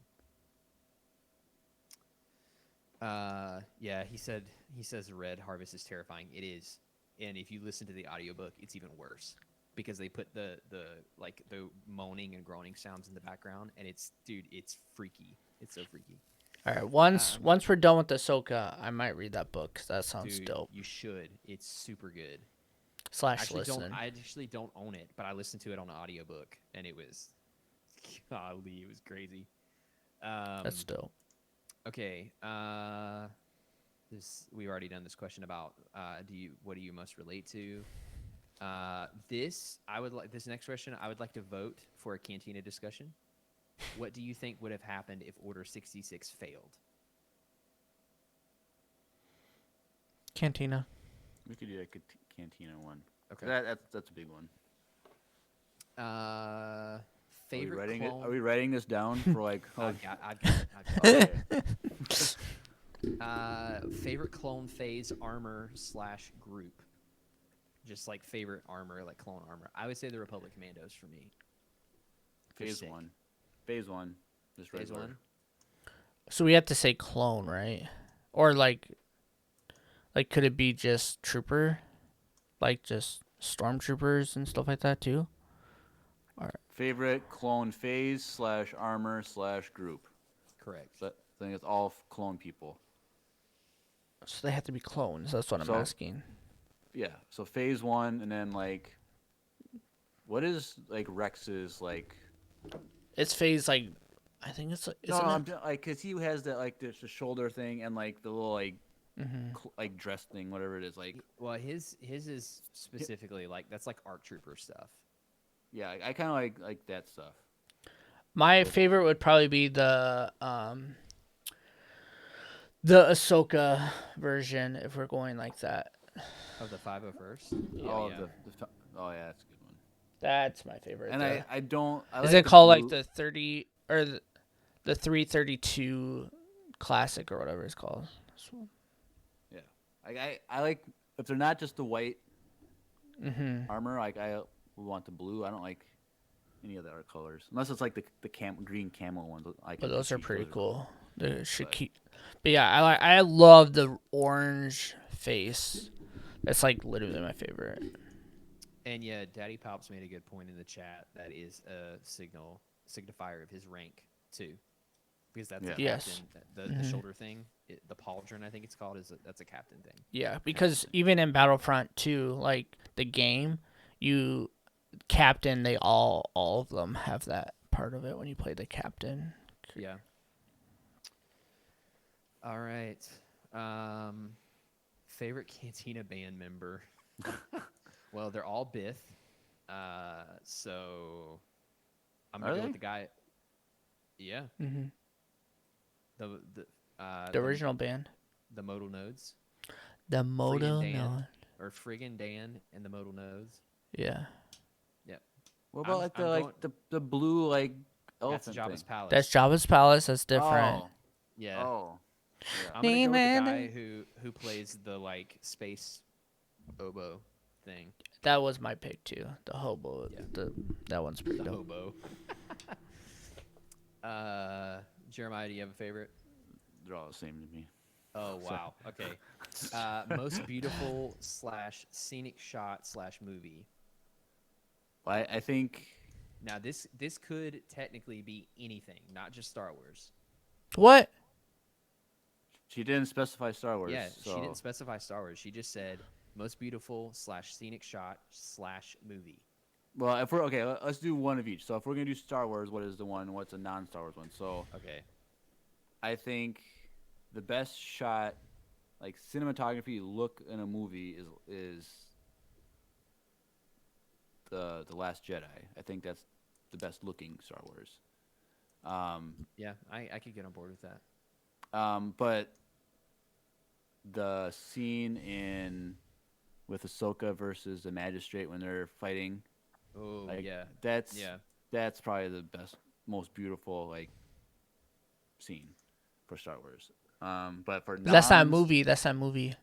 Yeah, he says Red Harvest is terrifying. It is, and if you listen to the audiobook, it's even worse because they put the like the moaning and groaning sounds in the background, and it's freaky. It's so freaky. All right, once we're done with Ahsoka, I might read that book 'cause that sounds Dude, dope. you should. It's super good. / listen. I actually don't own it, but I listened to it on an audiobook, and it was, golly, it was crazy. That's dope. Okay. We've already done this question about what do you most relate to? This next question I would like to vote for a Cantina discussion. What do you think would have happened if Order 66 failed? Cantina. We could do a Cantina one. Okay. That's a big one. Favorite clone. Are we writing this down for like? I've got it. Favorite clone phase armor / group. Just like favorite armor, like clone armor. I would say the Republic Commandos for me. Phase one. Phase one. Just Phase regular. one. So we have to say clone, right? Or like could it be just trooper, like just stormtroopers and stuff like that too? Favorite clone phase / armor / group. Correct. So I think it's all clone people. So they have to be clones. That's what I'm asking. Yeah. So phase one, and then like, what is like Rex's like? It's phase like, I think it's like cause he has that like the shoulder thing and like the little like like dress thing, whatever it is. Like, well, his is specifically like that's like ARC Trooper stuff. Yeah, I kind of like that stuff. My favorite would probably be the Ahsoka version if we're going like that. Of the 501st? Yeah. Oh, yeah, that's a good one. That's my favorite. And I don't. I is like it the called blue... like the 30 or the 332 classic or whatever it's called? Yeah, I like if they're not just the white armor. Like I would want the blue. I don't like any of the other colors unless it's like the green camo ones. But those are pretty cool. They should keep. But yeah, I love the orange face. That's like literally my favorite. And yeah, Daddy Pops made a good point in the chat. That is a signifier of his rank too, because that's a captain. The shoulder thing, the pauldron, I think it's called, that's a captain thing. Yeah, because even in Battlefront 2, like the game, you captain, they all of them have that part of it when you play the captain. Yeah. All right. Favorite Cantina band member? Well, they're all Biff. So I'm gonna go with the guy. Yeah. Mm-hmm. The original band. The Modal Nodes. The Modal Nodes. Or Friggin' Dan and the Modal Nodes. Yeah. Yep. What about the blue like elephant That's Jabba's thing? Palace. That's Jabba's Palace. That's different. Oh. Yeah. Oh. Yeah. I'm gonna go with the guy who plays the like space oboe thing. That was my pick too. The hobo. Yeah. That one's pretty dope. Hobo. Jeremiah, do you have a favorite? They're all the same to me. Oh wow. Okay. Most beautiful / scenic shot / movie. Well, I think. Now this could technically be anything, not just Star Wars. What? She didn't specify Star Wars. Yeah, so... she didn't specify Star Wars. She just said most beautiful / scenic shot / movie. Well, if we're okay, let's do one of each. So if we're gonna do Star Wars, what is the one? What's a non-Star Wars one? So okay, I think the best shot, like cinematography look in a movie, is the Last Jedi. I think that's the best looking Star Wars. Yeah, I could get on board with that. But the scene with Ahsoka versus the Magistrate when they're fighting. Oh yeah, that's probably the best, most beautiful like scene for Star Wars. But for that's not a movie. That's not a movie.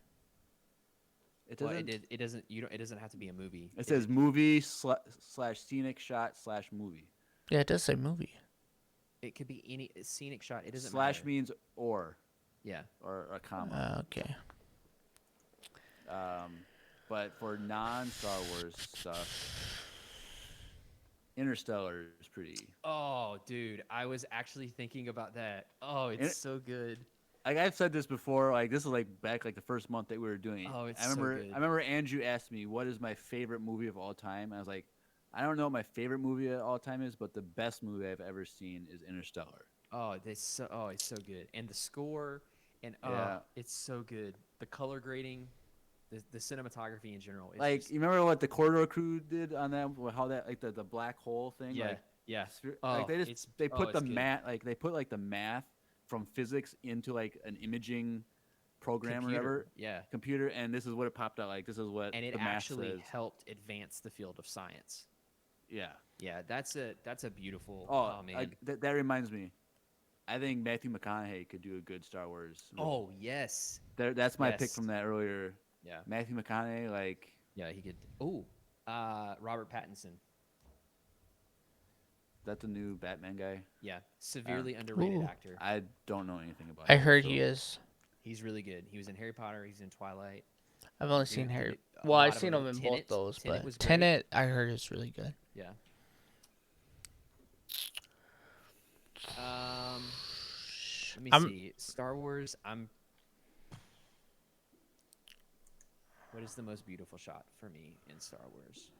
It doesn't. It doesn't. It doesn't have to be a movie. It says movie / scenic shot / movie. Yeah, it does say movie. It could be any scenic shot. It doesn't Slash matter. means or Yeah. a comma. Okay. But for non-Star Wars stuff, Interstellar is pretty. Oh, dude, I was actually thinking about that. Oh, it's And so good. like I've said this before, like this is like back like the first month that we were doing it. Oh, it's I remember so good. I remember Andrew asked me what is my favorite movie of all time. I was like, I don't know what my favorite movie of all time is, but the best movie I've ever seen is Interstellar. It's so good. And the score and Yeah. it's so good. The color grading, the cinematography in general. It's Like just, you remember what the Corridor Crew did on that? How that like the black hole thing? yeah, Like, yeah. like they It's they put the it's good. math like they put like the math from physics into like an imaging program or whatever Yeah. computer, and this is what it popped out like. This is what And it the math actually says. helped advance the field of science. Yeah. Yeah, that's a beautiful. Oh, Oh man. like that reminds me. I think Matthew McConaughey could do a good Star Wars role. Oh yes. That's my pick Yes. from that earlier. Yeah. Matthew McConaughey, like Yeah, he could. Oh, Robert Pattinson. that's a new Batman guy. Yeah, severely underrated Ooh. actor. I don't know anything about. I him, heard so- he is. He's really good. He was in Harry Potter. He's in Twilight. I've only Dude, seen Harry. dude, a Well, lot I've of seen them. him in Tenet- both those, Tenet but was great. Tenet I heard is really good. Yeah. Let me I'm- see. Star Wars. What is the most beautiful shot for me in Star Wars?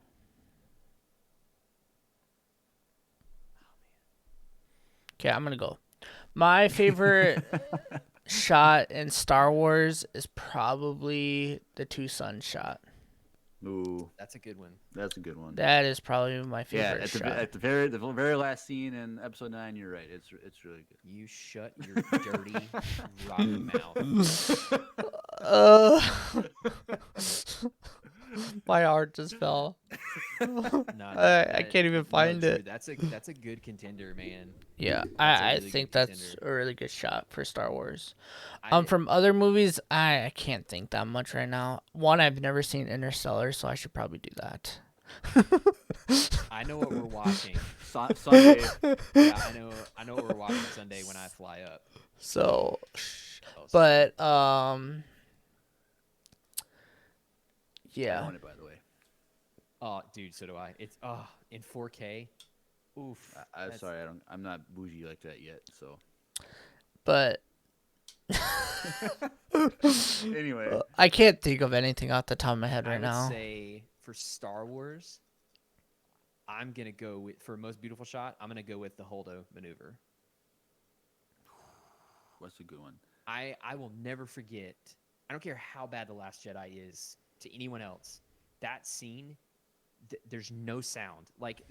Okay, I'm gonna go. My favorite shot in Star Wars is probably the two suns shot. Ooh, That's a good one. that's a good one. That is probably my Yeah, favorite shot. at the very last scene in Episode 9, you're right. It's really good. You shut your dirty, rotten mouth. My heart just fell. No, I can't even find dude, it. That's a good contender, man. Yeah, That's a I really think good that's contender. a really good shot for Star Wars. I- From other movies, I can't think that much right now. One, I've never seen Interstellar, so I should probably do that. I know what we're watching. Sunday. Yeah, I know what we're watching Sunday when I fly up. So, Oh, but I yeah. own it, by the way. oh, dude, so do I. It's in 4K. Oof. I'm that's- sorry, I'm not bougie like that yet. So But anyway, I can't think of anything off the top of my head I right would now. say for Star Wars, I'm gonna go with for most beautiful shot. I'm gonna go with the Holdo maneuver. what's a good one? I will never forget. I don't care how bad The Last Jedi is to anyone else. That scene, there's no sound. Like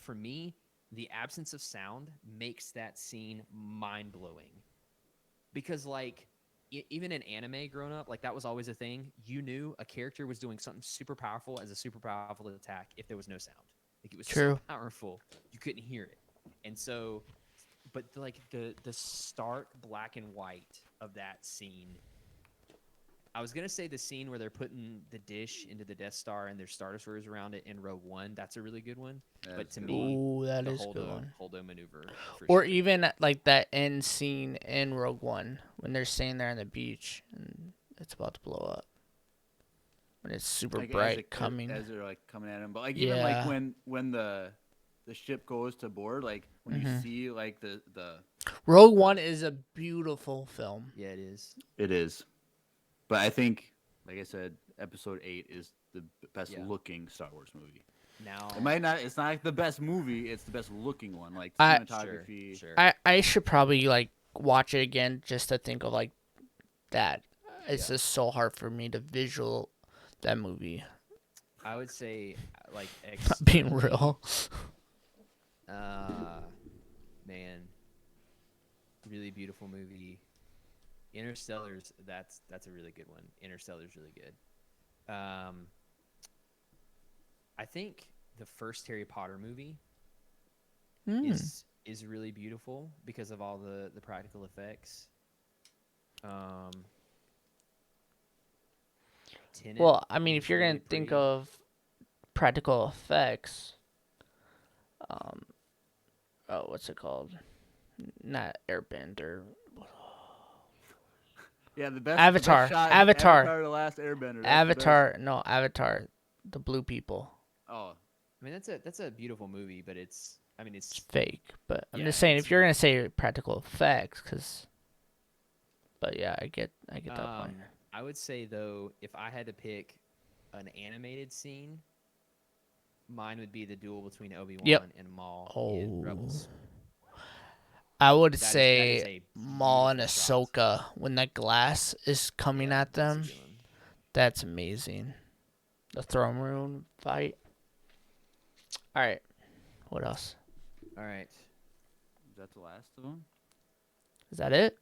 for me, the absence of sound makes that scene mind blowing. Because like even in anime growing up, like that was always a thing. You knew a character was doing something super powerful as a super powerful attack if there was no sound. Like it was True. so powerful you couldn't hear it. And so, but like the stark black and white of that scene. I was gonna say the scene where they're putting the dish into the Death Star and there's Star Destroyers around it in Rogue One. That's a really good one. But That's to a good me, Ooh, that the is a good one. Holdo maneuver. For Or sure. even like that end scene in Rogue One when they're staying there on the beach and it's about to blow up. When it's super Like, bright coming. as they're like coming at him. But like even like Yeah. when the ship goes to board, like when you see like the Rogue One is a beautiful film. Yeah, it is. it is. But I think, like I said, Episode 8 is the best Yeah. looking Star Wars movie. Now, It might not. It's not like the best movie. It's the best looking one. Like I- cinematography. Sure. I should probably like watch it again just to think of like that. It's just so hard for me to visual that movie. I would say like Being real. Man, really beautiful movie. Interstellar's that's a really good one. Interstellar's really good. I think the first Harry Potter movie is really beautiful because of all the practical effects. Tenet Well, I mean, is if you're really gonna think pretty. of practical effects, what's it called? Not Airbender. Yeah, the best Avatar. The best shot is Avatar. Avatar: The Last Airbender. That's the best. Avatar. No, Avatar. The blue people. Oh, I mean, that's a beautiful movie, but it's It's fake. But I'm Yeah, just saying, it's- if you're gonna say practical effects, because. But yeah, I get that point. I would say though, if I had to pick an animated scene, mine would be the duel between Obi-Wan Yep. and Maul Oh. in Rebels. I would That is say a Maul and beautiful shot. Ahsoka when that glass is coming Yeah, at that's a them. good one. That's amazing. The throne room fight. All right. What else? All right, is that the last of them? Is that it?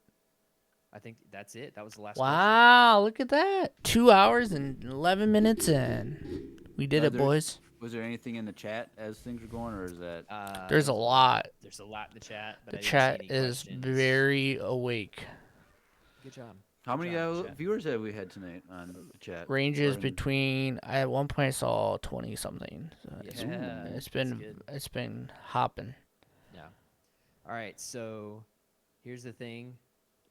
I think that's it. That was the last question. Wow, look at that. 2 hours and 11 minutes in. We did it, There- boys. Was there anything in the chat as things were going, or is that? There's a lot. There's a lot in the chat, but The I didn't see chat any is questions. very awake. Good job. How Good many job, chat. viewers have we had tonight on the chat? Ranges Or in- between at one point I saw 20 something. So Yeah, it's that's been good. it's been hopping. Yeah. All right. So here's the thing: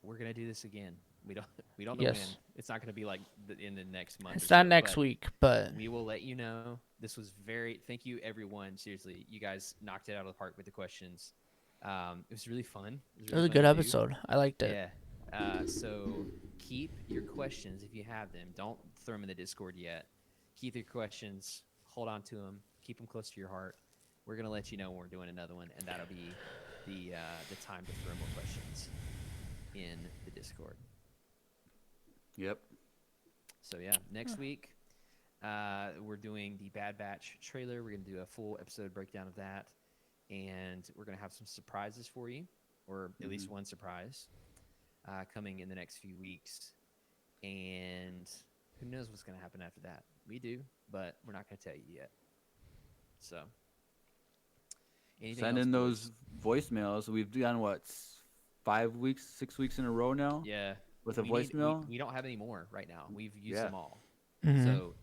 we're gonna do this again. We don't know Yes. when. It's not gonna be like in the next month. It's or not so, next but week, but We will let you know. This was thank you everyone. Seriously, you guys knocked it out of the park with the questions. It was really fun. it was a really good fun to do. episode. I liked it. Yeah. So keep your questions if you have them. Don't throw them in the Discord yet. Keep your questions. Hold on to them. Keep them close to your heart. We're gonna let you know when we're doing another one, and that'll be the time to throw more questions in the Discord. Yep. So yeah, next week we're doing the Bad Batch trailer. We're gonna do a full episode breakdown of that, and we're gonna have some surprises for you, or at least one surprise, coming in the next few weeks. And who knows what's gonna happen after that? We do, but we're not gonna tell you yet. So anything Send else, in boys? those voicemails. We've done what, 5 weeks, 6 weeks in a row now. Yeah. With a We voicemail. we don't have any more right now. We've used Yeah. them all. Mhm. So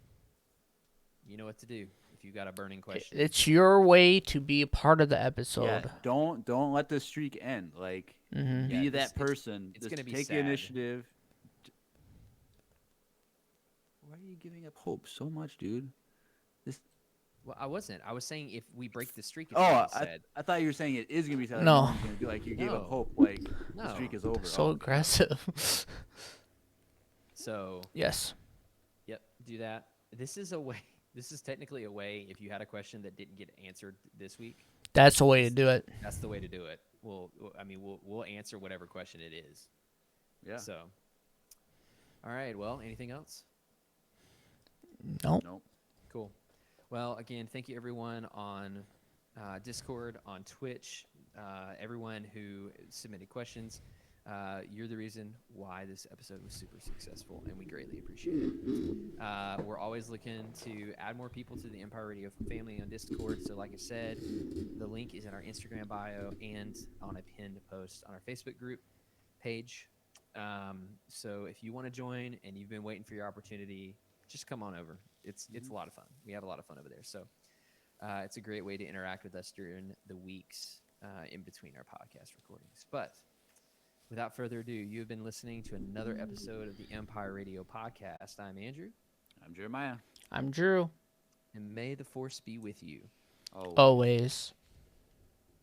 you know what to do if you've got a burning question. It's your way to be a part of the episode. Yeah. Don't let the streak end. Like, Mhm. Yeah, be this- that person. it's Just gonna be take the sad. initiative. Why are you giving up hope so much, dude? Well, I wasn't. I was saying if we break the streak, it's Oh, gonna be sad. I thought you were saying it is gonna be sad. Like, No. one's gonna be like you gave up No. hope. Like No. the streak is over. So Oh, aggressive. So Yes. yep, do that. This is a way. This is technically a way. If you had a question that didn't get answered this week, That's the way to do it. that's the way to do it. We'll answer whatever question it is. yeah. So, all right. Well, anything else? Nope. Nope. Cool. Well, again, thank you everyone on Discord, on Twitch, everyone who submitted questions. You're the reason why this episode was super successful, and we greatly appreciate it. We're always looking to add more people to the Empire Radio family on Discord. So, like I said, the link is in our Instagram bio and on a pinned post on our Facebook group page. So, if you want to join and you've been waiting for your opportunity, just come on over. It's a lot of fun. We have a lot of fun over there. So it's a great way to interact with us during the weeks in between our podcast recordings. But without further ado, you've been listening to another episode of the Empire Radio Podcast. I'm Andrew. I'm Jeremiah. I'm Drew. And may the force be with you. Oh. Always.